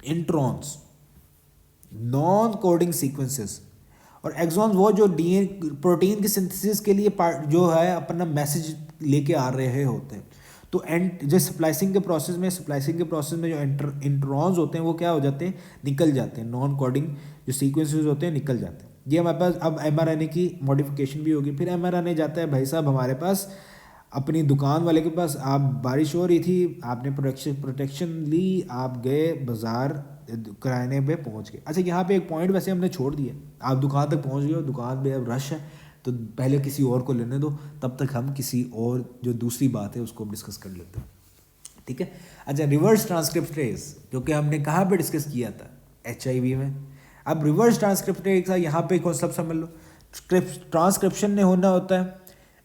इंट्रॉन्स, नॉन कोडिंग सीक्वेंसेस। और एक्सॉन्स वो जो डीएनए प्रोटीन की सिंथेसिस के लिए जो है अपना मैसेज लेके आ रहे होते हैं। तो जो स्प्लाइसिंग के प्रोसेस में जो इंट्रॉन्स होते हैं वो क्या हो जाते हैं, निकल जाते हैं, नॉन कोडिंग जो सीक्वेंसेस होते हैं निकल जाते हैं। ये हमारे पास अब mRNA की मॉडिफिकेशन भी होगी। फिर mRNA जाता है भाई साहब हमारे पास अपनी दुकान वाले के पास। आप बारिश हो रही थी, आपने प्रोटेक्शन ली, आप गए बाज़ार, किराने पे पहुंच गए। अच्छा, यहाँ पे एक पॉइंट वैसे हमने छोड़ दिया, आप दुकान तक पहुंच गए हो, दुकान पे अब रश है, तो पहले किसी और को लेने दो, तब तक हम किसी और जो दूसरी बात है उसको हम डिस्कस कर लेते हैं, ठीक है। अच्छा, रिवर्स ट्रांसक्रिप्टेज जो कि हमने कहाँ पे डिस्कस किया था, HIV में। अब रिवर्स ट्रांसक्रिप्टेज का यहाँ पे कौन सब समझ लो, ट्रांसक्रिप्शन ने होना होता है,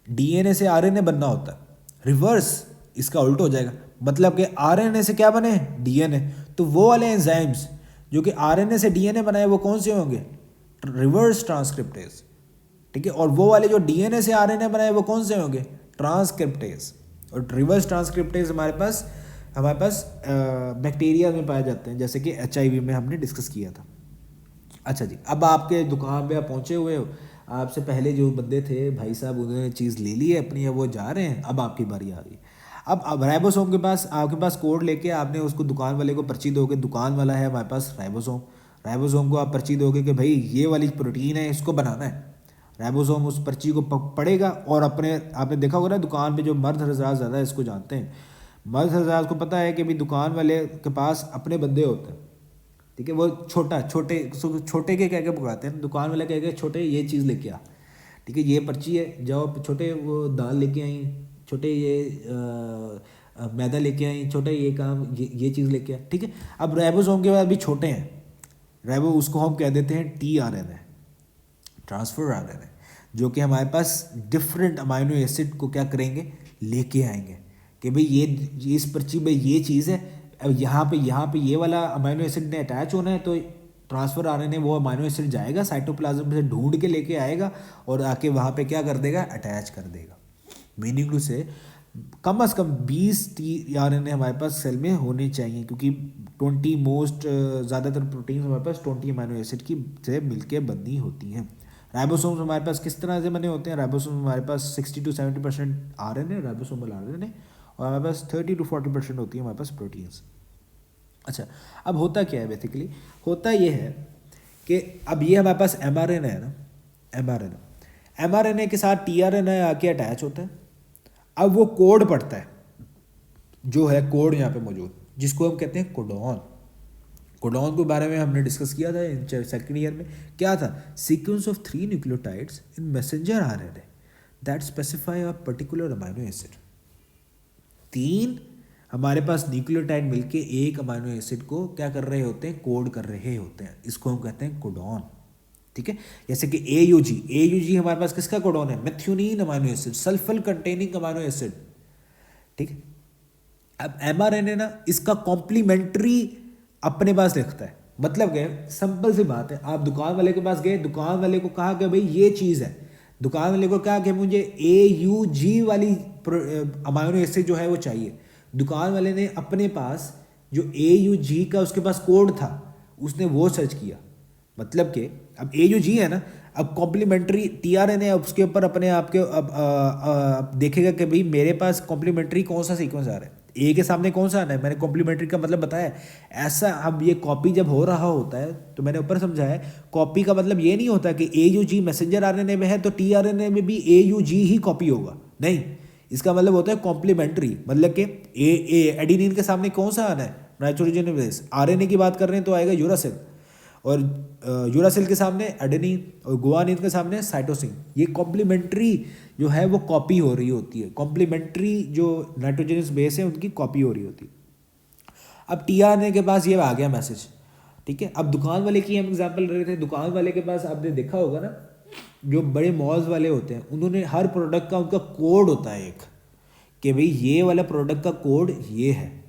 DNA से RNA बनना होता है, रिवर्स इसका उल्टा हो जाएगा, मतलब कि RNA से क्या बने, DNA। तो वो वाले एंजाइम्स जो कि RNA से DNA बनाए वो कौन से होंगे, रिवर्स ट्रांसक्रिप्टेज, ठीक है। और वो वाले जो DNA से RNA बनाए वो कौन से होंगे, ट्रांसक्रिप्टेज। और रिवर्स ट्रांसक्रिप्टेज हमारे पास बैक्टीरिया में पाए जाते हैं, जैसे कि HIV में हमने डिस्कस किया था। अच्छा जी, अब आपके दुकान पे आप पहुँचे हुए हो, आपसे पहले जो बंदे थे भाई साहब उन्होंने चीज़ ले ली है अपनी, अब वो जा रहे हैं, अब आपकी बारी आ गई। अब राइबोसोम के पास आपके पास कोड लेके आपने उसको दुकान वाले को पर्ची दोगे, दुकान वाला है हमारे पास राइबोसोम को आप पर्ची दोगे कि भाई ये वाली प्रोटीन है, इसको बनाना है। राइबोसोम उस पर्ची को पढ़ेगा और आपने देखा होगा ना दुकान पे जो मर्द हज़रात ज़्यादा इसको जानते हैं, मर्द हज़रात को पता है कि भाई दुकान वाले के पास अपने बंदे होते हैं, ठीक है। वो छोटे के कह के पकड़ाते हैं, दुकान वाले कह के छोटे ये चीज़ लेके आ, ठीक है, ये पर्ची है, जाओ छोटे वो दाल लेके आई, छोटे ये मैदा लेके आई, छोटे ये काम ये चीज़ लेके आ, ठीक है। अब राइबोसोम के बाद भी छोटे हैं, उसको हम कह देते हैं tRNA, ट्रांसफर RNA, जो कि हमारे पास डिफरेंट अमाइनो एसिड को क्या करेंगे, लेके आएंगे कि भाई ये इस पर्ची में ये चीज़ है, अब यहाँ पे ये वाला अमाइनो एसिड ने अटैच होना है, तो ट्रांसफर RNA वो अमाइनो एसिड जाएगा साइटोप्लाज्म से ढूंढ के लेके आएगा और आके वहाँ पे क्या कर देगा, अटैच कर देगा। मीनिंग टू से कम से कम 20 tRNA हमारे पास सेल में होने चाहिए, क्योंकि 20 मोस्ट ज़्यादातर प्रोटीन हमारे पास 20 अमाइनो एसिड की से मिलके बनी होती हैं। राइबोसोम्स हमारे पास किस तरह से बने होते हैं, राइबोसोम हमारे पास 60 to 70% RNA राइबोसोमल RNA, और हमारे पास 30 to 40% होती है हमारे पास प्रोटीन्स। अच्छा, अब होता क्या है, बेसिकली होता ये है कि अब ये हमारे पास mRNA है ना, mRNA के साथ tRNA आके अटैच होता है। अब वो कोड पढ़ता है, जो है कोड यहाँ पे मौजूद, जिसको हम कहते हैं कोडॉन के बारे में हमने डिस्कस किया था सेकेंड ईयर में। क्या था, sequence of 3 nucleotides in messenger RNA that specify a particular amino acid. 3 हमारे पास न्यूक्लियोटाइड मिलके एक अमाइनो एसिड को क्या कर रहे होते हैं, कोड कर रहे होते हैं, इसको हम कहते हैं कोडॉन, ठीक है। जैसे कि AUG हमारे पास किसका कोडॉन है, methionine amino acid, sulphur containing amino acid, ठीक है। अब mRNA ना इसका कॉम्प्लीमेंट्री अपने पास लिखता है, मतलब क्या, सिंपल सी बात है, आप दुकान वाले के पास गए, दुकान वाले को कहा कि भाई ये चीज़ है, दुकान वाले को कहा कि मुझे AUG वाली अमाइनो एसिड जो है वो चाहिए। दुकान वाले ने अपने पास जो AUG का उसके पास कोड था उसने वो सर्च किया, मतलब कि अब AUG है ना, अब कॉम्प्लीमेंट्री टीआरएनए उसके ऊपर अपने आप के अब देखेगा कि भाई मेरे पास कॉम्प्लीमेंट्री कौन सा सीक्वेंस आ रहा है, ए के सामने कौन सा आना है, मैंने कॉम्प्लीमेंट्री का मतलब बताया। ऐसा अब ये कॉपी जब हो रहा होता है तो मैंने ऊपर समझाया, कॉपी का मतलब ये नहीं होता कि ए यू जी मैसेंजर आरएनए में है तो टीआरएनए में भी ए यू जी ही कॉपी होगा, नहीं। इसका मतलब होता है कॉम्प्लीमेंट्री, मतलब कि ए एडिनिन के सामने कौन सा आना है, नाइट्रोजन बेस। आरएनए की बात कर रहे हैं तो आएगा यूरासिल, और यूरासिल के सामने एडेनिन और गुआनिन के सामने साइटोसिन। ये कॉम्प्लीमेंट्री जो है वो कॉपी हो रही होती है, कॉम्प्लीमेंट्री जो नाइट्रोजनस बेस है उनकी कॉपी हो रही होती है। अब टीआरएनए के पास ये आ गया मैसेज, ठीक है। अब दुकान वाले की हम एग्जांपल ले रहे थे, दुकान वाले के पास आपने देखा होगा ना, जो बड़े मॉल्स वाले होते हैं उन्होंने हर प्रोडक्ट का उनका कोड होता है एक, कि भाई ये वाला प्रोडक्ट का कोड ये है,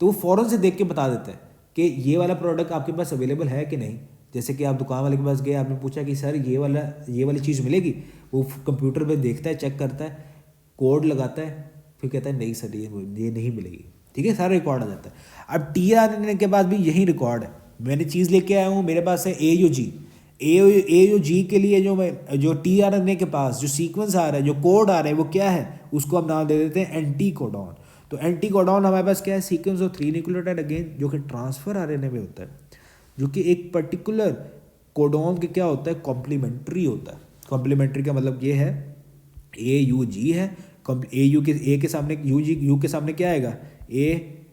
तो वो फ़ौरन से देख के बता देता है कि ये वाला प्रोडक्ट आपके पास अवेलेबल है कि नहीं। जैसे कि आप दुकान वाले के पास गए, आपने पूछा कि सर ये वाली चीज़ मिलेगी, वो कंप्यूटर पे देखता है, चेक करता है, कोड लगाता है, फिर कहता है नहीं सर ये नहीं मिलेगी, ठीक है, सारा रिकॉर्ड आ जाता है। अब टीआरएनए के पास भी यही रिकॉर्ड है, मैंने चीज़ लेके आया हूँ, मेरे पास है ए यू जी के लिए जो टीआरएनए के पास जो सीक्वेंस आ रहा है, जो कोड आ रहा है, वो क्या है, उसको हम नाम दे देते हैं एंटी कोडॉन। तो एंटी कोडॉन हमारे पास क्या है, सीक्वेंस ऑफ 3 न्यूक्लियोटाइड अगेन, जो कि ट्रांसफर आरएनए में होता है, जो कि एक पर्टिकुलर कोडॉन के क्या होता है, कॉम्प्लीमेंट्री होता है। कॉम्प्लीमेंट्री का मतलब ये है ए यू जी है, ए के सामने यू के सामने क्या आएगा, ए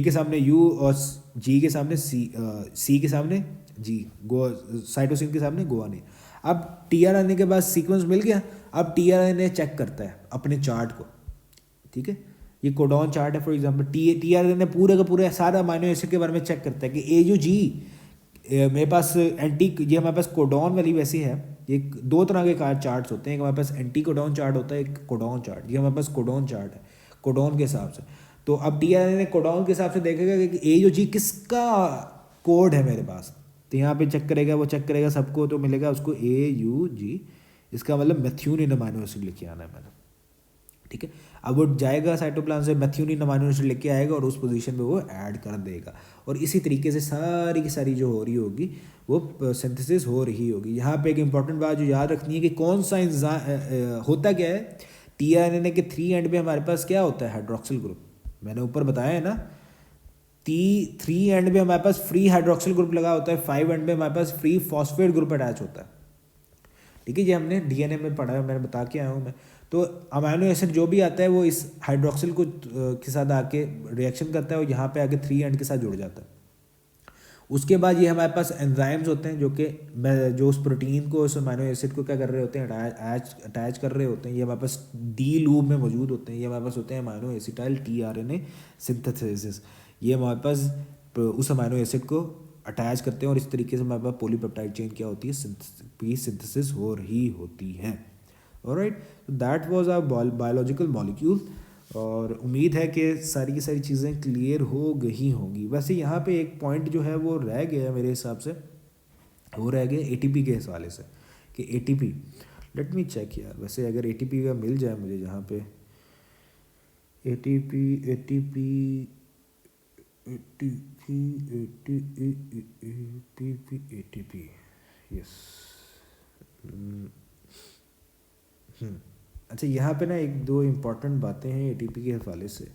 के सामने यू और जी के सामने सी के सामने जी, साइटोसिन के सामने गुआनिन। अब टीआरएनए के बाद सीक्वेंस मिल गया, अब टीआरएनए चेक करता है अपने चार्ट को, ठीक है। ये कोडॉन चार्ट है फॉर एग्जांपल, टीआरएनए पूरे का पूरा सारा अमीनो एसिड के बारे में चेक करता है कि ए यू जी मेरे पास ये हमारे पास कोडॉन वाली वैसी है। ये 2 तरह के चार्ट्स होते हैं, एक हमारे पास एंटी कोडॉन चार्ट होता है, एक कोडॉन चार्ट। ये हमारे पास कोडॉन चार्ट है, कोडॉन के हिसाब से। तो अब टीआरएनए कोडॉन के हिसाब से देखेगा कि ए यू जी किसका कोड है मेरे पास, तो यहाँ पे चेक करेगा, वो चेक करेगा सबको, तो मिलेगा उसको ए यू जी, इसका मतलब मेथ्यूनिन अमीनो एसिड लेके आना है मैंने, ठीक है। अब वो जाएगा साइटोप्लाज्म से, मेथ्यूनिन अमीनो एसिड लेके आएगा और उस पोजीशन पे वो ऐड कर देगा, और इसी तरीके से सारी की सारी जो हो रही होगी वो सिंथेसिस हो रही होगी। यहाँ पे एक इंपॉर्टेंट बात जो याद रखनी है कि कौन सा होता क्या है, टीआरएनए के 3 एंड पे हमारे पास क्या होता है, हाइड्रोक्सिल ग्रुप। मैंने ऊपर बताया है ना, 3 एंड पे हमारे पास फ्री हाइड्रोक्सिल ग्रुप लगा होता है, 5 एंड पे हमारे पास फ्री फॉस्फेट ग्रुप अटैच होता है, ठीक है। ये हमने डीएनए में पढ़ा है, मैंने बता के आया हूँ मैं। तो अमीनो एसिड जो भी आता है वो इस हाइड्रोक्सिल को के साथ आके रिएक्शन करता है और यहाँ पे आके 3 एंड के साथ जुड़ जाता है। उसके बाद ये हमारे पास एंजाइम्स होते हैं जो उस प्रोटीन को, उस अमीनो एसिड को क्या कर रहे होते हैं, अटैच कर रहे होते हैं। ये हमारे पास डी लूप में मौजूद होते हैं। ये हमारे पास होते हैं अमीनो एसिटाइल टीआरएनए सिंथेसिस। ये हमारे पास उस अमीनो एसिड को अटैच करते हैं और इस तरीके से हमारे पास पॉलीपेप्टाइड चेन क्या होती है, सिंथेसिस हो रही होती है। Alright, that was our biological molecule, और उम्मीद है कि सारी की सारी चीज़ें क्लियर हो गई होंगी। वैसे यहाँ पे एक पॉइंट जो है वो रह गया मेरे हिसाब से, वो रह गया एटीपी के हवाले से, कि एटीपी, लेट मी चेक यार, वैसे अगर एटीपी का मिल जाए मुझे, जहाँ पे एटीपी यस, अच्छा यहाँ पे ना 1-2 इम्पॉर्टेंट बातें हैं एटीपी के हवाले से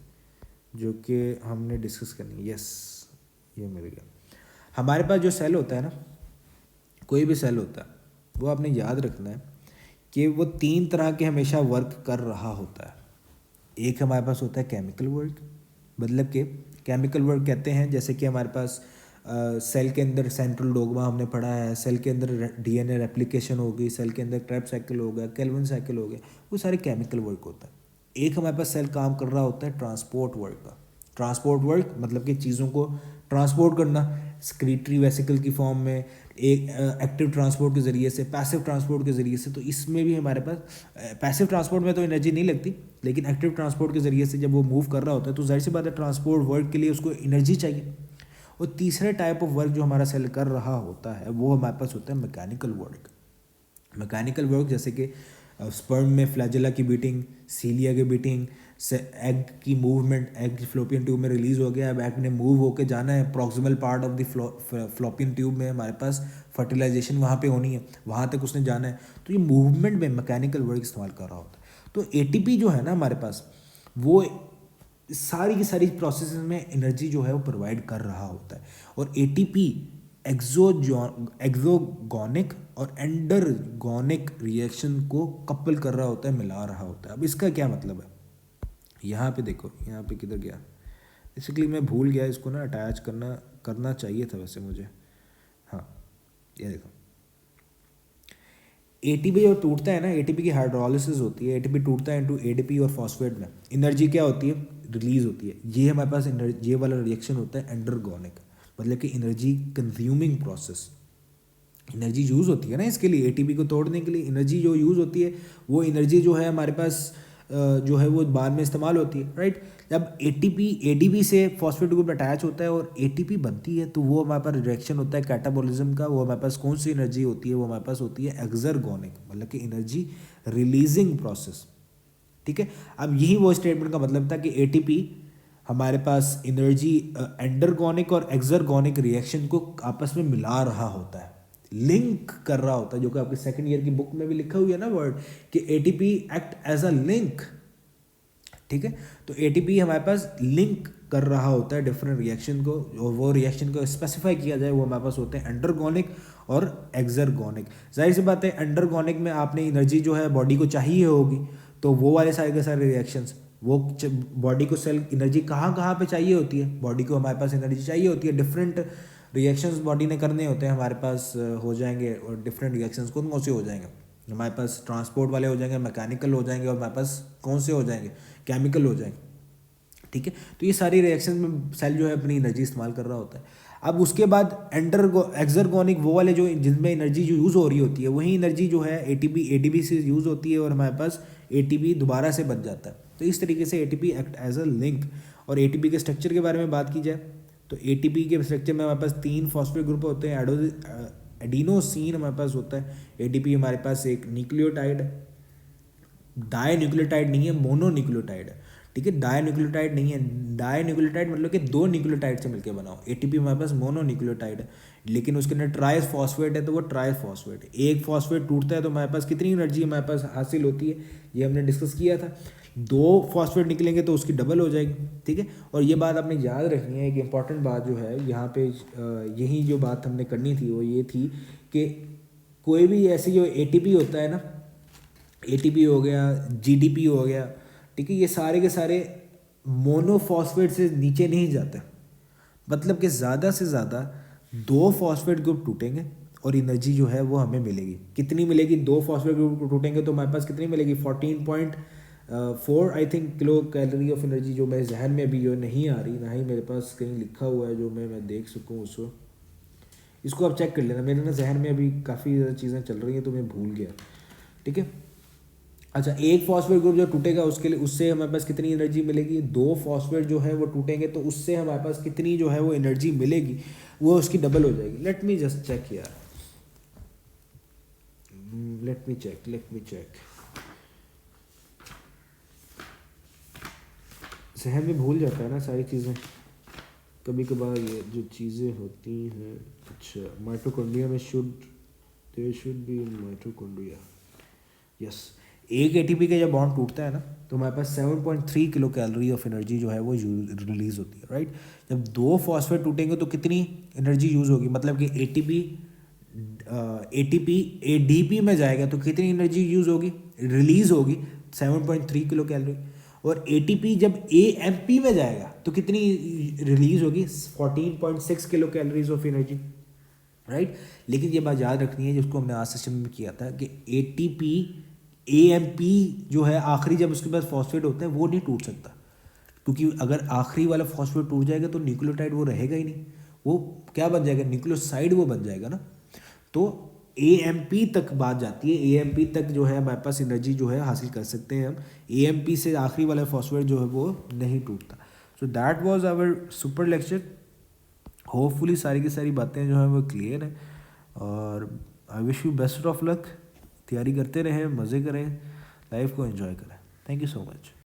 जो कि हमने डिस्कस करनी है। यस, ये मिल गया। हमारे पास जो सेल होता है ना, कोई भी सेल होता है, वो आपने याद रखना है कि वो 3 तरह के हमेशा वर्क कर रहा होता है। एक हमारे पास होता है केमिकल वर्क, मतलब कि केमिकल वर्क कहते हैं जैसे कि हमारे पास सेल के अंदर सेंट्रल डोग्मा हमने पढ़ा है, सेल के अंदर डीएनए रेप्लिकेशन हो गई, सेल के अंदर क्रेब्स साइकिल हो गया, केल्विन साइकिल हो गया, वो सारे केमिकल वर्क होता है। एक हमारे पास सेल काम कर रहा होता है ट्रांसपोर्ट वर्क का। ट्रांसपोर्ट वर्क मतलब कि चीज़ों को ट्रांसपोर्ट करना, स्क्रीटरी वेसिकल की फॉर्म में, एक एक्टिव ट्रांसपोर्ट के ज़रिए से, पैसिव ट्रांसपोर्ट के ज़रिए से। तो इसमें भी हमारे पास पैसिव ट्रांसपोर्ट में तो एनर्जी नहीं लगती, लेकिन एक्टिव ट्रांसपोर्ट के ज़रिए से जब वो मूव कर रहा होता है तो जाहिर सी बात है ट्रांसपोर्ट वर्क के लिए उसको एनर्जी चाहिए। और तीसरे टाइप ऑफ वर्क जो हमारा सेल कर रहा होता है वो हमारे पास होता है मैकेनिकल वर्क। मैकेनिकल वर्क जैसे कि स्पर्म में फ्लैजेला की बीटिंग, सीलिया की बीटिंग से एग की मूवमेंट, एग फ्लोपियन ट्यूब में रिलीज हो गया, अब एग ने मूव होके जाना है proximal part of the fallopian tube में, हमारे पास फर्टिलाइजेशन वहाँ पे होनी है, वहाँ तक उसने जाना है। तो ये मूवमेंट में मैकेनिकल वर्क इस्तेमाल कर रहा होता है। तो एटीपी जो है ना हमारे पास, वो सारी की सारी प्रोसेस में एनर्जी जो है वो प्रोवाइड कर रहा होता है। और एटीपी एक्सोगोनिक और एंडरगोनिक रिएक्शन को कपल कर रहा होता है, मिला रहा होता है। अब इसका क्या मतलब है, यहाँ पे देखो, यहाँ पे किधर गया, बेसिकली मैं भूल गया इसको ना, अटैच करना चाहिए था वैसे मुझे। हाँ, ये देखो, एटीपी जब टूटता है ना, एटीपी की हाइड्रोलिसिस होती है, एटीपी टूटता है इनटू एडीपी और फॉस्फेट में, एनर्जी क्या होती है, रिलीज होती है। ये हमारे पास एनर्जी, ये वाला रिएक्शन होता है एंडरगोनिक, मतलब कि energy consuming process. Energy use होती है ना इसके लिए, एटीपी को तोड़ने के लिए एनर्जी जो यूज़ होती है, वो एनर्जी जो है हमारे पास जो है वो बाद में इस्तेमाल होती है, राइट। जब एटीपी एडीपी से फॉस्फेट ग्रुप अटैच होता है और एटीपी बनती है, तो वो हमारे पास रिएक्शन होता है कैटाबॉलिज्म का। वो हमारे पास कौन सी एनर्जी होती है, वो हमारे पास होती है एक्सर्गोनिक, मतलब कि एनर्जी रिलीजिंग प्रोसेस, ठीक है। अब यही वो स्टेटमेंट का मतलब था कि एटीपी हमारे पास एनर्जी एंडरगोनिक और एक्सर्गोनिक रिएक्शन को आपस में मिला रहा होता है, लिंक कर रहा होता है, जो कि आपके सेकंड ईयर की बुक में भी लिखा हुआ है ना वर्ड, कि ATP act as a link, ठीक है। तो एटीपी हमारे पास लिंक कर रहा होता है डिफरेंट रिएक्शन को, और वो रिएक्शन को स्पेसिफाई किया जाए, वो हमारे पास होते हैं एंडरगोनिक और एक्सर्गोनिक। जाहिर सी बात है, एंडरगोनिक में आपने एनर्जी जो है बॉडी को चाहिए होगी, तो वो वाले सारे के सारे रिएक्शंस, वो बॉडी को सेल एनर्जी कहाँ कहाँ पे चाहिए होती है, बॉडी को हमारे पास एनर्जी चाहिए होती है, डिफरेंट रिएक्शंस बॉडी ने करने होते हैं हमारे पास हो जाएंगे, और डिफरेंट रिएक्शंस कौन से हो जाएंगे, हमारे पास ट्रांसपोर्ट वाले हो जाएंगे, मैकेनिकल हो जाएंगे, और हमारे पास कौन से हो जाएंगे, केमिकल हो जाएंगे, ठीक है। तो ये सारी रिएक्शन में सेल जो है अपनी एनर्जी इस्तेमाल कर रहा होता है। अब उसके बाद एक्सर्गोनिक, वो वाले जो जिनमें एनर्जी जो यूज़ हो रही होती है, वही एनर्जी जो है एटीपी एडीपी से यूज़ होती है, और हमारे पास एटीपी दोबारा से बन जाता है। तो इस तरीके से ATP act as a link. और एटीपी के स्ट्रक्चर के बारे में बात की जाए, तो एटीपी के स्ट्रक्चर में हमारे पास 3 फॉस्फेट ग्रुप होते हैं, एडिनोसिन हमारे पास होता है, एटीपी हमारे पास एक न्यूक्लियोटाइड, डाइन्यूक्लियोटाइड नहीं है, मोनोन्यूक्लियोटाइड है, ठीक है। डाइन्यूक्लियोटाइड नहीं है, डाइन्यूक्लियोटाइड मतलब कि 2 न्यूक्लियोटाइड से मिलकर बनाओ। एटीपी हमारे पास मोनोन्यूक्लियोटाइड है, लेकिन उसके अंदर ट्राइस फॉस्फेट है, तो वो ट्राइस फॉस्फेट है। एक फॉस्फेट टूटता है तो हमारे पास कितनी एनर्जी हमारे पास हासिल होती है, ये हमने डिस्कस किया था। 2 फॉस्फेट निकलेंगे तो उसकी डबल हो जाएगी, ठीक है। और ये बात आपने याद रखनी है, एक इंपॉर्टेंट बात जो है यहाँ पे, यही जो बात हमने करनी थी वो ये थी कि कोई भी ऐसी जो एटीपी होता है ना, एटीपी हो गया, जीडीपी हो गया, ठीक है, ये सारे के सारे मोनोफॉस्फेट से नीचे नहीं जाते, मतलब कि ज़्यादा से ज़्यादा 2 फॉस्फेट ग्रुप टूटेंगे और एनर्जी जो है वो हमें मिलेगी। कितनी मिलेगी, 2 फॉस्फेट ग्रुप टूटेंगे तो हमारे पास कितनी मिलेगी, 14.4 I think kilo calorie of energy, जो मेरे जहन में अभी जो नहीं आ रही, ना ही मेरे पास कहीं लिखा हुआ है जो मैं देख सकूँ उसको। इसको आप चेक कर लेना, मेरे ना जहन में अभी काफ़ी ज़्यादा चीज़ें चल रही हैं तो मैं भूल गया, ठीक है। अच्छा, एक फॉस्फेट ग्रुप जो टूटेगा उसके लिए, उससे हमारे पास कितनी एनर्जी मिलेगी, 2 फॉस्फेट जो है वो टूटेंगे तो उससे हमारे पास कितनी जो है वो एनर्जी मिलेगी, वो उसकी डबल हो जाएगी। लेट मी जस्ट चेक यार, लेट मी चेक। जहन में भूल जाता है ना सारी चीज़ें कभी कभार, ये जो चीज़ें होती हैं। अच्छा, माइटोकॉन्ड्रिया में there should be in mitochondria, yes. एक एटीपी का जब बॉन्ड टूटता है ना, तो हमारे पास 7.3 किलो कैलोरी ऑफ एनर्जी जो है वो रिलीज होती है, राइट। जब 2 फॉस्फेट टूटेंगे तो कितनी एनर्जी यूज़ होगी, मतलब कि एटीपी एडीपी में जाएगा तो कितनी एनर्जी यूज़ होगी, रिलीज होगी 7.3 किलो कैलोरी। और एटीपी जब एएमपी में जाएगा तो कितनी रिलीज होगी, 14.6 kilo calories of energy, right. लेकिन ये बात याद रखनी है, जिसको हमने आज सेशन में किया था, कि एटीपी एएमपी जो है आखिरी, जब उसके पास फॉस्फेट होता है वो नहीं टूट सकता, क्योंकि अगर आखिरी वाला फॉस्फेट टूट जाएगा तो न्यूक्लियोटाइड वो रहेगा ही नहीं, वो क्या बन जाएगा, न्यूक्लियोसाइड वो बन जाएगा ना। तो एएमपी तक बात जाती है, एएमपी तक जो है हमारे पास एनर्जी जो है हासिल कर सकते हैं हम, एएमपी से आखिरी वाला फॉस्फेट जो है वो नहीं टूटता। So that was our super lecture. Hopefully सारी की सारी बातें जो हैं वो क्लियर हैं, और I wish you best of luck. तैयारी करते रहें, मज़े करें, लाइफ को एंजॉय करें। Thank you so much.